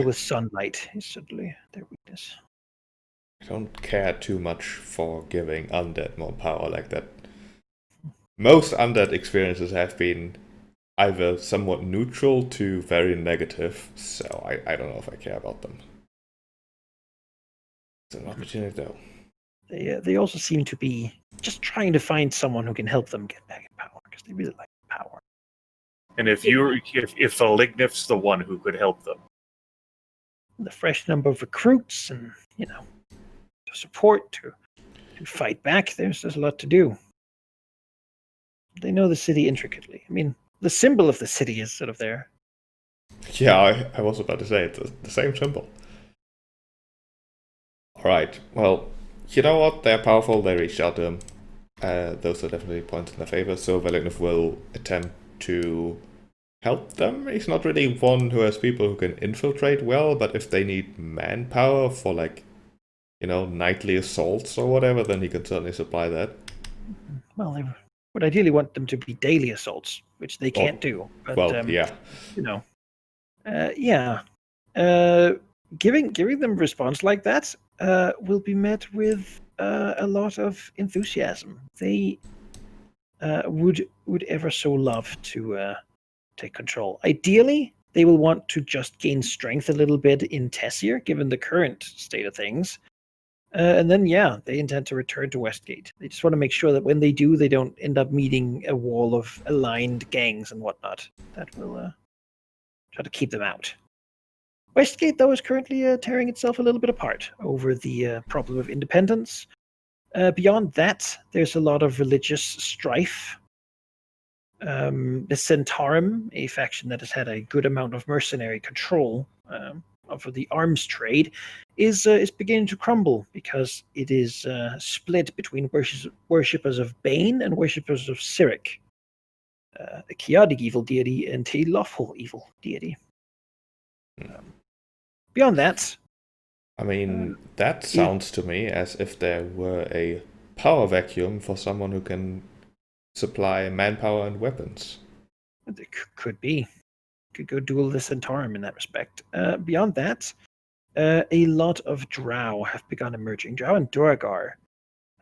with sunlight is certainly their weakness. I don't care too much for giving undead more power like that. Most undead experiences have been either somewhat neutral to very negative, so I don't know if I care about them. It's an opportunity though. They also seem to be just trying to find someone who can help them get back in power, because they really like power. And if Lignif's the one who could help them. The fresh number of recruits and, to support, to fight back, there's a lot to do. They know the city intricately. I mean, the symbol of the city is sort of there. Yeah, I was about to say, it's the same symbol. Alright, well, you know what? They're powerful, they reached out to him. Those are definitely points in their favor, so Valagnev will attempt to help them. He's not really one who has people who can infiltrate well, but if they need manpower for nightly assaults or whatever, then he can certainly supply that. Well, they would ideally want them to be daily assaults, which they can't do. But, yeah. Giving them a response like that will be met with a lot of enthusiasm. They would ever so love to take control. Ideally, they will want to just gain strength a little bit in Tessir, given the current state of things. And then, they intend to return to Westgate. They just want to make sure that when they do, they don't end up meeting a wall of aligned gangs and whatnot. That will try to keep them out. Westgate, though, is currently tearing itself a little bit apart over the problem of independence. Beyond that, there's a lot of religious strife. The Centaurum, a faction that has had a good amount of mercenary control over the arms trade, is beginning to crumble because it is split between worshippers of Bane and worshippers of Cyric, a chaotic evil deity and a lawful evil deity. Beyond that, I mean, that sounds to me as if there were a power vacuum for someone who can supply manpower and weapons. It could be. Could go duel the Centaurum in that respect. Beyond that, a lot of drow have begun emerging. Drow and Duragar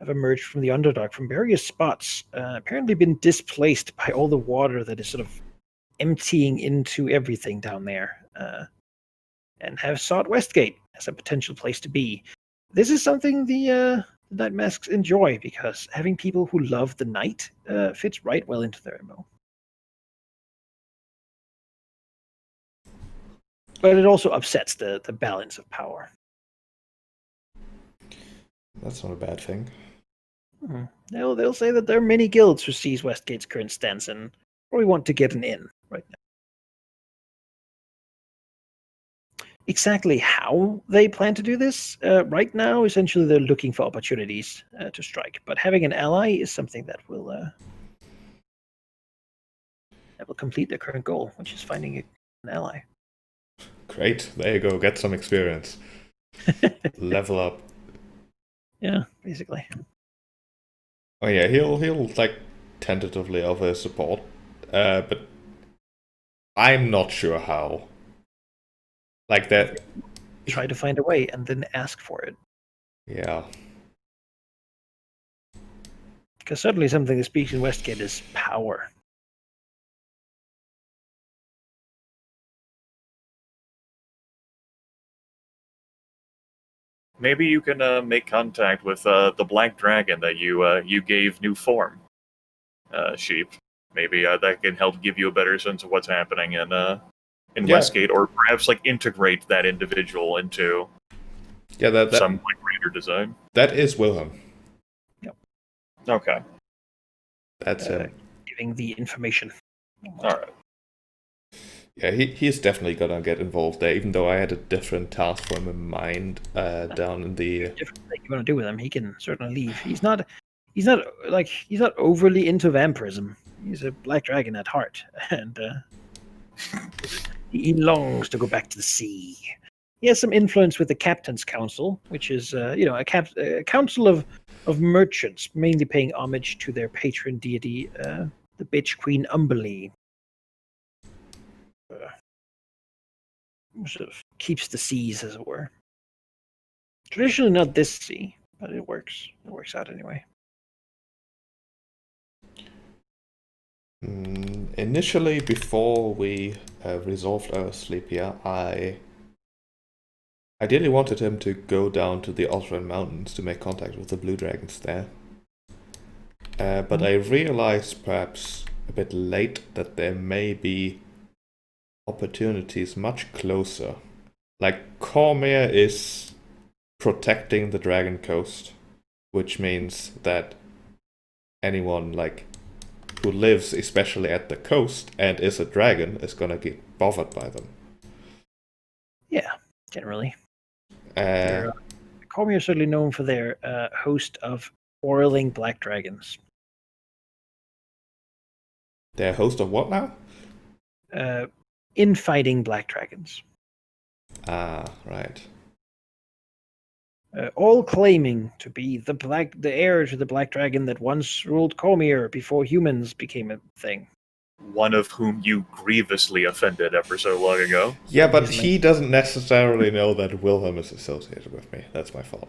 have emerged from the Underdark from various spots, apparently been displaced by all the water that is sort of emptying into everything down there, and have sought Westgate as a potential place to be. This is something the Night Masks enjoy, because having people who love the night fits right well into their MO. But it also upsets the balance of power. That's not a bad thing. They'll say that there are many guilds who sees Westgate's current stance and probably want to get an in right now. Exactly how they plan to do this right now, essentially they're looking for opportunities to strike. But having an ally is something that will complete their current goal, which is finding an ally. Great, there you go. Get some experience. Level up. Yeah, basically. Oh yeah, he'll like tentatively offer support, but I'm not sure how. Like that. Try to find a way and then ask for it. Yeah. Because certainly something that speaks in Westgate is power. Maybe you can make contact with the Black Dragon that you gave new form, Sheep. Maybe that can help give you a better sense of what's happening in Westgate, or perhaps like integrate that individual into some like greater design. That is Wilhelm. Yep. Okay. That's him. Giving the information. All right. Yeah, he's definitely gonna get involved there, even though I had a different task for him in mind down in the. Different thing you want to do with him, he can certainly leave. He's not overly into vampirism. He's a black dragon at heart, and he longs to go back to the sea. He has some influence with the Captain's Council, which is a council of merchants, mainly paying homage to their patron deity, the bitch Queen Umberlee. Sort of keeps the seas, as it were. Traditionally not this sea, but it works. It works out anyway. Initially, before we resolved our sleep here, I ideally wanted him to go down to the Osran Mountains to make contact with the blue dragons there. But I realized, perhaps a bit late, that there may be opportunities much closer. Like, Cormyr is protecting the Dragon Coast, which means that anyone who lives especially at the coast and is a dragon is gonna get bothered by them. Yeah, generally. Cormyr are certainly known for their host of quarreling black dragons. They're host of what now? Infighting black dragons. Ah, right. All claiming to be the heir to the black dragon that once ruled Cormyr before humans became a thing. One of whom you grievously offended ever so long ago. Yeah, but he doesn't necessarily know that Wilhelm is associated with me. That's my fault.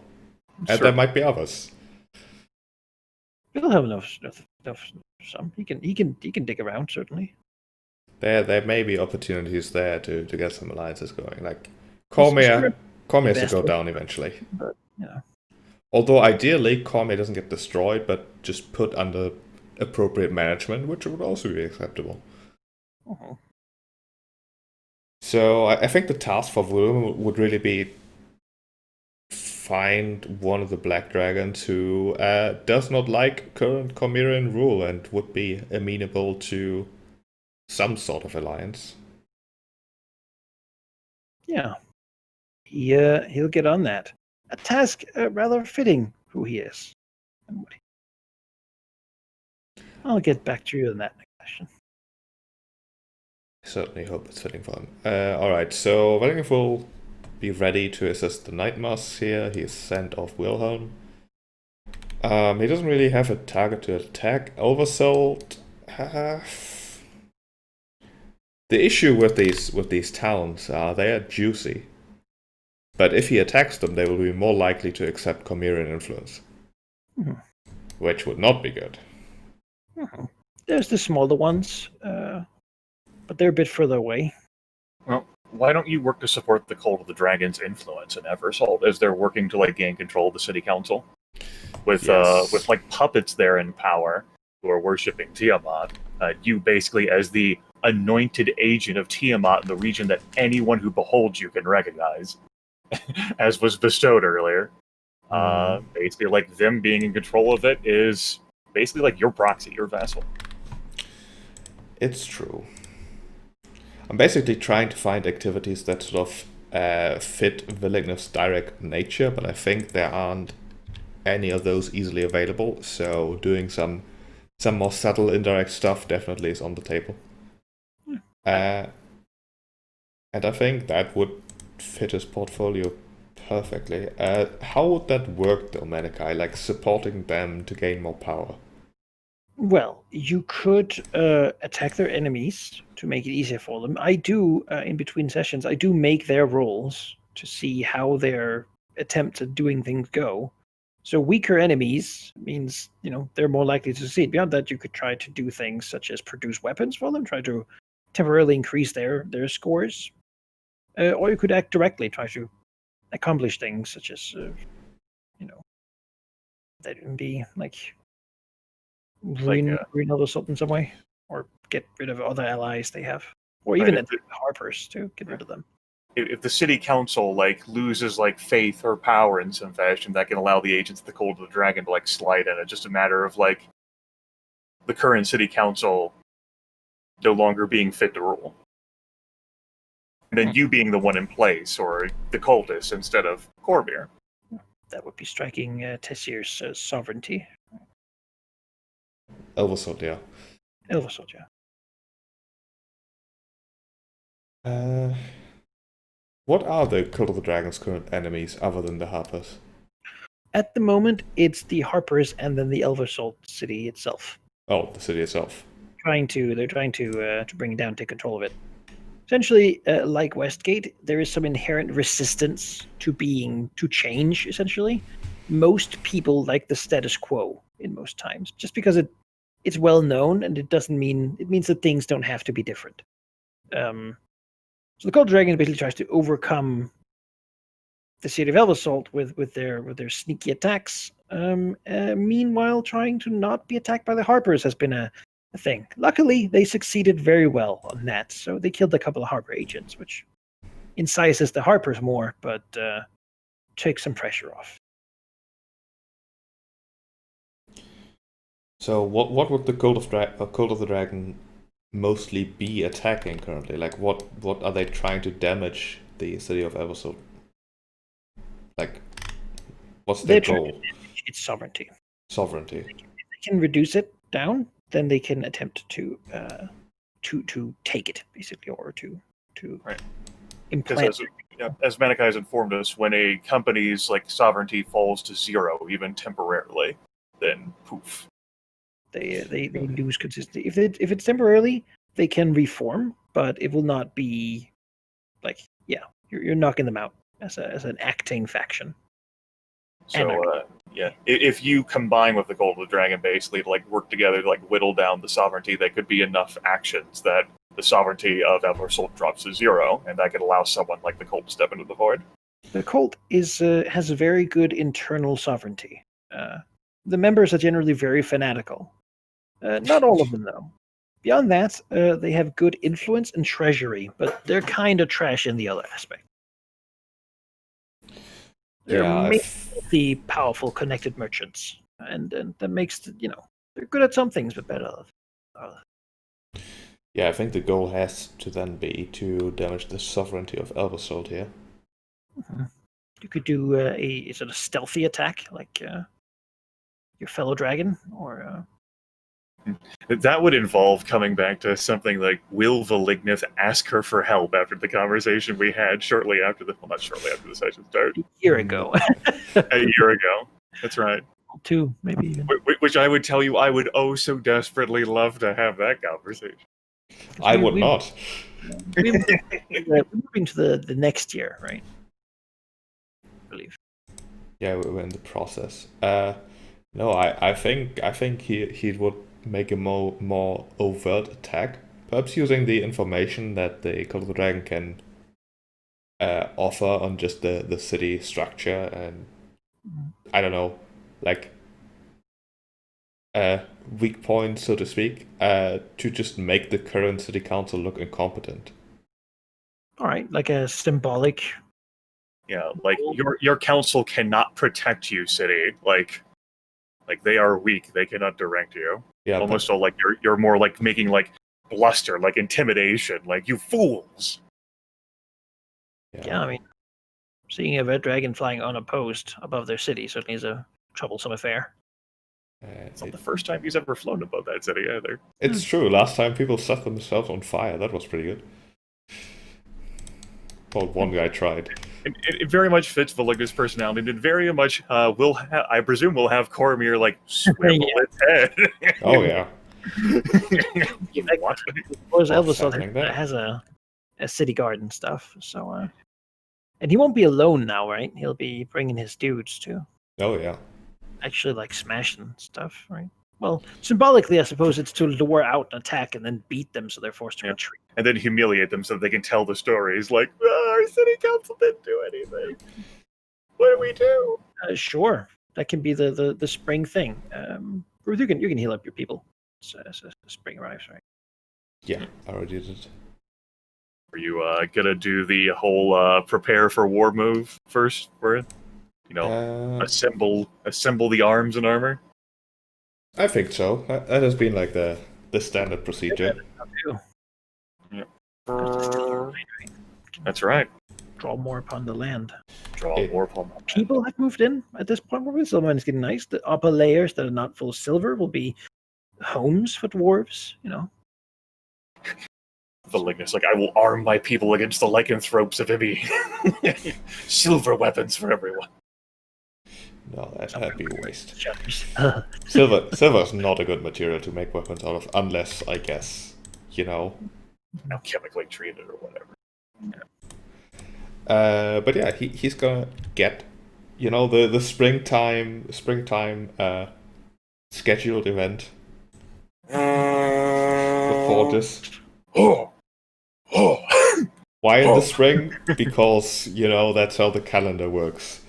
And there might be others. Wilhelm knows some. He can dig around, certainly. There may be opportunities there to get some alliances going. Like Cormyr has to go down eventually. But, yeah. Although ideally Cormyr doesn't get destroyed, but just put under appropriate management, which would also be acceptable. Uh-huh. So I think the task for Wilhelm would really be find one of the black dragons who does not like current Cormyrian rule and would be amenable to some sort of alliance. Yeah. He'll get on that. A task rather fitting who he is. I'll get back to you on that next question. I certainly hope it's fitting for him. Alright, so Valingif will be ready to assist the Night Masks here. He has sent off Wilhelm. He doesn't really have a target to attack. Oversold. The issue with these towns are they are juicy. But if he attacks them, they will be more likely to accept Chimerian influence. Which would not be good. There's the smaller ones, but they're a bit further away. Well, why don't you work to support the Cult of the Dragon's influence in Eversalt as they're working to gain control of the city council? With puppets there in power who are worshipping Tiamat, you basically as the anointed agent of Tiamat in the region that anyone who beholds you can recognize, as was bestowed earlier. Basically, them being in control of it is basically your proxy, your vassal. It's true. I'm basically trying to find activities that sort of fit Vilignev's direct nature, but I think there aren't any of those easily available, so doing some more subtle indirect stuff definitely is on the table. And I think that would fit his portfolio perfectly. How would that work though, Manikai? Supporting them to gain more power? Well, you could attack their enemies to make it easier for them. I do, in between sessions, I do make their rolls to see how their attempts at doing things go. So weaker enemies means, they're more likely to succeed. Beyond that, you could try to do things such as produce weapons for them, try to temporarily increase their scores. Or you could act directly, try to accomplish things such as, that would be ruin other salt in some way, or get rid of other allies they have, or even at Harper's to get rid of them. If the city council loses faith or power in some fashion, that can allow the agents of the Cult of the Dragon to slide in. It's just a matter of the current city council no longer being fit to rule, and then you being the one in place, or the cultists instead of Corvair. That would be striking Tessier's sovereignty. Elversalt, yeah. Elversalt, yeah. What are the Cult of the Dragon's current enemies other than the Harpers? At the moment, it's the Harpers and then the Elversalt city itself. Oh, the city itself. They're trying to bring it down, take control of it. Essentially, like Westgate, there is some inherent resistance to change. Essentially, most people like the status quo in most times, just because it's well known, and it means that things don't have to be different. So the Cult of the Dragon basically tries to overcome the city of Elversalt with their sneaky attacks. Meanwhile, trying to not be attacked by the Harpers has been a thing. Luckily, they succeeded very well on that, so they killed a couple of Harper agents, which incises the Harpers more, but takes some pressure off. So what would the Cult of the Dragon mostly be attacking currently? What are they trying to damage the city of Eversalt? What's their goal? It's sovereignty. Sovereignty. If they can reduce it down, then they can attempt to take it, basically, or to implant. As Manikai has informed us, when a company's sovereignty falls to zero, even temporarily, then poof. They lose consistency. If it's temporarily, they can reform, but it will not be you're knocking them out as an acting faction. So if you combine with the Cult of the Dragon basically to work together to whittle down the sovereignty, that could be enough actions that the sovereignty of Eversalt drops to zero, and that could allow someone like the Cult to step into the void. The Cult has a very good internal sovereignty. The members are generally very fanatical. Not all of them, though. Beyond that, they have good influence and treasury, but they're kind of trash in the other aspect. They're mainly powerful, connected merchants, and that makes they're good at some things, but bad at others. Yeah, I think the goal has to then be to damage the sovereignty of Elversalt here. Mm-hmm. You could do a sort of stealthy attack, like your fellow dragon, or. That would involve coming back to something like, will Viligneth ask her for help after the conversation we had not shortly after the session started? A year ago. A year ago. That's right. 2, maybe even. Which I would tell you I would so desperately love to have that conversation. I would not. We're moving to the next year, right? I believe. Yeah, we're in the process. No, I think he would make a more overt attack, perhaps using the information that the Cult of the Dragon can offer on just the city structure and I don't know, like weak points, so to speak, to just make the current city council look incompetent. All right, like a symbolic. Yeah, like your council cannot protect you, city. Like they are weak. They cannot direct you. Yeah, Almost so like you're more like making like bluster, like intimidation, like you fools. Yeah, I mean, seeing a red dragon flying unopposed above their city certainly is a troublesome affair. It's not the first time he's ever flown above that city either. It's true. Last time people set themselves on fire. That was pretty good. Well, one guy tried. It very much fits Valiga's personality. It very much I presume we'll have Cormir like swivel its head. Oh yeah. Whereas Elvis has a city guard and stuff. So, and he won't be alone now, right? He'll be bringing his dudes too. Oh yeah. Actually, like smashing stuff, right? Well, symbolically, I suppose it's to lure out an attack and then beat them, so they're forced to retreat. And then humiliate them so they can tell the stories. Like, our city council didn't do anything. What do we do? Sure, that can be the spring thing. Ruth, you can heal up your people. So spring arrives, right? Yeah, I already did it. Are you gonna do the whole prepare for war move first for it? You know, assemble the arms and armor. I think so. That has been like the standard procedure. Yeah. That's right. Draw more upon the land. More upon the land. People have moved in at this point where the silver is getting nice. The upper layers that are not full of silver will be homes for dwarves, you know. Valignus, like, I will arm my people against the lycanthropes of Ibi. Silver weapons for everyone. No, that'd be a waste. Silver's not a good material to make weapons out of, unless, I guess, you know. Now chemically treated or whatever. But yeah, he's gonna get, you know, the springtime scheduled event. The Fortis. Why in the spring? Because, you know, that's how the calendar works.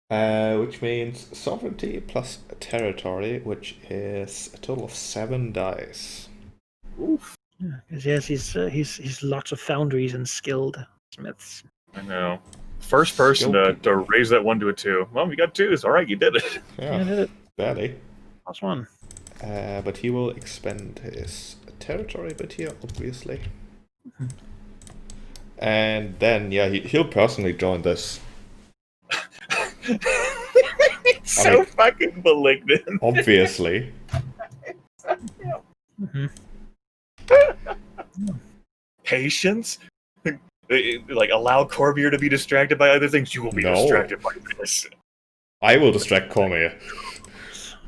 Which means sovereignty plus territory, which is a total of 7 dice. Oof. Yeah, because he's lots of foundries and skilled smiths. I know. First person to raise that 1 to a 2. Well, you got 2s. All right, you did it. Yeah, did it. Barely. +1. But he will expend his territory a bit here, obviously. Mm-hmm. And then, yeah, he'll personally join this. So fucking malignant. Obviously. Mm-hmm. Patience? Like, allow Cormir to be distracted by other things. You will be distracted by this. I will distract Cormir.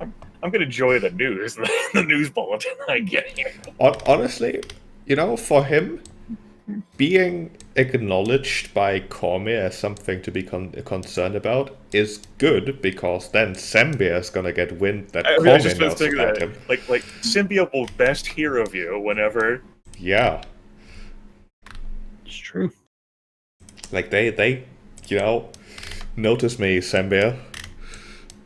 I'm gonna enjoy the news, the news bulletin I get here. Honestly, you know, for him, being acknowledged by Cormir as something to be concerned about is good, because then Sembia is gonna get wind that Cormir knows about him. Like Sembia will best hear of you whenever. Yeah. It's true. Like they you know, notice me, Sembia.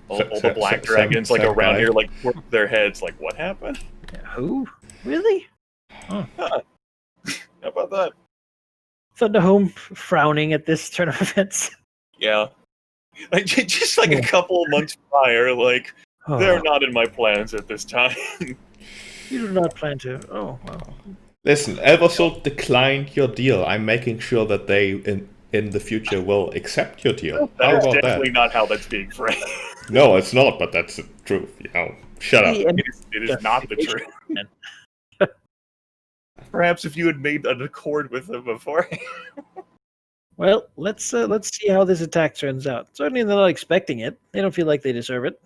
All the black dragons around here work their heads like, what happened? Yeah, who? Really? Huh. How about that? Thunderhome frowning at this turn of events. Yeah. Like, just like a couple of months prior, they're not in my plans at this time. You do not plan to. Oh, well. Listen, Eversol declined your deal. I'm making sure that they in the future will accept your deal. That is definitely not how that's being framed. No, it's not, but that's the truth. You know, shut up. It is not the truth. Perhaps if you had made an accord with them before. Well, let's see how this attack turns out. Certainly, they're not expecting it. They don't feel like they deserve it.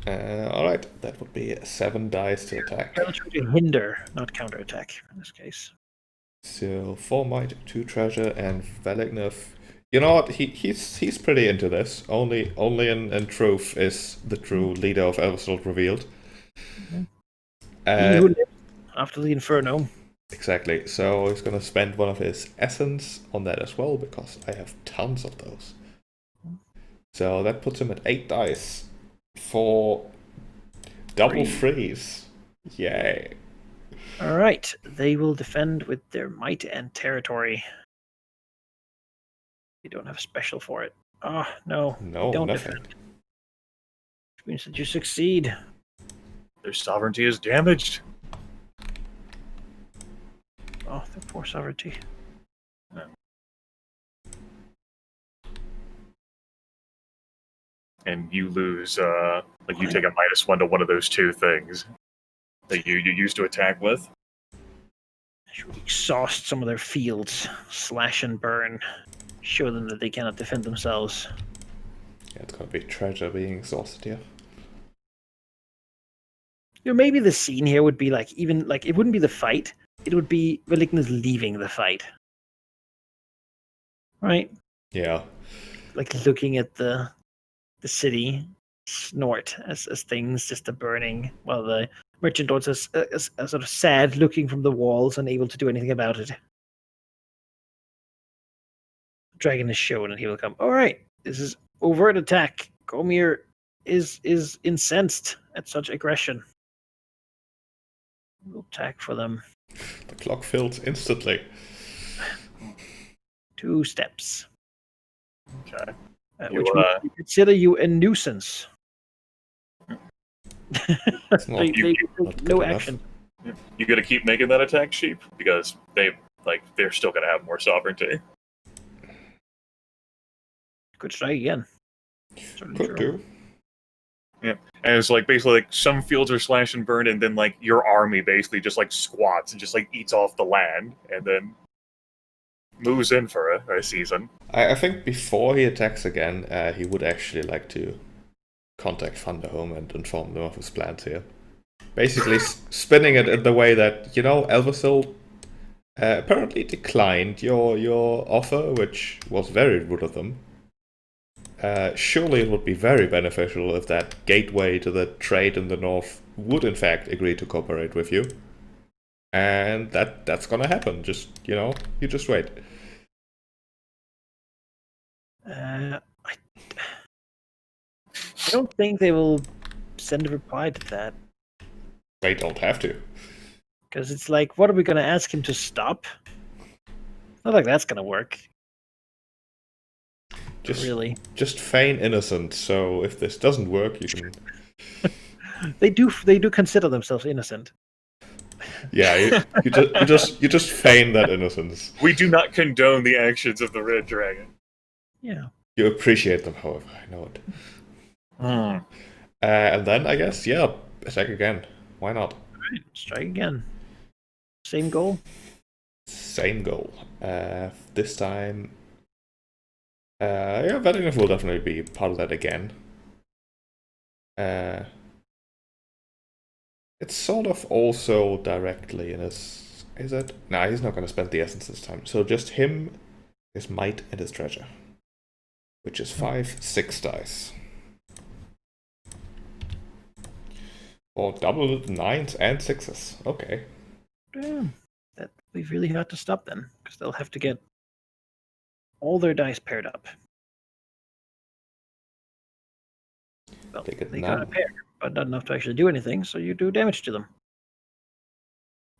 All right, that would be 7 dice to attack. They'll try to hinder, not counterattack in this case. So 4 might, 2 treasure, and Velignov. You know what? He's pretty into this. Only in truth is the true leader of Elversalt revealed. He who lives after the Inferno. Exactly. So he's gonna spend one of his essence on that as well because I have tons of those. So that puts him at 8 dice for double freeze. Yay! All right, they will defend with their might and territory. You don't have a special for it. Oh no, No, don't nothing. defend. Which means that you succeed. Their sovereignty is damaged. Oh, their poor sovereignty. And you lose, like you take a -1 to one of those 2 things that you used to attack with. Should exhaust some of their fields, slash and burn, show them that they cannot defend themselves. Yeah, it's gonna be treasure being exhausted here. You know, maybe the scene here would be like, even like, it wouldn't be the fight, it would be Velignus leaving the fight. Right? Yeah. Like looking at the city snort as things just are burning, while the merchant lords are sort of sad, looking from the walls, unable to do anything about it. Dragon is shown, and he will come. All right, this is overt attack. Komir is incensed at such aggression. We'll attack for them. The clock fills instantly. 2 steps. Okay. Which would consider you a nuisance. It's not, they not take good no enough. action. You got to keep making that attack, sheep, because they're still gonna have more sovereignty. Could try again. Certainly Could true. do. Yeah, and it's like basically like some fields are slash and burn, and then like your army basically just like squats and just like eats off the land, and then moves in for a season. I think before he attacks again, he would actually like to contact Thunderhome and inform them of his plans here. Basically, spinning it in the way that, you know, Elversalt apparently declined your offer, which was very rude of them. Surely it would be very beneficial if that gateway to the trade in the north would in fact agree to cooperate with you. And that's gonna happen. Just, you know, you just wait. I don't think they will send a reply to that. They don't have to. Because it's like, what are we going to ask him to stop? Not like that's going to work. Really. Just feign innocent, so if this doesn't work, you can... They do consider themselves innocent. Yeah, you just feign that innocence. We do not condone the actions of the Red Dragon. Yeah. You appreciate them, however, I know it. And then, I guess, yeah, attack again. Why not? Alright, strike again. Same goal? Same goal. This time... yeah, Velignov will definitely be part of that again. It's sort of also directly in his... Is it? Nah, he's not going to spend the essence this time. So just him, his might, and his treasure. Which is 6 dice. Or double 9s and 6s. Okay. Damn. That we've really had to stop then, because they'll have to get all their dice paired up. Well, They get got a none. pair, but not enough to actually do anything, so you do damage to them.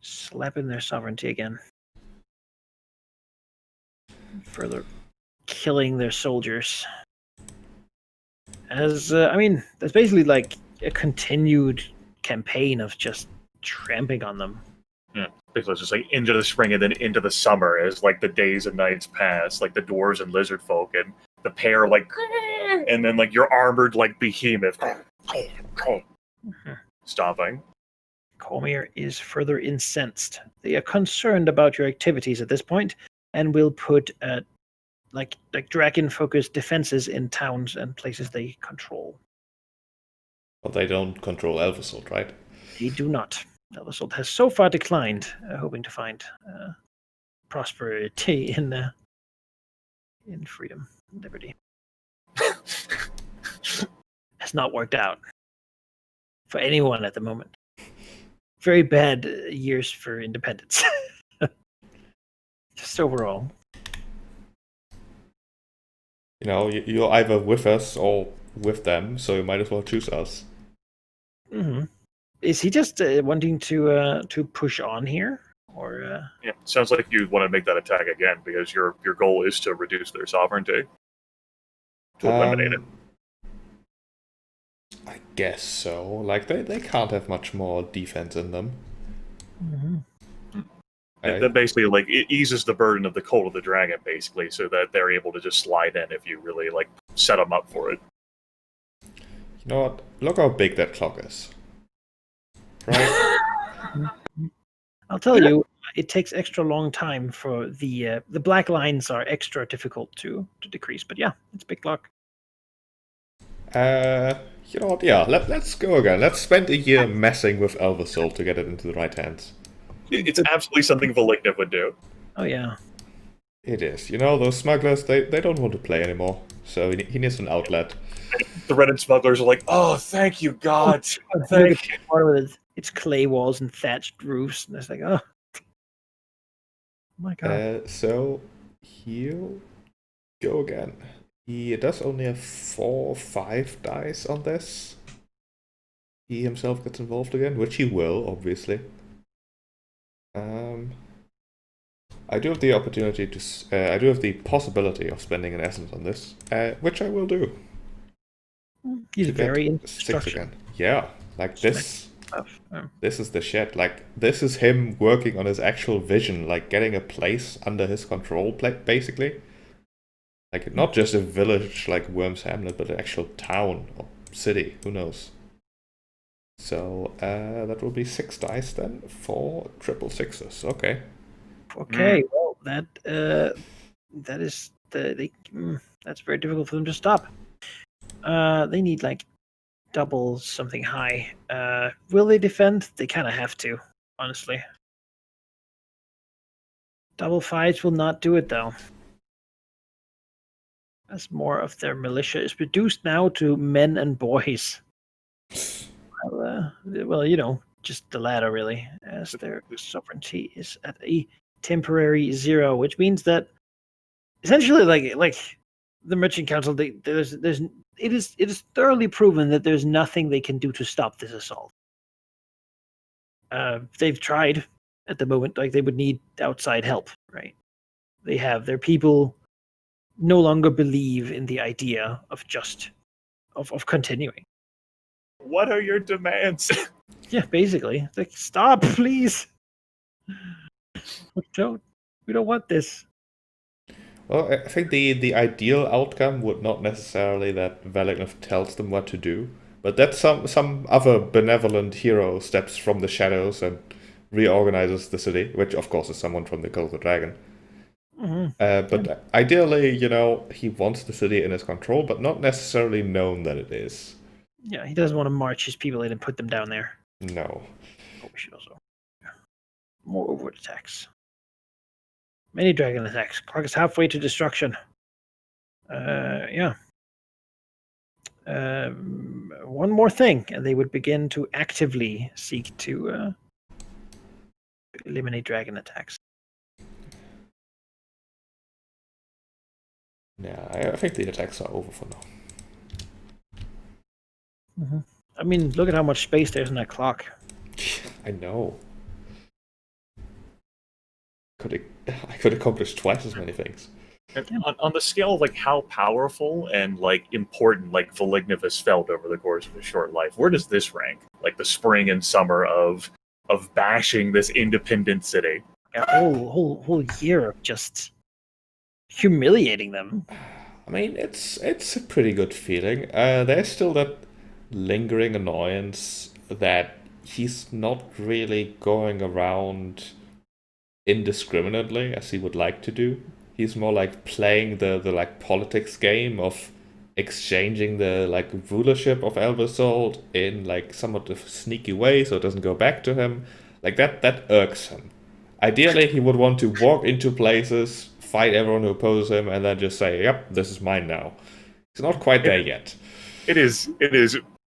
Slap in their sovereignty again. Further killing their soldiers. As, I mean, that's basically like a continued campaign of just tramping on them. Yeah, basically it's just like into the spring and then into the summer as like the days and nights pass, like the dwarves and lizard folk, and the pair like, and then like your armored like behemoth stopping. Komir is further incensed. They are concerned about your activities at this point and will put a like dragon-focused defenses in towns and places they control. But they don't control Elversalt, right? They do not. Elversalt has so far declined, hoping to find prosperity in freedom, liberty. Has not worked out for anyone at the moment. Very bad years for independence. Just overall. You know, you're either with us or with them, so you might as well choose us. Mm-hmm. Is he just wanting to push on here, or? Yeah, sounds like you want to make that attack again because your goal is to reduce their sovereignty, to eliminate it. I guess so. Like they can't have much more defense in them. Mm-hmm. That basically like it eases the burden of the Cult of the Dragon, basically, so that they're able to just slide in if you really like set them up for it. You know what? Look how big that clock is. Right? I'll tell you, it takes extra long time for the black lines are extra difficult to decrease. But yeah, it's big clock. You know what? Yeah, let's go again. Let's spend a year messing with Elversalt to get it into the right hands. It's absolutely something Valigna would do. Oh yeah. It is. You know, those smugglers, they don't want to play anymore. So he needs an outlet. The Reddit smugglers are like, oh, thank you, God. Thank you. It's clay walls and thatched roofs. And it's like, oh my God. So he'll go again. He does only have 4 or 5 dice on this. He himself gets involved again, which he will, obviously. I do have the opportunity to. I do have the possibility of spending an essence on this, which I will do. He's very into 6 construction. again. Yeah, like this. This is the shit. Like this is him working on his actual vision, like getting a place under his control, basically. Like not just a village like Worms Hamlet, but an actual town or city. Who knows? So that will be 6 dice then for triple sixes. Okay. Okay. Well, that is that's very difficult for them to stop. They need like double something high. Will they defend? They kind of have to, honestly. Double 5s will not do it though. As more of their militia is reduced now to men and boys. Well, you know, just the latter really, as their sovereignty is at a temporary 0, which means that essentially, like the Merchant Council, it is thoroughly proven that there's nothing they can do to stop this assault. They've tried at the moment, like they would need outside help, right? They have their people no longer believe in the idea of continuing. What are your demands? Yeah, basically. Like, stop, please. We don't want this. Well, I think the ideal outcome would not necessarily that Valignov tells them what to do, but that some other benevolent hero steps from the shadows and reorganizes the city, which of course is someone from the Cult of the Dragon. Mm-hmm. But ideally, you know, he wants the city in his control, but not necessarily known that it is. Yeah, he doesn't want to march his people in and put them down there. No. Oh, we should also more overt attacks. Many dragon attacks. Clock is halfway to destruction. Yeah. One more thing, and they would begin to actively seek to eliminate dragon attacks. Yeah, I think the attacks are over for now. Mm-hmm. I mean, look at how much space there's in that clock. I know. I could accomplish twice as many things. And on the scale of like how powerful and like important like Valignov has felt over the course of his short life, where does this rank? Like the spring and summer of bashing this independent city. A whole year of just humiliating them. I mean, it's a pretty good feeling. There's still that lingering annoyance that he's not really going around indiscriminately as he would like to do. He's more like playing the like politics game of exchanging the like rulership of Elversalt in like somewhat of sneaky way so it doesn't go back to him. Like that irks him. Ideally, he would want to walk into places, fight everyone who opposes him, and then just say, "Yep, this is mine now." He's not quite there yet. It is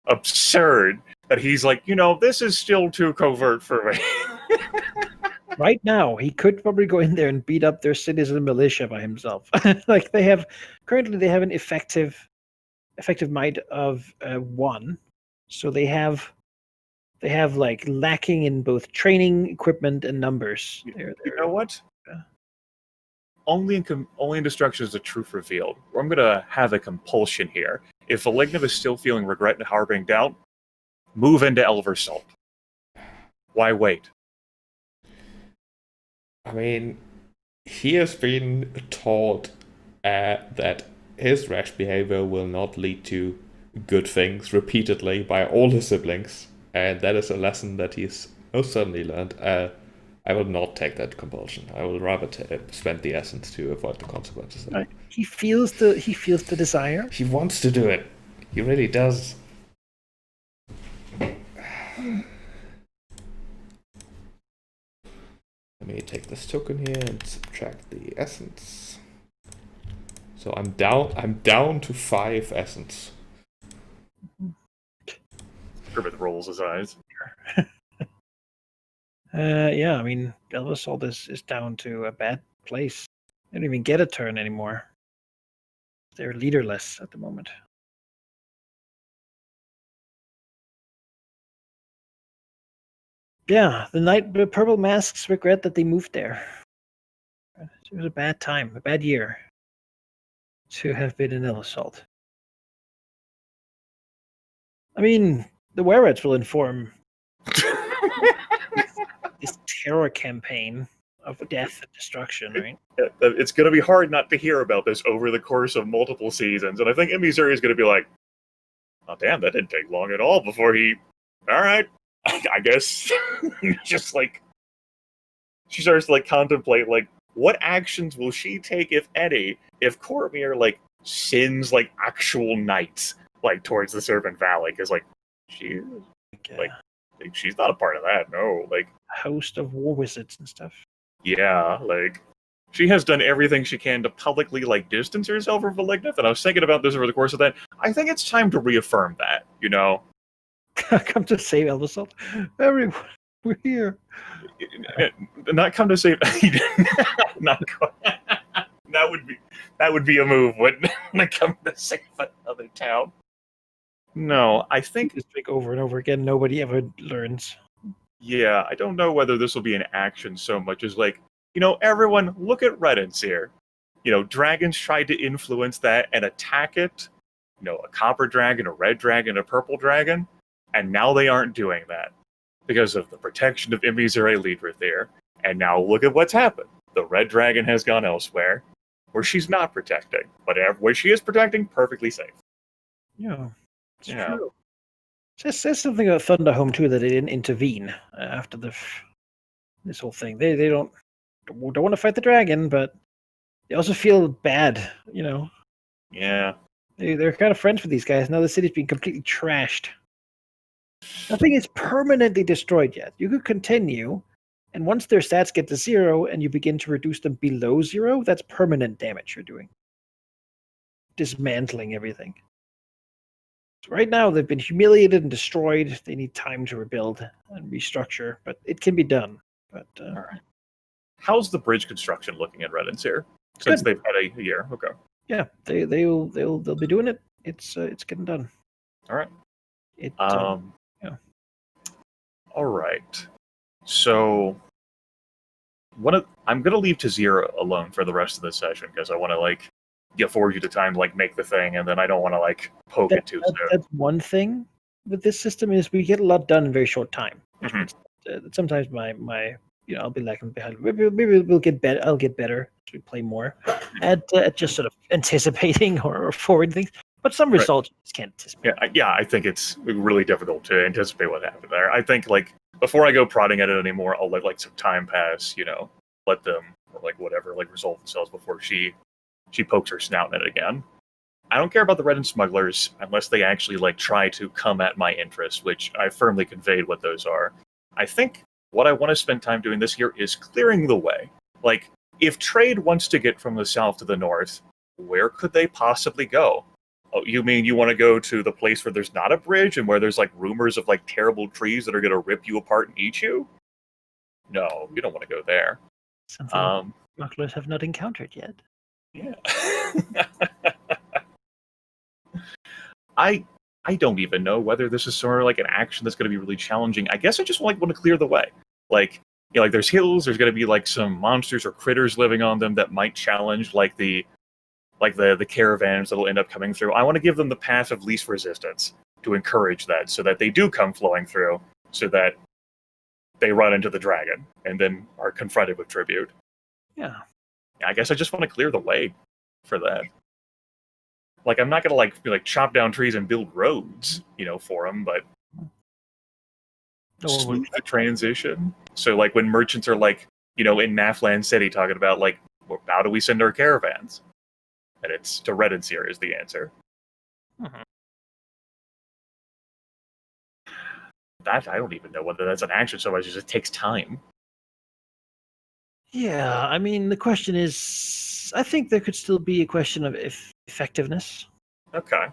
absurd that he's like, this is still too covert for me. Right now, he could probably go in there and beat up their citizen militia by himself. Like currently they have an effective might of 1, so they have like lacking in both training, equipment, and numbers. You know what? Only in destruction is the truth revealed. I'm gonna have a compulsion here. If Valignav is still feeling regret and harboring doubt, move into Elversalt. Why wait? I mean, he has been taught that his rash behavior will not lead to good things repeatedly by all his siblings, and that is a lesson that he's most certainly learned. I will not take that compulsion. I will rather spend the essence to avoid the consequences. Right. He feels the desire. He wants to do it. He really does. Let me take this token here and subtract the essence. So I'm down to 5 essence. Griffith rolls his eyes. Yeah, I mean, Elversalt is down to a bad place. They don't even get a turn anymore. They're leaderless at the moment. Yeah, the Purple Masks regret that they moved there. It was a bad time, a bad year to have been in Elversalt. I mean, the Werets will inform this terror campaign of death and destruction, right? It's going to be hard not to hear about this over the course of multiple seasons, and I think Emissary is going to be like, "Oh, damn, that didn't take long at all before he. All right, I guess." Just like she starts to like contemplate like what actions will she take, if any, if Cormir like sends like actual knights like towards the Serpent Valley, because like she like she's not a part of that. No, like a host of war wizards and stuff. Yeah, like she has done everything she can to publicly like distance herself from Valignav, and I was thinking about this over the course of that. I think it's time to reaffirm that, Come to save Elversalt. Everyone, we're here. Not come to save. Not that would be a move, wouldn't it? Like come to save another town. No, I think this thing over and over again. Nobody ever learns. Yeah, I don't know whether this will be an action so much as like, everyone look at Reddens here. Dragons tried to influence that and attack it. A copper dragon, a red dragon, a purple dragon, and now they aren't doing that because of the protection of Emissary Leadrithir. And now look at what's happened. The red dragon has gone elsewhere, where she's not protecting, but where she is protecting, perfectly safe. Yeah, it's true. Says something about Thunderhome too, that they didn't intervene after this whole thing. They don't want to fight the dragon, but they also feel bad, Yeah. They're kind of friends with these guys. Now the city's being completely trashed. Nothing is permanently destroyed yet. You could continue, and once their stats get to 0 and you begin to reduce them below 0, that's permanent damage you're doing. Dismantling everything. So right now, they've been humiliated and destroyed. They need time to rebuild and restructure, but it can be done. But all right. How's the bridge construction looking at Reddens here? Since they've had a year, okay. Yeah, they'll be doing it. It's getting done. All right. Yeah. All right. So, I'm gonna leave Tazira alone for the rest of the session because I want to afford you the time to make the thing, and then I don't want to poke it too soon. That's one thing with this system is we get a lot done in a very short time. Mm-hmm. Sometimes my I'll be lagging behind. Maybe we'll get better. I'll get better as we play more at just sort of anticipating or forward things. But some results you just can't anticipate. Yeah, I think it's really difficult to anticipate what happened there. I think before I go prodding at it anymore, I'll let some time pass. Let them or like whatever, like resolve themselves before she pokes her snout in it again. I don't care about the Redden smugglers unless they actually like try to come at my interest, which I firmly conveyed what those are. I think what I want to spend time doing this year is clearing the way. Like, if trade wants to get from the south to the north, where could they possibly go? Oh, you mean you want to go to the place where there's not a bridge and where there's like rumors of like terrible trees that are going to rip you apart and eat you? No, you don't want to go there. Something smugglers have not encountered yet. Yeah. I don't even know whether this is sort of like an action that's going to be really challenging. I guess I just want to clear the way. Like, you know, like there's hills, there's going to be like some monsters or critters living on them that might challenge like the caravans that'll end up coming through. I want to give them the path of least resistance to encourage that, so that they do come flowing through, so that they run into the dragon and then are confronted with tribute. Yeah. I guess I just want to clear the way for that. Like, I'm not gonna like chop down trees and build roads, you know, for them, but smooth the transition. So, like, when merchants are like, you know, in Nafland City talking about like, well, how do we send our caravans? And it's to Redensir is the answer. Mm-hmm. That I don't even know whether that's an action so much as it takes time. Yeah, I mean, the question is, I think there could still be a question of effectiveness. Okay.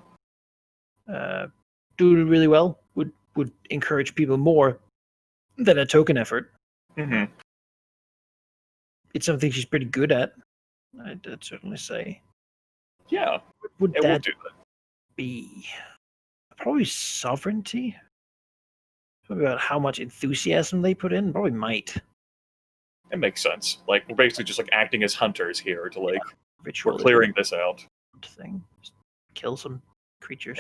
Doing really well would encourage people more than a token effort. Mm-hmm. It's something she's pretty good at, I'd certainly say. Yeah. Would It that will do that. be probably sovereignty? Probably about how much enthusiasm they put in? Probably might. It makes sense. Like, we're basically just like acting as hunters here to like Ritual we're clearing this out. thing. Just kill some creatures.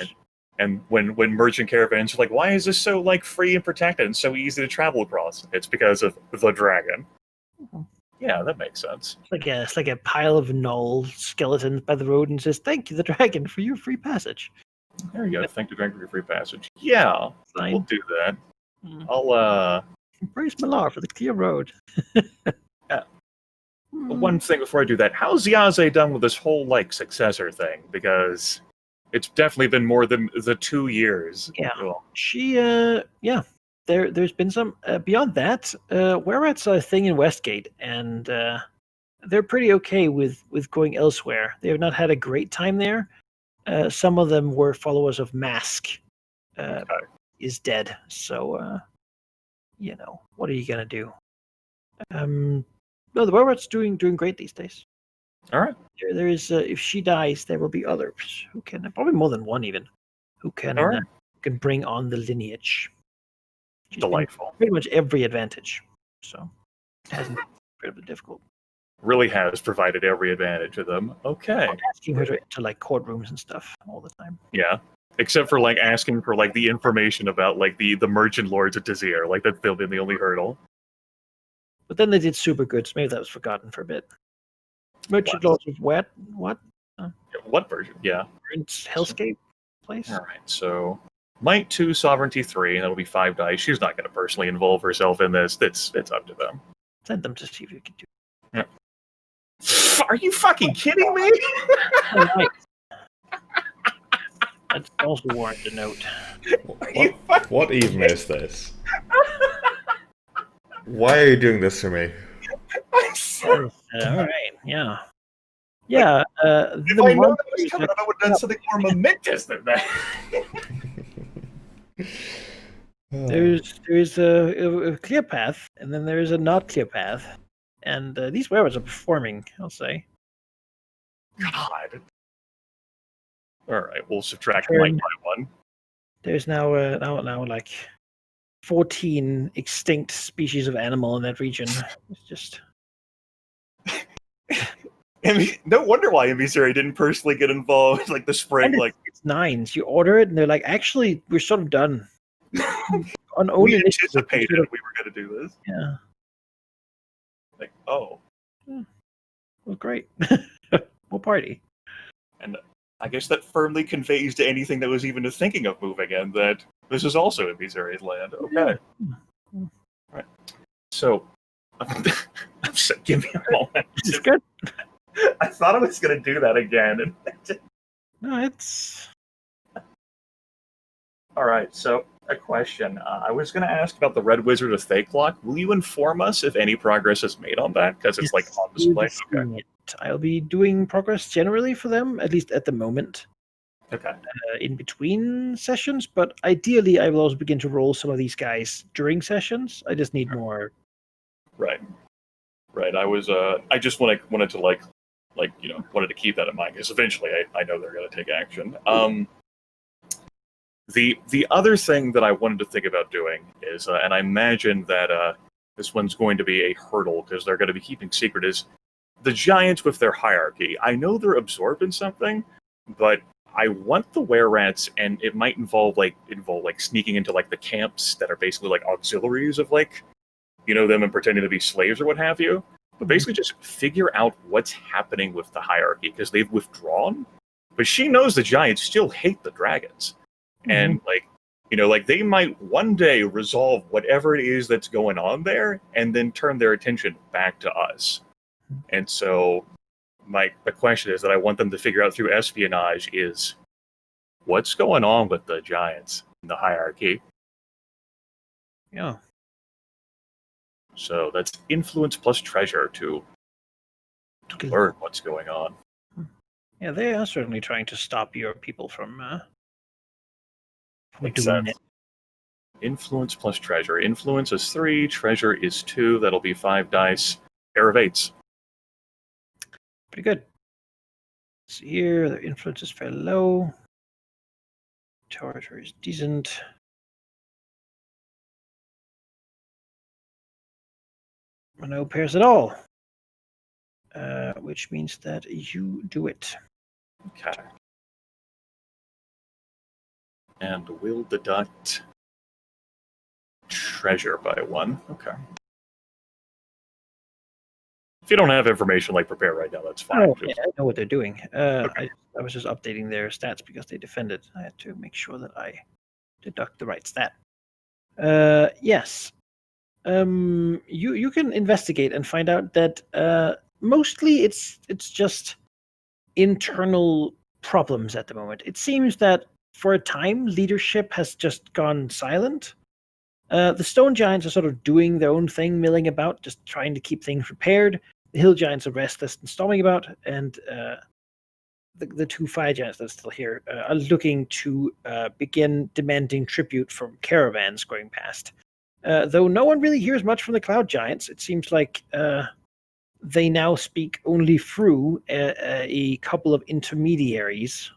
And when merchant caravans are like, why is this so like free and protected and so easy to travel across? It's because of the dragon. Mm-hmm. Yeah, that makes sense. It's like a pile of null skeletons by the road and says, "Thank you, the dragon, for your free passage." There you go. Thank the dragon for your free passage. Yeah, Fine. we'll do that. Mm. I'll Praise Malar for the clear road. Yeah. One thing before I do that, how's Yaze done with this whole like successor thing? Because it's definitely been more than the 2 years. Yeah. Well, She, yeah. There's been some beyond that. We're at a thing in Westgate, and they're pretty okay with going elsewhere. They have not had a great time there. Some of them were followers of Mask. okay. Is dead. So, you know, what are you gonna do? No, the Werewolf's doing great these days. All right. There is, if she dies, there will be others who can, probably more than one even, who can All right. can bring on the lineage. She's been Delightful. pretty much every advantage. So, it hasn't been incredibly difficult. Really has provided every advantage to them. Okay. I'm asking her to like courtrooms and stuff all the time. Yeah. Except for like asking for like the information about like the merchant lords of Tazir. Like that's been the only hurdle. But then they did super good, so maybe that was forgotten for a bit. Merchant What? Lords of what? What version? Yeah. It's Hellscape place? All right. So Might 2, Sovereignty 3, and that'll be 5 dice. She's not going to personally involve herself in this. It's up to them. Send them to see if you can do Yeah. Are you fucking kidding me? it. Right. That's also warranted a note. What even is this? Why are you doing this to me? All right, yeah. Yeah, If I know that was coming, I would have done something more momentous than that. There's a clear path, and then there is a not clear path. And these werewolves are performing, I'll say. God. All right, we'll subtract Turn. Might by 1. There's now like 14 extinct species of animal in that region. It's just No wonder why Emissary didn't personally get involved. Like the spring, and like it's nines. You order it, and they're like, actually, we're sort of done. On own we initiative, anticipated sort of- we were going to do this. Yeah. Like, oh, Well, great. We'll party. and I guess that firmly conveys to anything that was even thinking of moving in that this is also Emissary's land. Okay. Yeah. Right. So, So give me a moment. It's good. I thought I was going to do that again. No, it's All right, so a question. I was going to ask about the Red Wizard of Thakelock. Will you inform us if any progress is made on that? Because it's like on you'll display. be seeing it. I'll be doing progress generally for them, at least at the moment, Okay. in between sessions. But ideally, I will also begin to roll some of these guys during sessions. I just need more. Right. I was. I just wanted to wanted to keep that in mind because eventually I know they're going to take action. The other thing that I wanted to think about doing is, and I imagine that this one's going to be a hurdle because they're going to be keeping secret, is the giants with their hierarchy. I know they're absorbed in something, but I want the were-rats, and it might involve sneaking into like the camps that are basically like auxiliaries of them and pretending to be slaves or what have you. But basically just figure out what's happening with the hierarchy because they've withdrawn. But she knows the giants still hate the dragons. And they might one day resolve whatever it is that's going on there and then turn their attention back to us. And so the question is that I want them to figure out through espionage is what's going on with the giants in the hierarchy. Yeah. So that's influence plus treasure to learn what's going on. Yeah, they are certainly trying to stop your people from Makes doing sense. it. Influence plus treasure. Influence is 3, treasure is 2. That'll be 5 dice. Pair of 8s. Pretty good. So here, their influence is fairly low. Treasure is decent. No pairs at all. Which means that you do it. Okay. And we'll deduct treasure by 1. Okay. If you don't have information like prepare right now, that's fine. Oh, yeah, I know what they're doing. I was just updating their stats because they defended. I had to make sure that I deduct the right stat. Yes. You can investigate and find out that mostly it's just internal problems at the moment. It seems that for a time leadership has just gone silent. The stone giants are sort of doing their own thing, milling about, just trying to keep things prepared. The hill giants are restless and storming about, and the 2 fire giants that are still here are looking to begin demanding tribute from caravans going past. Though no one really hears much from the cloud giants, it seems like they now speak only through a couple of intermediaries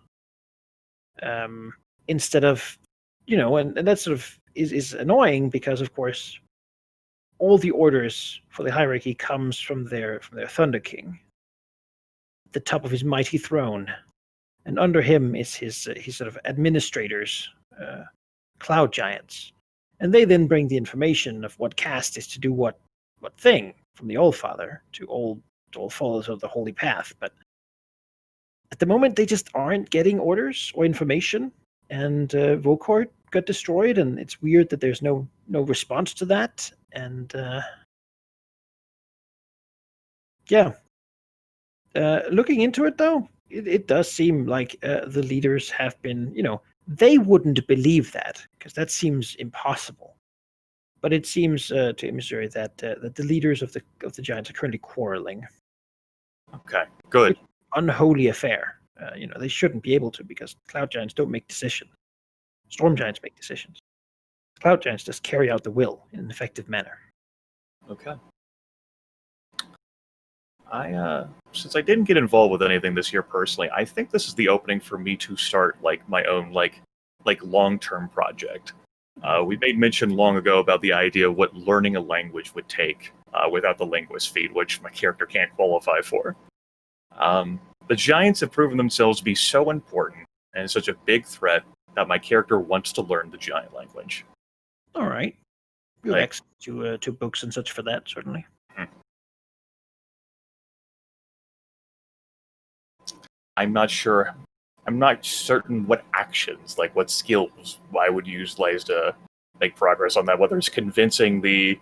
instead of, and that sort of is annoying because, of course, all the orders for the hierarchy comes from their Thunder King, the top of his mighty throne, and under him is his sort of administrators, cloud giants, and they then bring the information of what caste is to do what thing from the Allfather to all followers of the Holy Path. But at the moment, they just aren't getting orders or information, and Vokort got destroyed, and it's weird that there's no response to that. And looking into it though, it does seem like the leaders have been, they wouldn't believe that because that seems impossible. But it seems to Missouri that the leaders of the giants are currently quarreling. Okay, good. Unholy affair. They shouldn't be able to because cloud giants don't make decisions. Storm giants make decisions. Cloud giants just carry out the will in an effective manner. Okay. Since I didn't get involved with anything this year personally, I think this is the opening for me to start my own long-term project. We made mention long ago about the idea of what learning a language would take without the linguist feed, which my character can't qualify for. The giants have proven themselves to be so important and such a big threat that my character wants to learn the giant language. All right. You have access to books and such for that, certainly. I'm not certain what actions, what skills I would use to make progress on that, whether it's convincing the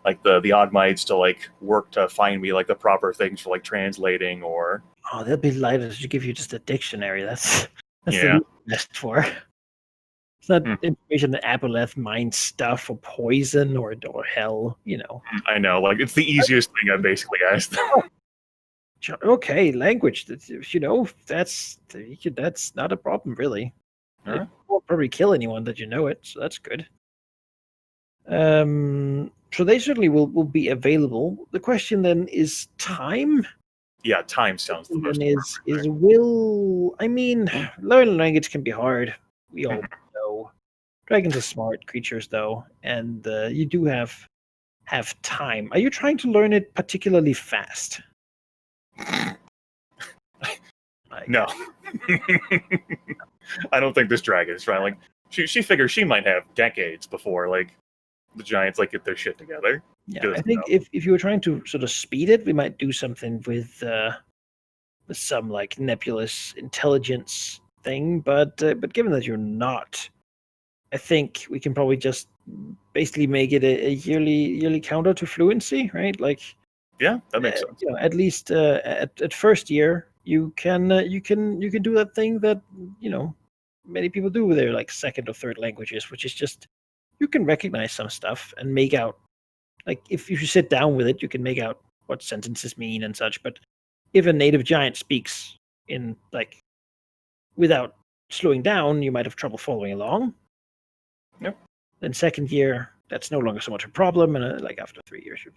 like the Ogmites to like work to find me like the proper things for like translating or Oh, they'll be delighted to give you just a dictionary. That's Yeah. the best for. It's not Hmm. information that Aboleth minds stuff or poison or hell, I know, like it's the easiest thing I basically asked. Okay, language. That's not a problem really. All It right. won't probably kill anyone that you know it, so that's good. So they certainly will be available. The question then is time. Yeah, time sounds the And most then appropriate is will. I mean, learning language can be hard. We all thing. know. Dragons are smart creatures, though, and you do have time. Are you trying to learn it particularly fast? No. I don't think this dragon is trying. Like, she figures she might have decades before like the giants like get their shit together. Yeah, Just I think if you were trying to sort of speed it, we might do something with some like nebulous intelligence thing. But given that you're not, I think we can probably just basically make it a yearly counter to fluency, right? Like, Yeah, that makes sense. at least at first year, you can do that thing that many people do with their like second or third languages, which is just you can recognize some stuff and make out, like, if you sit down with it, you can make out what sentences mean and such. But if a native giant speaks in like without slowing down, you might have trouble following along. Yep. Then second year, that's no longer so much a problem, and like after 3 years, you're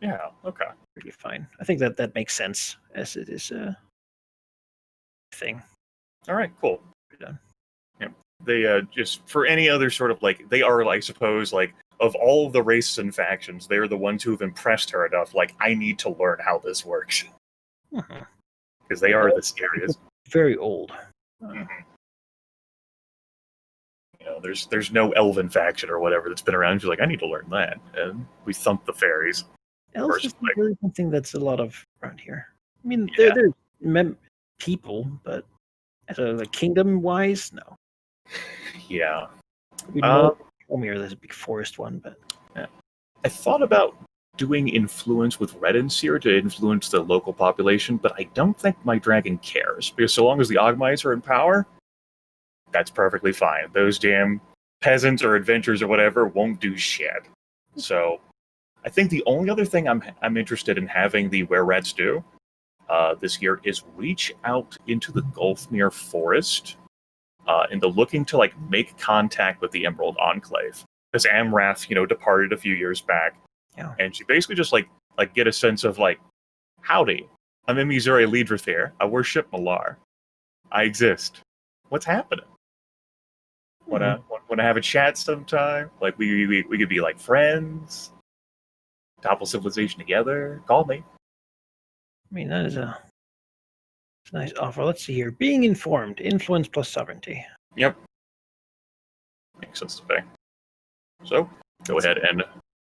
Yeah, okay. pretty fine. I think that makes sense as it is a thing. All right, cool. We're done. Yeah. They just for any other sort of like they are, I suppose, like of all of the races and factions, they're the ones who've impressed her enough. Like, I need to learn how this works because they are the scariest. Very old. Mhm. You know, there's no elven faction or whatever that's been around. She's like, I need to learn that, and we thump the fairies. Elves is Personally. not really something that's a lot of around here. I mean, Yeah. they're people, but as a like, kingdom-wise, no. Yeah. We know Halldamir, there's a big forest one, but I thought about doing influence with Red and Seer to influence the local population, but I don't think my dragon cares, because so long as the Ogmites are in power, that's perfectly fine. Those damn peasants or adventurers or whatever won't do shit. So I think the only other thing I'm interested in having the Were-Rats do this year is reach out into the Gulfmere Forest in the looking to like make contact with the Emerald Enclave. Because Amrath, departed a few years back. Yeah. And she basically just like get a sense of like, howdy, I'm Missouri Leadrathir. I worship Malar. I exist. What's happening? Wanna have a chat sometime? Like we could be like friends, topple civilization together. Call me. I mean that is a nice offer. Let's see here. Being informed, influence plus sovereignty. Yep. Makes sense to me. So go ahead and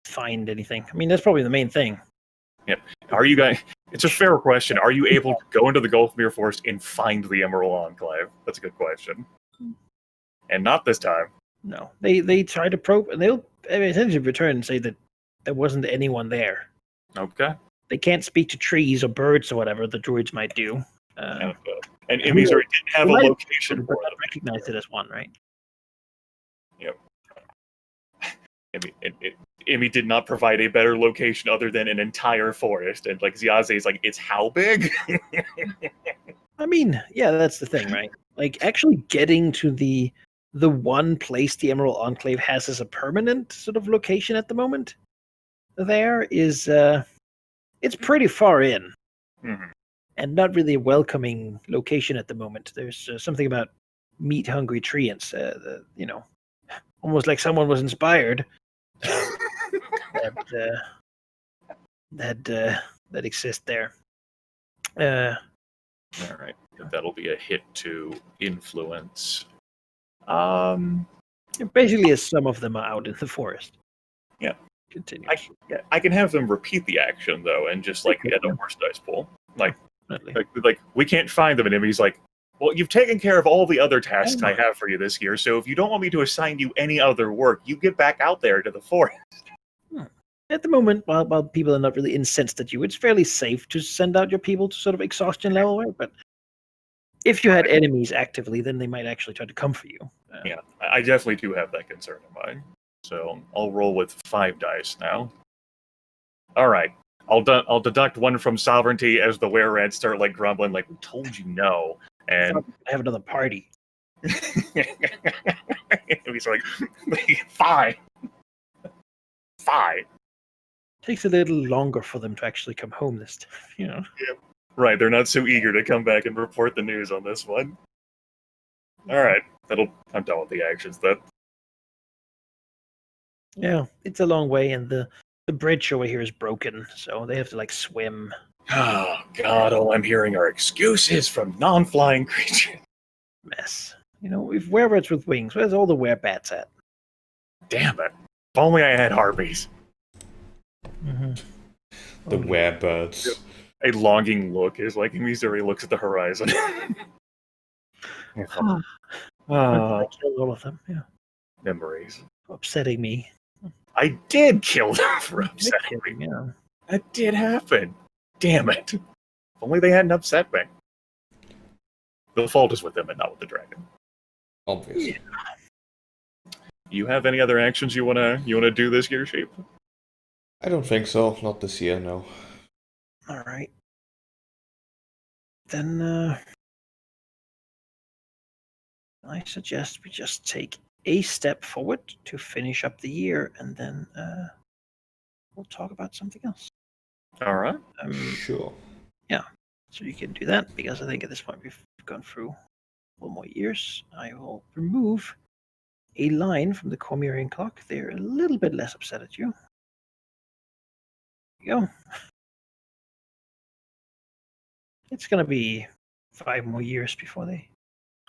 find anything. I mean, that's probably the main thing. Yep. Are you guys? It's a fair question. Are you able to go into the Gulfmere Forest and find the Emerald Enclave? That's a good question. And not this time. No, they try to probe, and they'll essentially return and say that there wasn't anyone there. Okay. They can't speak to trees or birds or whatever the druids might do. And Missouri didn't have a location for but them. recognize it as one, right? Yep. Imi did not provide a better location other than an entire forest, and like Ziaze is like, it's how big? I mean, yeah, that's the thing, right? Like actually getting to the one place the Emerald Enclave has as a permanent sort of location at the moment, there is it's pretty far in, and not really a welcoming location at the moment. There's something about meat-hungry treants, almost like someone was inspired. that exist there. All right, that'll be a hit to influence. Basically, as some of them are out in the forest. Yeah. Continue. I can have them repeat the action though, and just like get a worse dice pool. Like we can't find them, and he's like, well, you've taken care of all the other tasks I have for you this year, so if you don't want me to assign you any other work, you get back out there to the forest. At the moment, while people are not really incensed at you, it's fairly safe to send out your people to sort of exhaustion level, right? But if you had enemies actively, then they might actually try to come for you. Yeah, I definitely do have that concern in mind. So I'll roll with 5 dice now. All right. I'll deduct 1 from sovereignty as the were-rats start like grumbling, like we told you no. And I have another party. he's like, 5. Takes a little longer for them to actually come home this time, you know. Right, they're not so eager to come back and report the news on this one. All right, I'm done with the actions then. Yeah, it's a long way, and the bridge over here is broken, so they have to like swim. Oh God! All I'm hearing are excuses from non-flying creatures. Mess. You know, if werebats with wings, where's all the werebats at? Damn it! If only I had harpies. Mm-hmm. The werebirds. A longing look is like Missouri looks at the horizon. I killed all of them. Yeah, Memories. upsetting me. I did kill them for upsetting me. Yeah. That did happen. Damn it! If only they hadn't upset me. The fault is with them and not with the dragon. Obviously. Yeah. You have any other actions you wanna do this year, Sheep? I don't think so. Not this year, no. All right. Then I suggest we just take a step forward to finish up the year, and then we'll talk about something else. All right. Sure. So you can do that, because I think at this point we've gone through 4 more years. I will remove a line from the Cormyrean clock. They're a little bit less upset at you. There you go. It's going to be 5 more years before they...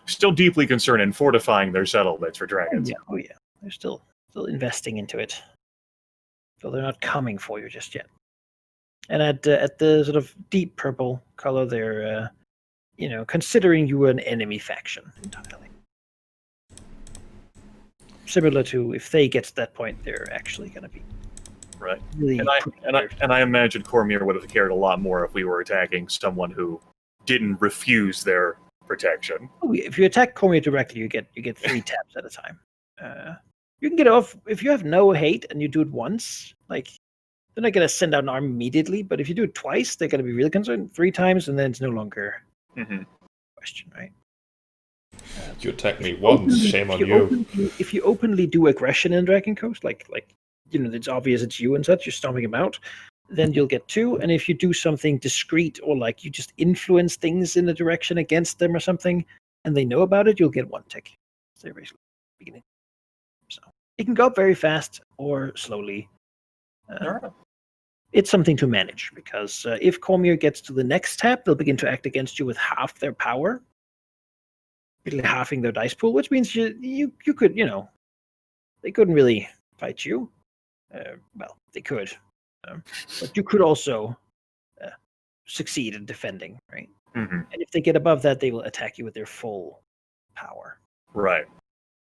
Still deeply concerned in fortifying their settlements for dragons. Oh yeah. They're still investing into it. So they're not coming for you just yet. And at the sort of deep purple color, they're considering you an enemy faction entirely. Similar to if they get to that point, they're actually going to be Right. really. And I imagine Cormyr would have cared a lot more if we were attacking someone who didn't refuse their protection. If you attack Cormyr directly, you get 3 taps at a time. You can get off if you have no hate and you do it once. Like, they're not going to send out an army immediately, but if you do it twice, they're going to be really concerned. 3 times, and then it's no longer a question, right? You attack me once, shame on you. If you openly do aggression in Dragon Coast, like it's obvious it's you and such, you're stomping them out, then you'll get 2. And if you do something discreet, or like you just influence things in a direction against them or something, and they know about it, you'll get 1 tick. So basically, beginning. So it can go up very fast or slowly. It's something to manage, because if Cormyr gets to the next tap, they'll begin to act against you with half their power, halving their dice pool, which means you could, they couldn't really fight you. Well, they could, but you could also succeed in defending, right? Mm-hmm. And if they get above that, they will attack you with their full power. Right.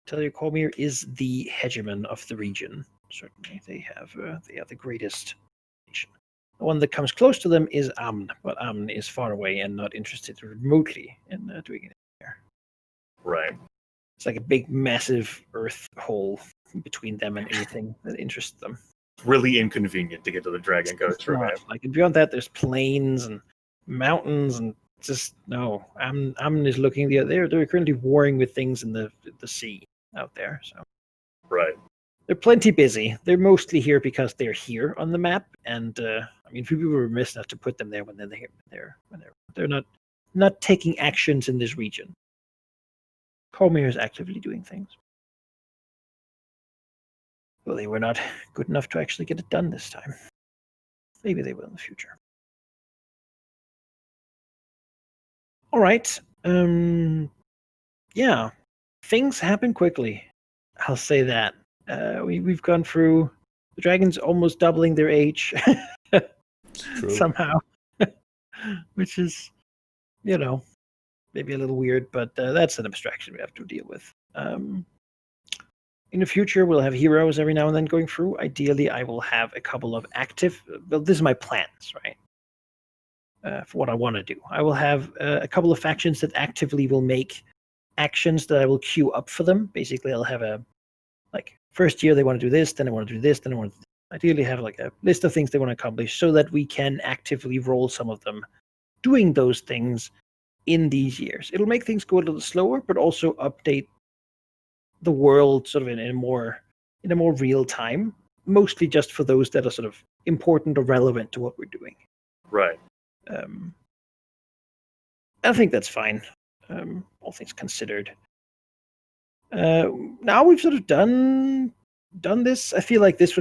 Tell you, Cormyr is the hegemon of the region. Certainly, they are the greatest nation. The one that comes close to them is Amn, but Amn is far away and not interested remotely in doing it there. Right. It's like a big, massive earth hole between them and anything that interests them. Really inconvenient to get to the Dragon Coast from it. Like, beyond that, there's plains and mountains, and just no. Amn is looking they're currently warring with things in the sea out there. So right. They're plenty busy. They're mostly here because they're here on the map, and people were remiss not to put them there when they're not taking actions in this region. Cormyr is actively doing things. Well, they were not good enough to actually get it done this time. Maybe they will in the future. All right. Yeah. Things happen quickly. I'll say that. We've gone through the dragons almost doubling their age somehow, which is, maybe a little weird, but that's an abstraction we have to deal with. In the future, we'll have heroes every now and then going through. Ideally, I will have a couple of active. Well, this is my plans, right? For what I want to do, I will have a couple of factions that actively will make actions that I will queue up for them. Basically, I'll have a first year they want to do this, then they want to do this, then they want to ideally have like a list of things they want to accomplish, so that we can actively roll some of them doing those things in these years. It'll make things go a little slower, but also update the world sort of in a more real time, mostly just for those that are sort of important or relevant to what we're doing. Right. I think that's fine, all things considered. Now we've sort of done this. I feel like this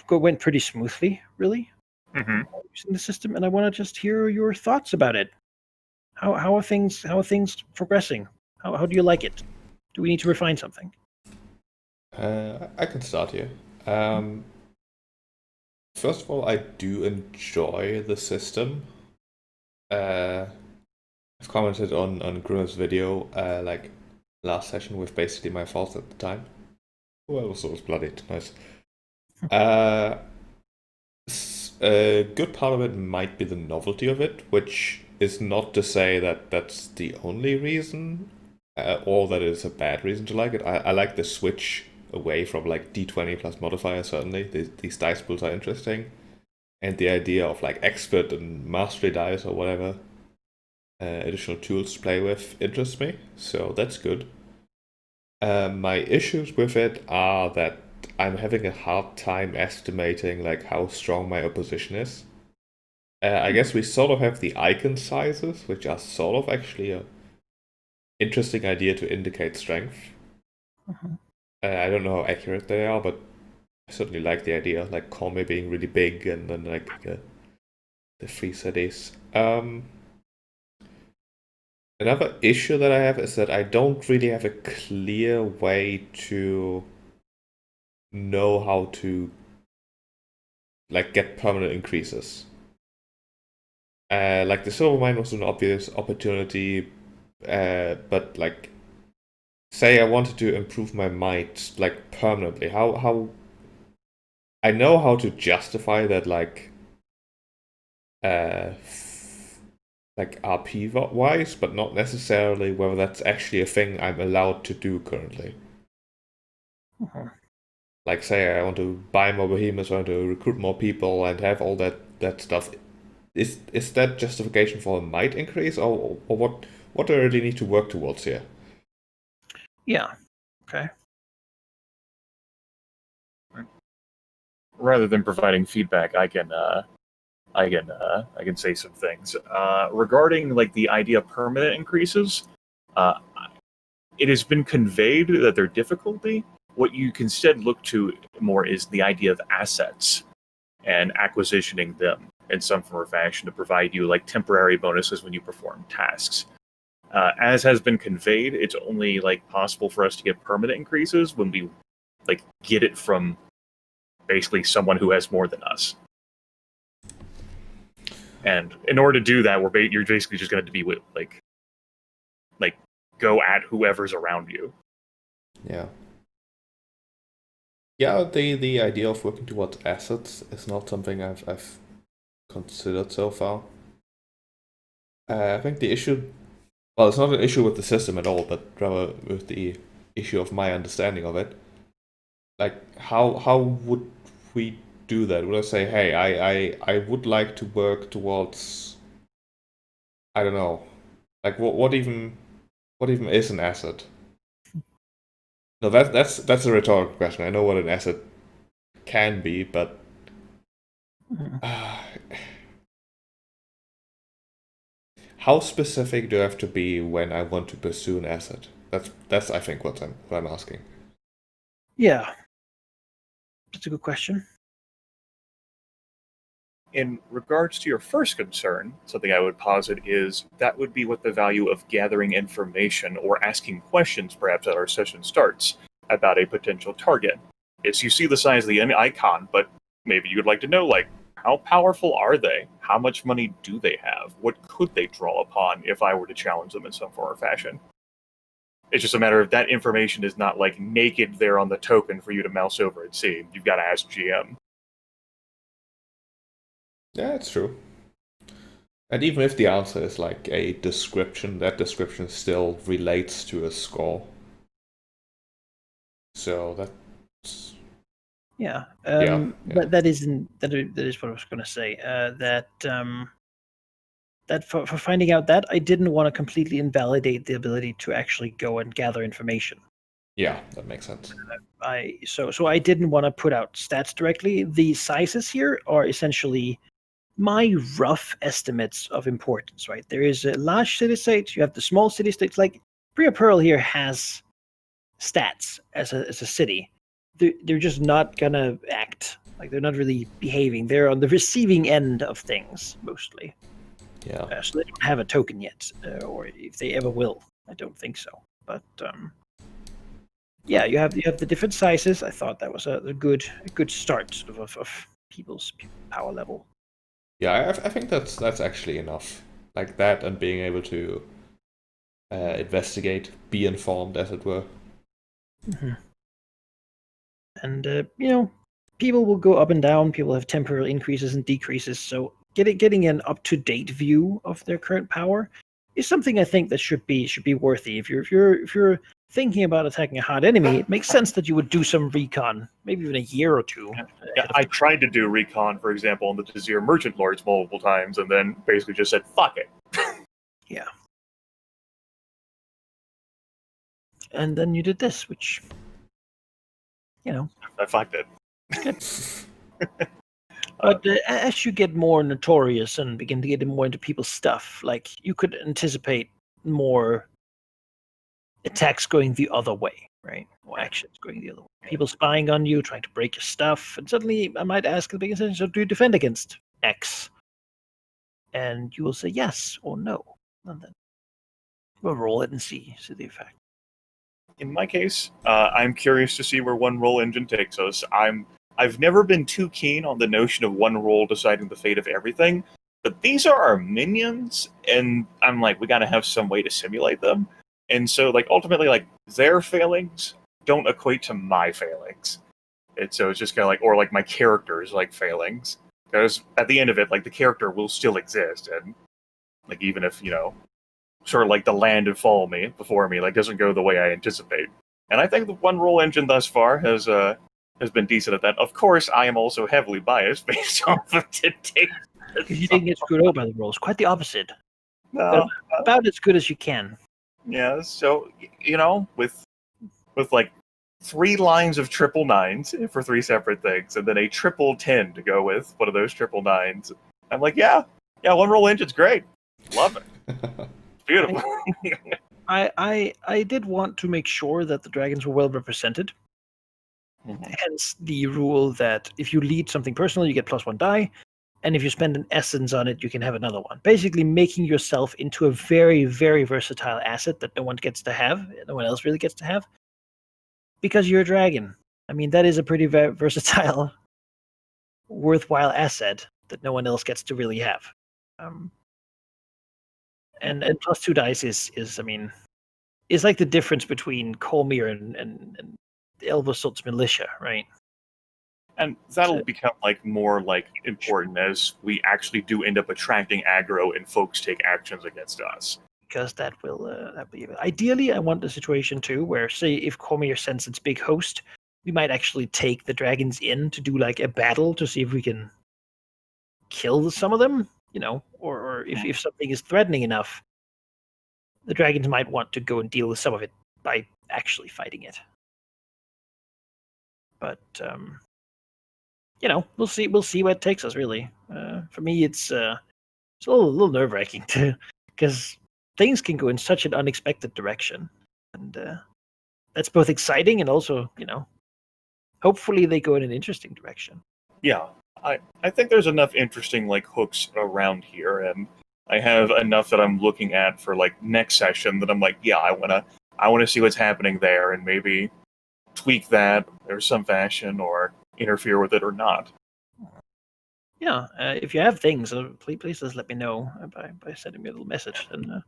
went pretty smoothly, really, using the system, and I want to just hear your thoughts about it. How are things progressing? How do you like it? Do we need to refine something? I can start here. First of all, I do enjoy the system. I've commented on Gruner's video, like last session, with basically my fault at the time. Oh, it was bloody nice. A good part of it might be the novelty of it, which is not to say that that's the only reason, or that it's a bad reason to like it. I like the switch away from like D20 plus modifier, certainly. These dice pools are interesting. And the idea of like expert and mastery dice or whatever, additional tools to play with, interests me. So that's good. My issues with it are that I'm having a hard time estimating like how strong my opposition is. I guess we sort of have the icon sizes, which are sort of actually a interesting idea to indicate strength. I don't know how accurate they are, but I certainly like the idea, like Kome being really big and then like the free cities. Another issue that I have is that I don't really have a clear way to know how to like get permanent increases. Like the silver mine was an obvious opportunity, but like say I wanted to improve my might like permanently, how I know how to justify that like like RP wise, but not necessarily whether that's actually a thing I'm allowed to do currently. Like say I want to buy more behemoths, I want to recruit more people and have all that stuff. Is that justification for a might increase, or what do I really need to work towards here? Yeah. Okay. Rather than providing feedback, I can say some things regarding like the idea of permanent increases. It has been conveyed that their difficulty. What you can instead look to more is the idea of assets and acquisitioning them in some form or fashion to provide you like temporary bonuses when you perform tasks. As has been conveyed, it's only like possible for us to get permanent increases when we like get it from basically someone who has more than us. And in order to do that, you're basically just going to be like go at whoever's around you. Yeah. Yeah, the idea of working towards assets is not something I've considered so far. I think the issue, well, it's not an issue with the system at all, but rather with the issue of my understanding of it. Like, how would we do that? Would I say, hey, I would like to work towards, I don't know, like what even is an asset? No, that's a rhetorical question. I know what an asset can be, but how specific do I have to be when I want to pursue an asset? That's I think what I'm asking. Yeah, that's a good question. In regards to your first concern, something I would posit is that would be what the value of gathering information or asking questions, perhaps at our session starts, about a potential target. Is you see the size of the icon, but maybe you would like to know, like, how powerful are they? How much money do they have? What could they draw upon if I were to challenge them in some form or fashion? It's just a matter of that information is not like naked there on the token for you to mouse over and see. You've got to ask GM. Yeah, it's true. And even if the answer is like a description, that description still relates to a score. So that's Yeah. Yeah. But that is what I was going to say. That for finding out that, I didn't want to completely invalidate the ability to actually go and gather information. Yeah, that makes sense. So I didn't want to put out stats directly. The sizes here are essentially my rough estimates of importance, right? There is a large city state, you have the small city states. Like Bria Pearl here has stats as a city. They're just not gonna act. Like they're not really behaving. They're on the receiving end of things mostly. Yeah. So they don't have a token yet, or if they ever will, I don't think so. But yeah, you have the different sizes. I thought that was a good start sort of people's power level. Yeah, I think that's actually enough. Like that, and being able to investigate, be informed, as it were. Mm-hmm. And people will go up and down. People have temporal increases and decreases. So getting an up-to-date view of their current power is something I think that should be worthy. If you're thinking about attacking a hard enemy, it makes sense that you would do some recon, maybe even a year or two. Yeah, I tried to do recon, for example, on the Desir Merchant Lords multiple times, and then basically just said, fuck it. Yeah. And then you did this, which, I fucked it. But as you get more notorious and begin to get more into people's stuff, like you could anticipate more attacks going the other way, right? Or actions going the other way. People spying on you, trying to break your stuff, and suddenly I might ask the biggest question: so do you defend against X? And you will say yes or no, and then we'll roll it and see the effect. In my case, I'm curious to see where one roll engine takes us. I've never been too keen on the notion of one roll deciding the fate of everything, but these are our minions, and I'm like, we gotta have some way to simulate them. And so, like, ultimately, like, their failings don't equate to my failings. So it's just kind of like, or like my character's like failings. Because at the end of it, like, the character will still exist, and like, even if, sort of like the land and fall me before me, like, doesn't go the way I anticipate. And I think the one roll engine thus far has been decent at that. Of course, I am also heavily biased based off of today. You didn't get screwed over by the rolls. Quite the opposite. No, About as good as you can. yeah. So with like 3 lines of triple nines for 3 separate things, and then a triple 10 to go with one of those triple nines. I'm like, yeah, one roll engine's great. Love it. It's beautiful. I did want to make sure that the dragons were well represented. Mm-hmm. Hence the rule that if you lead something personal, you get +1 die, and if you spend an essence on it, you can have another one. Basically, making yourself into a very, very versatile asset that no one else really gets to have, because you're a dragon. I mean, that is a pretty versatile, worthwhile asset that no one else gets to really have. And +2 dice is I mean, is like the difference between Kolmir and Elvasot's militia, right? And that'll become like more like important as we actually do end up attracting aggro and folks take actions against us. Because that will be ideally. I want the situation too where, say, if Kolmir sends its big host, we might actually take the dragons in to do like a battle to see if we can kill some of them, or if something is threatening enough, the dragons might want to go and deal with some of it by actually fighting it. But we'll see. We'll see where it takes us. Really, for me, it's a little nerve-wracking too, because things can go in such an unexpected direction, and that's both exciting and also, hopefully they go in an interesting direction. Yeah, I think there's enough interesting like hooks around here, and I have enough that I'm looking at for like next session that I'm like, yeah, I wanna see what's happening there, and maybe tweak that or some fashion, or interfere with it or not. Yeah, if you have things, please just let me know by sending me a little message, and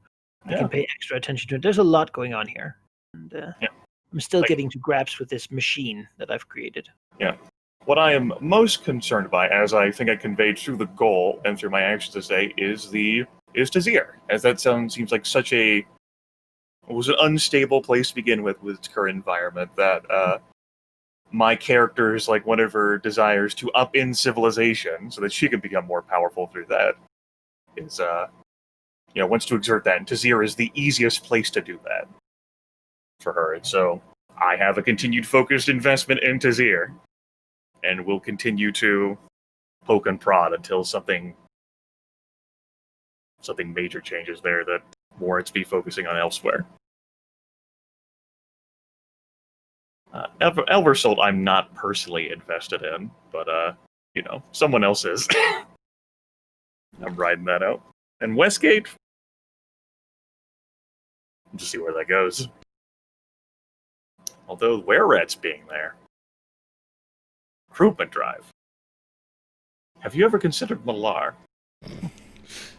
I can pay extra attention to it. There's a lot going on here. and Yeah. I'm still Like- getting to grips with this machine that I've created. What I am most concerned by, as I think I conveyed through the goal and through my actions today, is Tazir, as that seems like such it was an unstable place to begin with its current environment, that my character's like one of her desires to up in civilization so that she can become more powerful through that is wants to exert that, and Tazir is the easiest place to do that for her. And so I have a continued focused investment in Tazir, and will continue to poke and prod until something major changes there that warrants me focusing on elsewhere. Elversold, I'm not personally invested in, but someone else is. I'm riding that out. And Westgate, we'll just see where that goes. Although Were-Rat's being there. Recruitment drive. Have you ever considered Malar?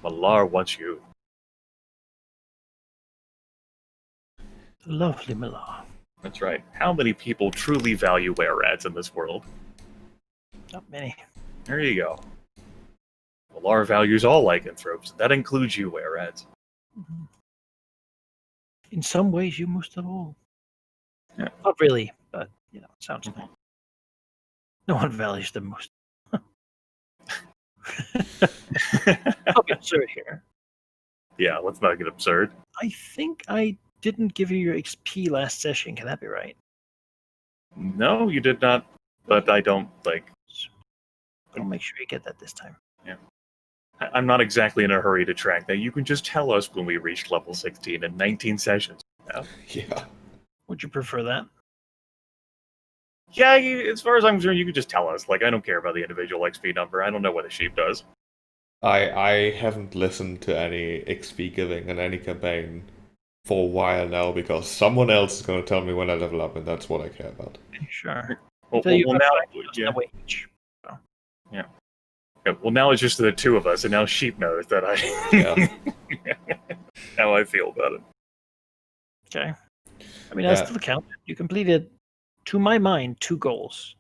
Malar wants you. Lovely Milan. That's right. How many people truly value Were-Rats in this world? Not many. There you go. Malar values all lycanthropes. That includes you, Were-Rats. Mhm. In some ways, you most of all. Yeah. Not really, but it sounds like no one values them most. Okay, absurd here. Yeah, let's not get absurd. I think I didn't give you your XP last session. Can that be right? No, you did not. But I don't, I'll make sure you get that this time. I'm not exactly in a hurry to track that. You can just tell us when we reached level 16 in 19 sessions. Yeah. Would you prefer that? Yeah, as far as I'm concerned, you can just tell us. I don't care about the individual XP number. I don't know what a sheep does. I haven't listened to any XP giving in any campaign for a while now because someone else is going to tell me when I level up, and that's what I care about. Sure. Well, Tell you well, about now, fractals yeah. and wage. Yeah, well, now it's just the two of us, and now Sheep knows that Yeah. how I feel about it. Okay. I mean, I still count. You completed, to my mind, 2 goals.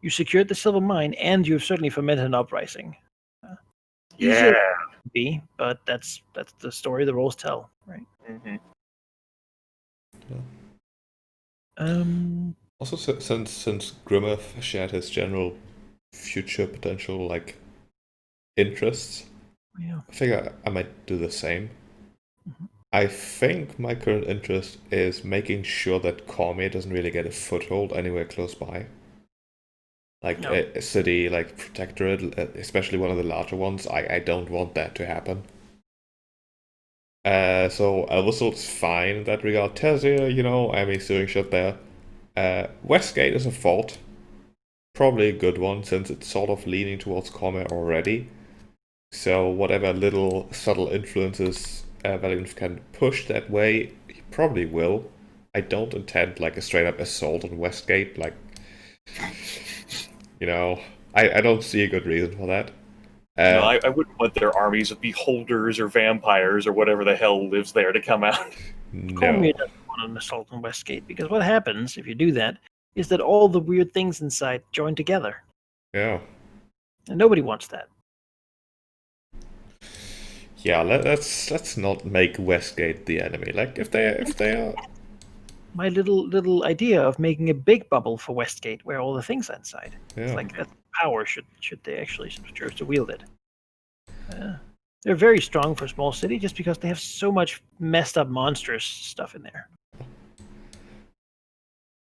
You secured the silver mine, and you've certainly fomented an uprising. Yeah. Be, but that's the story the roles tell, right? Mm-hmm. Also, since Grimmeth shared his general future potential interests, Yeah. I think I might do the same. Mhm. I think my current interest is making sure that Cormier doesn't really get a foothold anywhere close by. No. A city like Protectorate, especially one of the larger ones, I don't want that to happen. So Elversold's fine in that regard. Tazir, I'm doing shit there. Westgate is a fault. Probably a good one, since it's sort of leaning towards Cormier already. So whatever little subtle influences Valiant can push that way, he probably will. I don't intend a straight up assault on Westgate, I don't see a good reason for that. No, I wouldn't want their armies of beholders or vampires or whatever the hell lives there to come out. Cormier doesn't want an assault on Westgate, because what happens if you do that is that all the weird things inside join together. Yeah. And nobody wants that. Yeah, let's not make Westgate the enemy. If they are. My little idea of making a big bubble for Westgate where all the things are inside. Yeah. It's that power should they actually choose to wield it. They're very strong for a small city just because they have so much messed up monstrous stuff in there.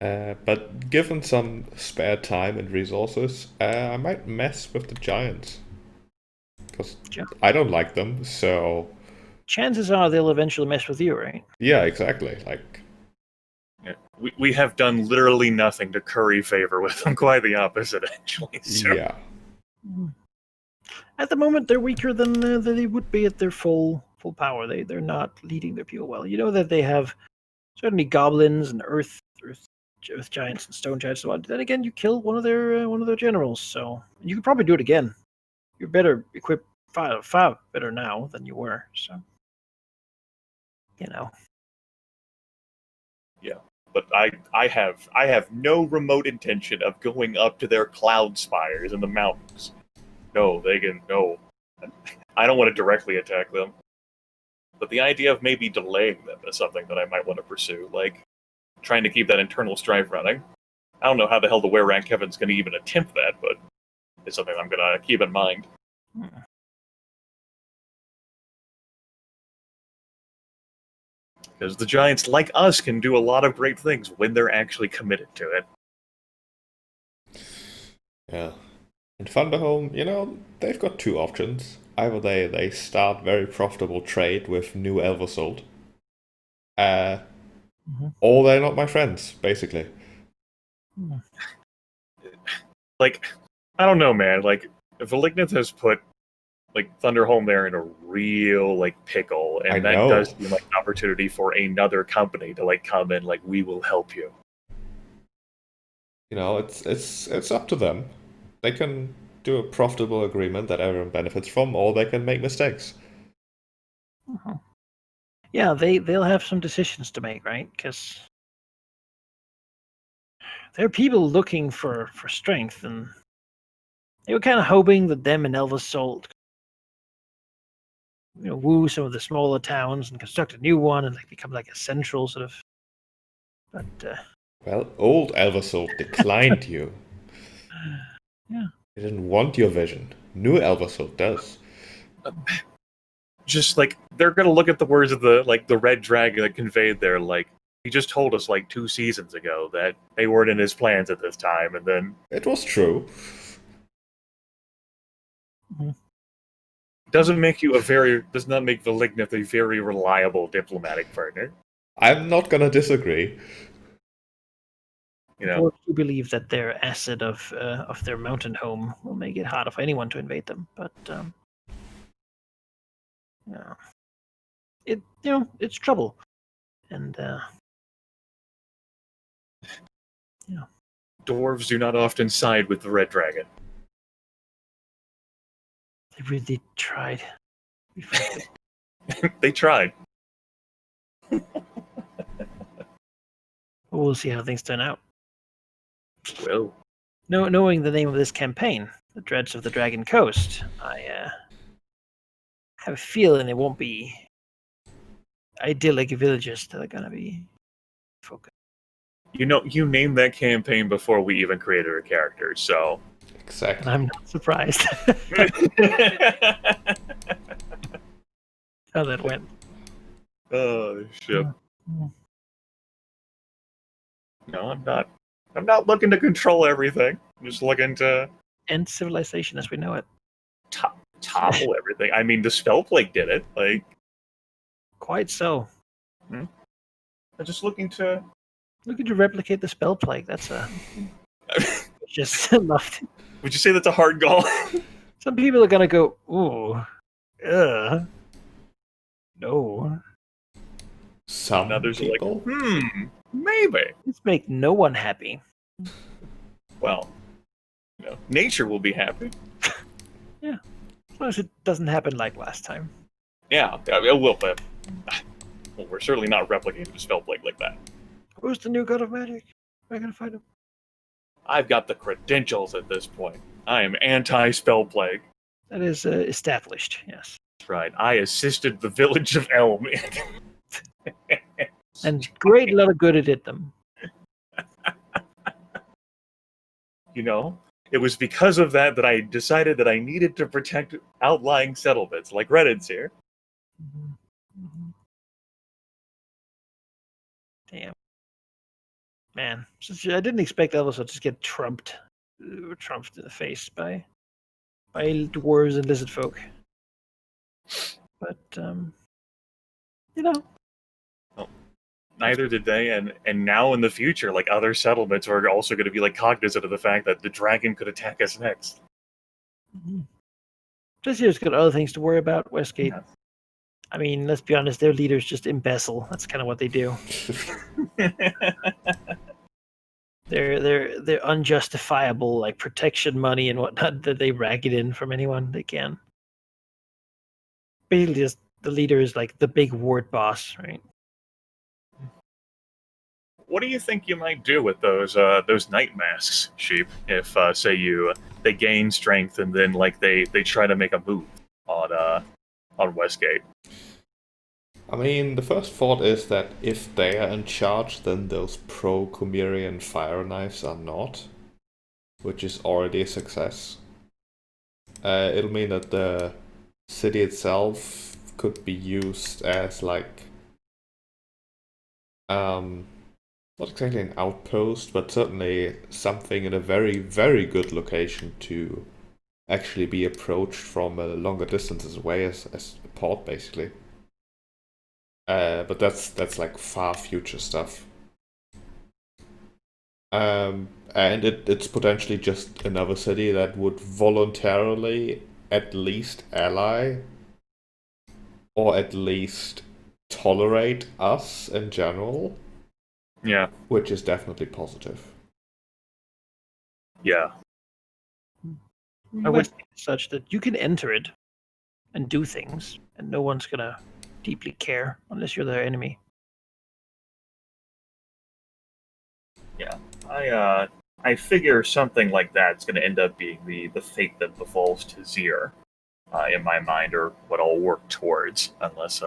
But given some spare time and resources, I might mess with the giants. Because I don't like them, so... Chances are they'll eventually mess with you, right? Yeah, exactly. Yeah. We have done literally nothing to curry favor with them. Quite the opposite, actually. So. Yeah. At the moment, they're weaker than they would be at their full power. They're not leading their people well. You know that they have certainly goblins and earth giants and stone giants. So then again, you killed one of their generals, so you could probably do it again. You're better equipped, far better now than you were. So but I have no remote intention of going up to their cloud spires in the mountains. No, they can no. I don't want to directly attack them. But the idea of maybe delaying them is something that I might want to pursue, like trying to keep that internal strife running. I don't know how the hell the Were-Ran Kevin's going to even attempt that, but it's something I'm going to keep in mind. Because the Giants, like us, can do a lot of great things when they're actually committed to it. Yeah. In Thunderhome, they've got two options. Either they start very profitable trade with new Elversold, or they're not my friends, basically. Like, I don't know, man. Like, Valignant has put Thunderhome there in a real pickle, and that does seem like an opportunity for another company to come in. We will help you. It's up to them. They can do a profitable agreement that everyone benefits from, or they can make mistakes. Yeah, they'll have some decisions to make, right? Because there are people looking for strength, and they were kind of hoping that them and Elversold woo some of the smaller towns and construct a new one and become a central sort of. But well, old Elversold declined you. Yeah, they didn't want your vision. New Elversold does. Just they're gonna look at the words of the red dragon that conveyed there. He just told us 2 seasons ago that they weren't in his plans at this time, and then it was true. Does not make Valignant a very reliable diplomatic partner. I'm not gonna disagree. Or you believe that their asset of their mountain home will make it harder for anyone to invade them, but it's trouble, and dwarves do not often side with the red dragon. They really tried. They tried. We'll see how things turn out. Well, knowing the name of this campaign, The Dreads of the Dragon Coast, I have a feeling it won't be idyllic villages that are going to be focused. You named that campaign before we even created our characters, so... Exactly. I'm not surprised. How that went. Oh, shit. No, I'm not. I'm not looking to control everything. I'm just looking to... end civilization as we know it. Topple everything. I mean, the Spellplague did it. Quite so. I'm just looking to replicate the Spellplague. That's just enough. Would you say that's a hard goal? Some people are gonna go, ooh, no. Some others people? Are maybe. Let's make no one happy. Well, nature will be happy. Yeah, as long as it doesn't happen like last time. Yeah, it will, but we're certainly not replicating the Spellplague like that. Who's the new god of magic? Where am I gonna find him? I've got the credentials at this point. I am anti-Spellplague. That is established, yes. That's right. I assisted the village of Elm. And great lot of good it did them. It was because of that I decided that I needed to protect outlying settlements, like Reddit's here. Damn. Man, I didn't expect Elvis to just get trumped in the face by dwarves and lizard folk. But Well, neither did they, and now in the future, other settlements are also going to be cognizant of the fact that the dragon could attack us next. This year's got other things to worry about. Westgate. Yeah. I mean, let's be honest, their leader's just imbecile. That's kind of what they do. They're unjustifiable protection money and whatnot that they rag it in from anyone they can. Basically, just the leader is the big ward boss, right? what do you think you might do with those night masks, Sheep? If say they gain strength and then like they try to make a move on Westgate. I mean, the first thought is that if they are in charge, then those pro-Chimerian fire knives are not, which is already a success. It'll mean that the city itself could be used as like not exactly an outpost, but certainly something in a very, very good location to actually be approached from a longer distances away as a port, basically. But that's like far future stuff. And it's potentially just another city that would voluntarily at least ally, or at least tolerate us in general. Yeah. Which is definitely positive. Yeah. I would think such that you can enter it and do things, and no one's gonna deeply care unless you're their enemy. Yeah. I figure something like that's going to end up being the fate that befalls Tazir, in my mind, or what I'll work towards, unless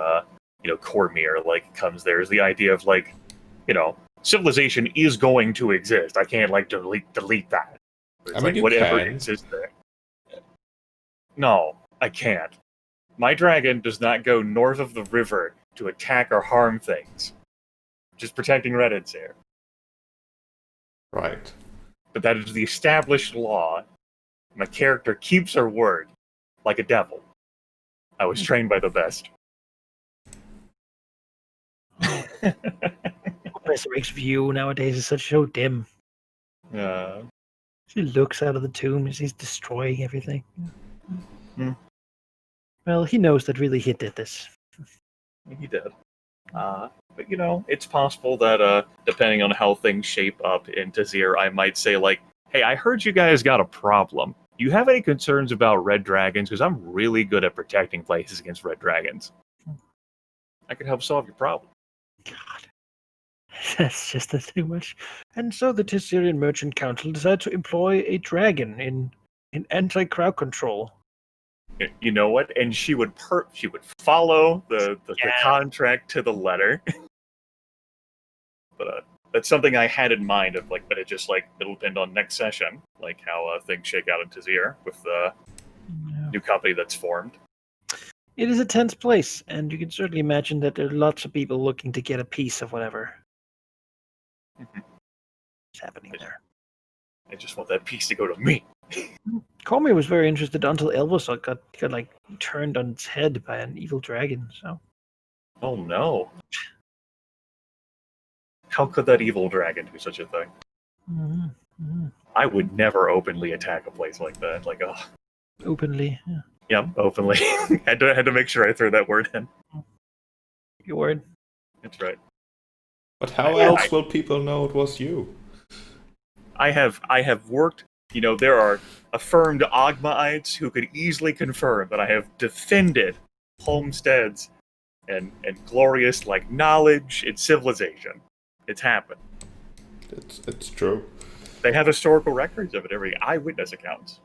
Cormir like comes there. Is the idea of like, civilization is going to exist. I can't like delete that. It's I mean, like you whatever can. exists there. No, I can't. My dragon does not go north of the river to attack or harm things. Just protecting Reddit's here. Right. But that is the established law. My character keeps her word, like a devil. I was trained by the best. Professor Rick's view nowadays is so dim. He looks out of the tomb as he's destroying everything. Hmm. Well, he knows that really he did this. He did. But it's possible that depending on how things shape up in Tazir, I might say like, hey, I heard you guys got a problem. Do you have any concerns about red dragons? Because I'm really good at protecting places against red dragons. I can help solve your problem. God. That's just too much. And so the Tessarian Merchant Council decided to employ a dragon in anti-crowd control. You know what? And she would follow the contract to the letter. But that's something I had in mind of like, but it'll depend on next session, like how things shake out in Tazir with the new company that's formed. It is a tense place, and you can certainly imagine that there are lots of people looking to get a piece of whatever is happening there. I just want that piece to go to me. Comey was very interested until Elvasot got like turned on its head by an evil dragon. So. Oh no! How could that evil dragon do such a thing? Mm-hmm. Mm-hmm. I would never openly attack a place like that. Like, oh. Openly. Yeah. Yep, openly. had to make sure I threw that word in. Your word. That's right. But how else will people know it was you? I have worked. There are affirmed Ogmaites who could easily confirm that I have defended homesteads and glorious like knowledge and civilization. It's happened. It's true. They have historical records of it, every eyewitness accounts.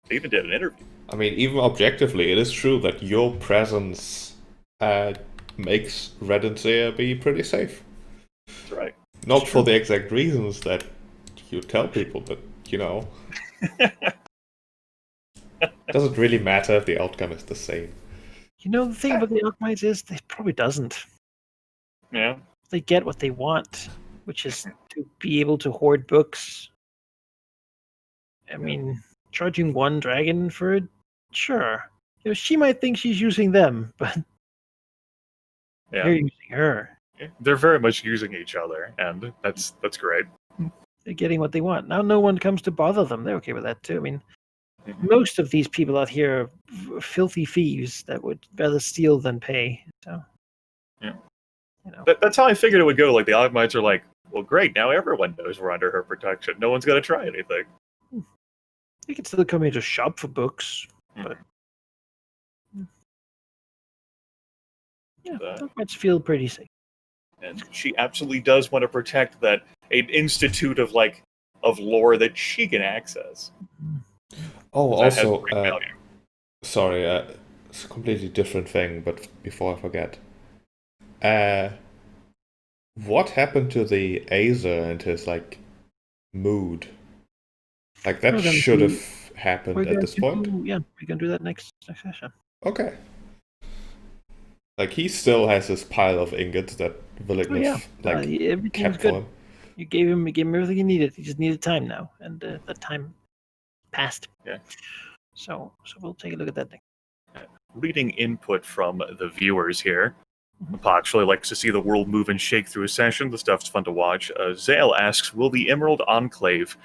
They even did an interview. I mean, even objectively, it is true that your presence makes Redensia be pretty safe. That's right. Not for the exact reasons that you tell people, but doesn't really matter if the outcome is the same. The thing about the Ogmites is it probably doesn't. Yeah. They get what they want, which is to be able to hoard books. I mean, charging one dragon for it, sure. She might think she's using them, but they're using her. They're very much using each other, and that's great. They're getting what they want. Now no one comes to bother them. They're okay with that too. I mean, most of these people out here are filthy thieves that would rather steal than pay. So, yeah. That's how I figured it would go. Like, the Ogmites are like, well, great, now everyone knows we're under her protection. No one's going to try anything. They can still come here to shop for books, but... Yeah, Ogmites feel pretty safe. And she absolutely does want to protect that an institute of lore that she can access. Oh, That has also, great value. sorry, it's a completely different thing, but before I forget. What happened to the Azer and his, mood? Like, that We're going should to. have happened We're at going this point. to. Yeah, we can do that next session. Okay. Like, he still has his pile of ingots that Oh yeah, Villignev, everything's kept good. for him. You gave him everything he needed. He just needed time now, and that time passed. Yeah. So we'll take a look at that thing. Reading input from the viewers here. Pox really likes to see the world move and shake through a session. The stuff's fun to watch. Zale asks, will the Emerald Enclave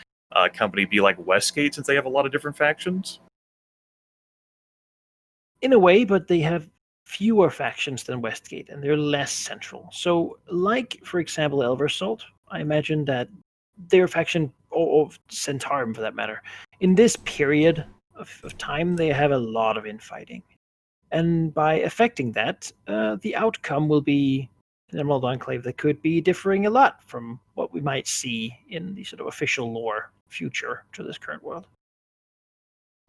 company be like Westgate since they have a lot of different factions? In a way, but they have fewer factions than Westgate, and they're less central. So, like, for example, Elversalt, I imagine that their faction, or Centaurum for that matter, in this period of time, they have a lot of infighting. And by affecting that, the outcome will be an Emerald Enclave that could be differing a lot from what we might see in the sort of official lore future to this current world.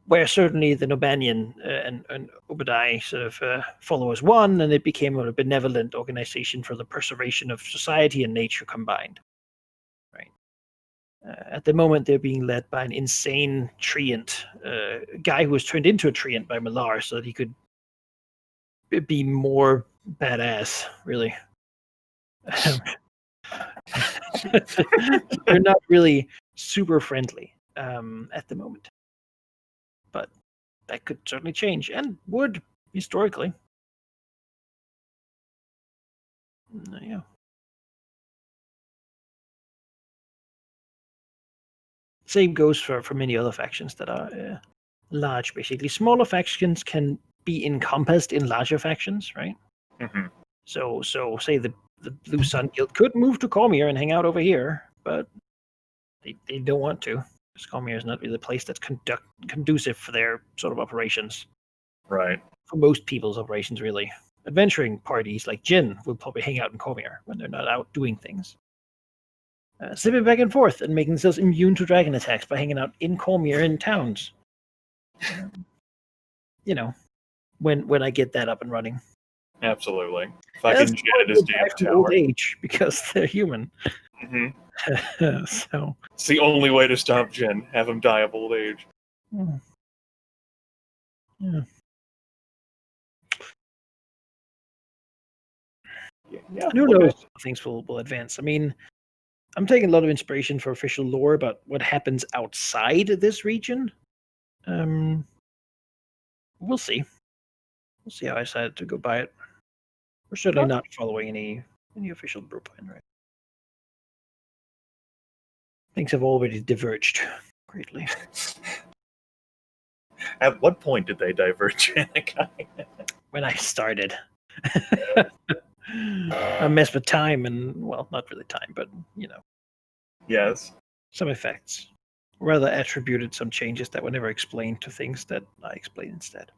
Where certainly the Nobanian and Obadiah sort of follow as one, and it became a benevolent organization for the preservation of society and nature combined. Right. At the moment, they're being led by an insane treant, guy who was turned into a treant by Malar so that he could be more badass, really. They're not really super friendly at the moment. But that could certainly change, and would, historically. Yeah. Same goes for many other factions that are large, basically. Smaller factions can be encompassed in larger factions, right? Mm-hmm. So say the Blue Sun Guild could move to Cormier and hang out over here, but they don't want to, because Cormier is not really the place that's conducive for their sort of operations. Right. For most people's operations, really. Adventuring parties like Jin will probably hang out in Cormier when they're not out doing things. Slipping back and forth and making themselves immune to dragon attacks by hanging out in Cormier in towns. When I get that up and running. Absolutely. Fucking Jen at his damn tower. Old age, because they're human. Mm-hmm. So it's the only way to stop Jen. Have him die of old age. Yeah. Yeah. Who knows how things will advance. I mean, I'm taking a lot of inspiration for official lore about what happens outside this region. We'll see. We'll see how I decide to go by it. We're certainly not following any official blueprint, right? Things have already diverged greatly. At what point did they diverge, Anakai? When I started. I messed with time and, well, not really time, but, Yes. some effects. Rather attributed some changes that were never explained to things that I explained instead.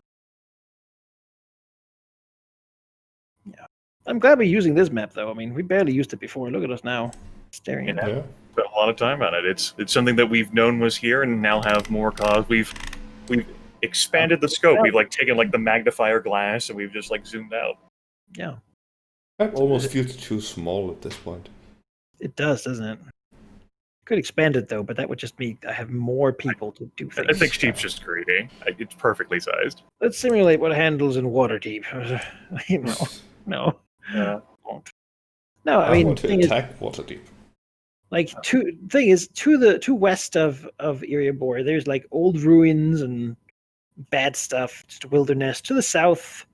Yeah. I'm glad we're using this map, though. I mean, we barely used it before. Look at us now, staring at it. Spent a lot of time on it. It's something that we've known was here and now have more cause. We've expanded the scope. We've taken the magnifier glass and we've just zoomed out. Yeah. That almost feels too small at this point. It does, doesn't it? Could expand it though, but that would just mean I have more people to do things. I think Steve's just greedy. It's perfectly sized. Let's simulate what handles in Waterdeep. No. Yeah. Won't. No, I mean, want to attack Waterdeep. To west of Iriabor, there's old ruins and bad stuff, just wilderness. To the south,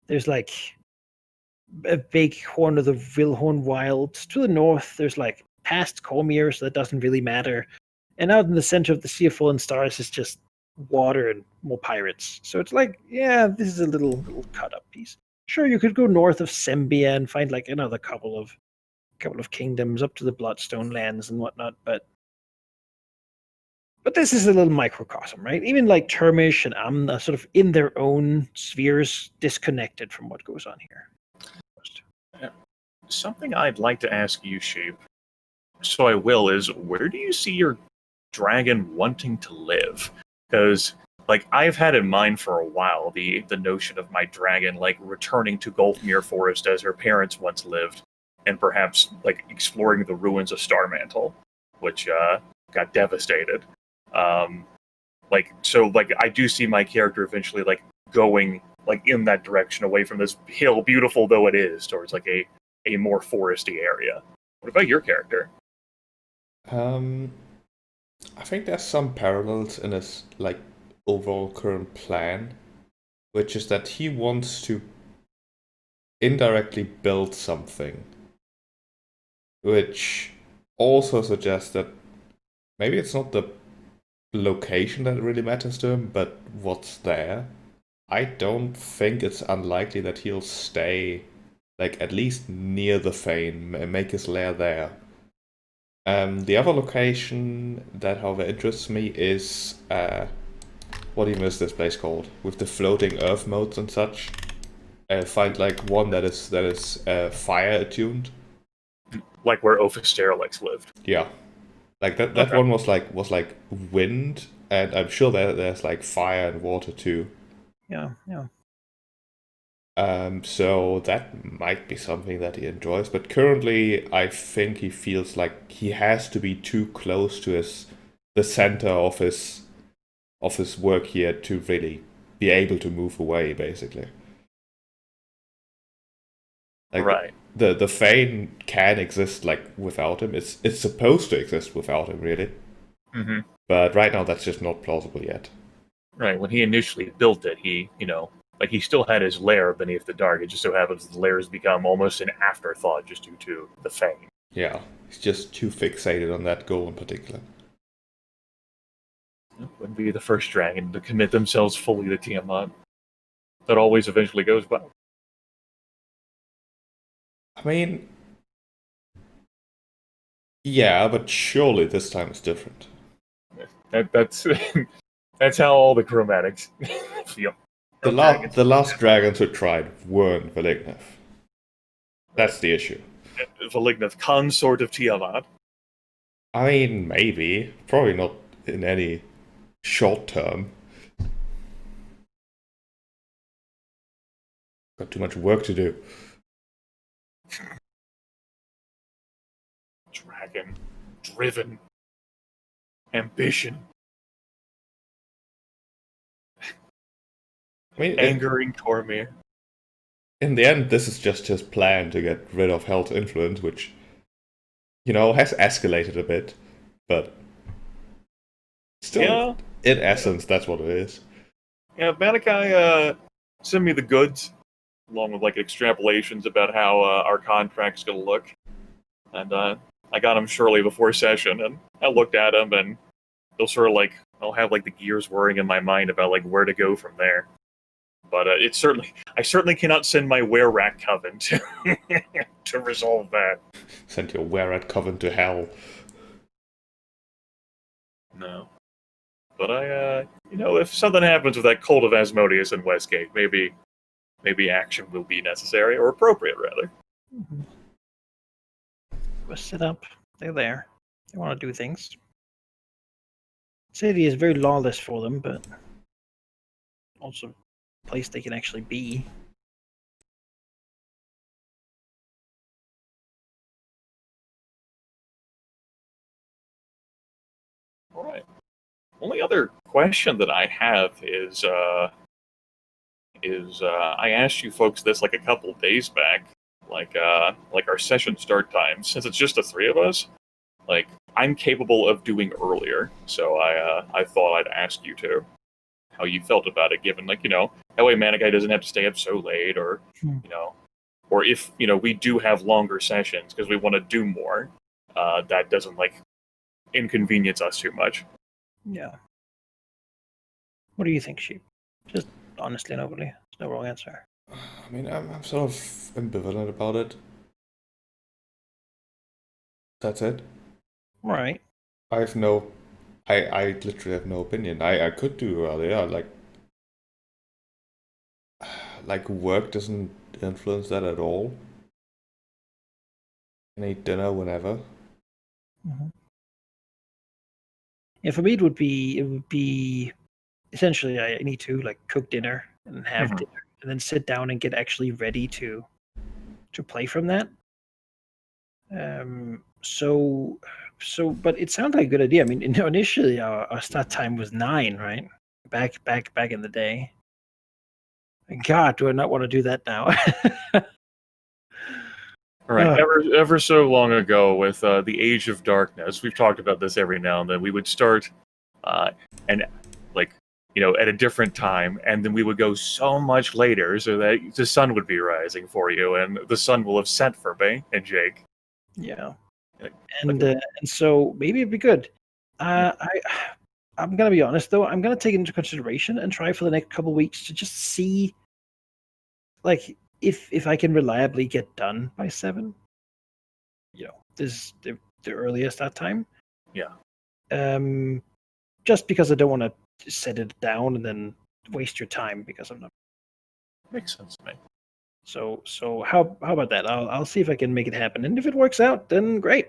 there's a big horn of the Vilhorn Wilds. To the north, there's past Cormier, so that doesn't really matter. And out in the center of the Sea of Fallen Stars is just water and more pirates. So it's this is a little cut up piece. Sure, you could go north of Sembia and find another couple of kingdoms up to the Bloodstone lands and whatnot, but this is a little microcosm, right? Even Termish and Amna sort of in their own spheres, disconnected from what goes on here. something I'd like to ask you, Sheep, so I will, is where do you see your dragon wanting to live? Because, like, I've had in mind for a while the notion of my dragon, like, returning to Gulfmere Forest as her parents once lived, and perhaps, like, exploring the ruins of Starmantle, which got devastated. I do see my character eventually, like, going, like, in that direction, away from this hill, beautiful though it is, towards, like, a more foresty area. What about your character? I think there's some parallels in his like overall current plan, which is that he wants to indirectly build something, which also suggests that maybe it's not the location that really matters to him, but what's there. I don't think it's unlikely that he'll stay, like, at least near the Fane and make his lair there. The other location that, however, interests me is what even is this place called? With the floating earth modes and such. Find like one that is fire attuned. Like where Ophisterelix lived. Yeah, like that Okay. one was like wind, and I'm sure there's like fire and water too. Yeah. So that might be something that he enjoys, but currently I think he feels like he has to be too close to the center of his work here to really be able to move away, basically. Like, right. The Fane can exist like without him. It's supposed to exist without him, really. Mm-hmm. But right now that's just not plausible yet. Right. When he initially built it, he still had his lair beneath the dark. It just so happens the lair has become almost an afterthought just due to the Fane. Yeah, he's just too fixated on that goal in particular. Wouldn't be the first dragon to commit themselves fully to Tiamat. That always eventually goes well. I mean, yeah, but surely this time it's different. That's that's how all the chromatics feel. The last dragons who tried weren't Valignif. That's the issue. Valignif, consort of Tiamat. I mean, maybe. Probably not in any short term. Got too much work to do. Dragon. Driven. Ambition. I mean, Angering Tormir. in the end, this is just his plan to get rid of Hell's influence, which, has escalated a bit, but still, in essence, that's what it is. Yeah, Manikai sent me the goods, along with like extrapolations about how our contract's gonna look, and I got them shortly before session, and I looked at them, and they'll sort of like I'll have like the gears whirring in my mind about like where to go from there. But I certainly cannot send my Were-Rat Coven to resolve that. Send your Were-Rat Coven to hell. No. But if something happens with that cult of Asmodeus in Westgate, maybe action will be necessary, or appropriate, rather. Mm-hmm. We'll sit up. They're there. They want to do things. City is very lawless for them, but also a place they can actually be. All right. Only other question that I have is I asked you folks this like a couple days back, like our session start time. Since it's just the three of us, like I'm capable of doing earlier, so I thought I'd ask you two how you felt about it, given like that way Manikai doesn't have to stay up so late, or or if we do have longer sessions because we want to do more, that doesn't like inconvenience us too much. Yeah. What do you think, Sheep? Just honestly and openly. There's no wrong answer. I mean, I'm sort of ambivalent about it. That's it. Right. I literally have no opinion. I could do earlier, like work doesn't influence that at all. can eat dinner whenever. Mm-hmm. Yeah, for me it would be essentially I need to like cook dinner and have Mhm. dinner and then sit down and get actually ready to play from that. So but it sounds like a good idea. I mean, initially our start time was 9, right? Back in the day. God, do I not want to do that now? All right. Uh, Ever so long ago, with the Age of Darkness, we've talked about this every now and then. We would start, and like at a different time, and then we would go so much later, so that the sun would be rising for you, and the sun will have set for me and Jake. yeah. Like, And so maybe it'd be good. I'm gonna be honest though. I'm gonna take it into consideration and try for the next couple weeks to just see, like, if I can reliably get done by 7. This the earliest that time. Yeah. Just because I don't want to set it down and then waste your time because I'm not. Makes sense to me. So how about that? I'll see if I can make it happen, and if it works out, then great.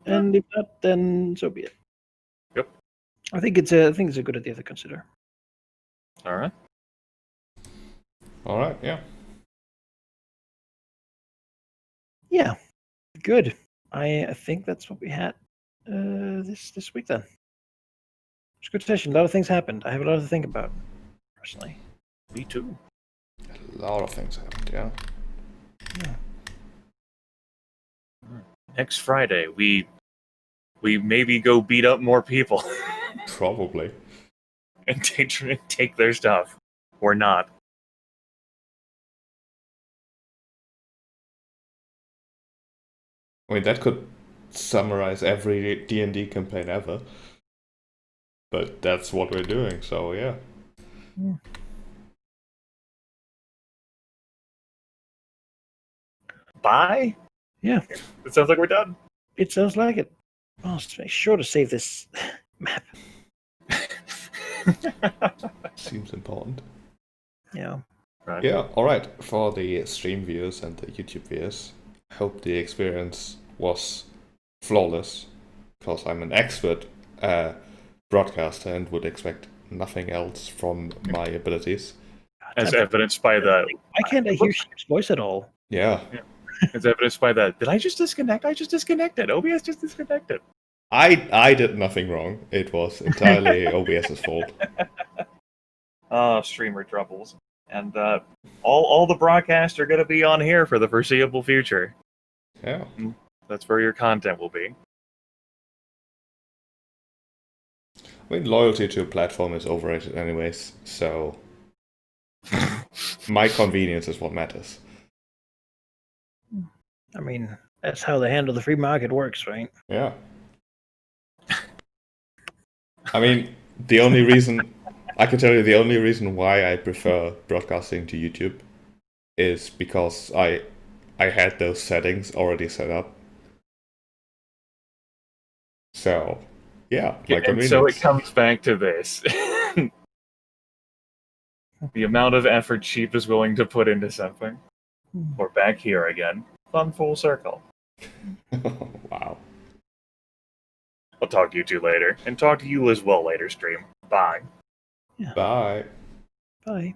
And if not, then so be it. Yep. I think it's a good idea to consider. All right. All right, yeah. Yeah, good. I think that's what we had this week then. It's a good session. A lot of things happened. I have a lot to think about, personally. Me too. A lot of things happened, yeah. Yeah. Next Friday, we maybe go beat up more people Probably. and take their stuff, or not. I mean, that could summarize every D&D campaign ever. But that's what we're doing, so yeah. Bye. Yeah. It sounds like we're done. It sounds like it. I'll make sure to save this map. Seems important. Yeah. Right. Yeah, alright. For the stream viewers and the YouTube viewers, hope the experience was flawless, because I'm an expert broadcaster and would expect nothing else from my abilities. As evidenced by the. Why can't I hear Sheep's voice at all? Yeah. As evidenced by the. Did I just disconnect? I just disconnected. OBS just disconnected. I did nothing wrong. It was entirely OBS's fault. Streamer troubles. And all the broadcasts are going to be on here for the foreseeable future. Yeah. That's where your content will be. I mean, loyalty to a platform is overrated anyways, so my convenience is what matters. I mean, that's how they handle the free market works, right? Yeah. I mean, the only reason I can tell you the only reason why I prefer broadcasting to YouTube is because I had those settings already set up. So, yeah, my And so it comes back to this. The amount of effort Sheep is willing to put into something. We're back here again. Fun full circle. Wow. I'll talk to you two later. And talk to you as well later, stream. Bye. Yeah. Bye. Bye.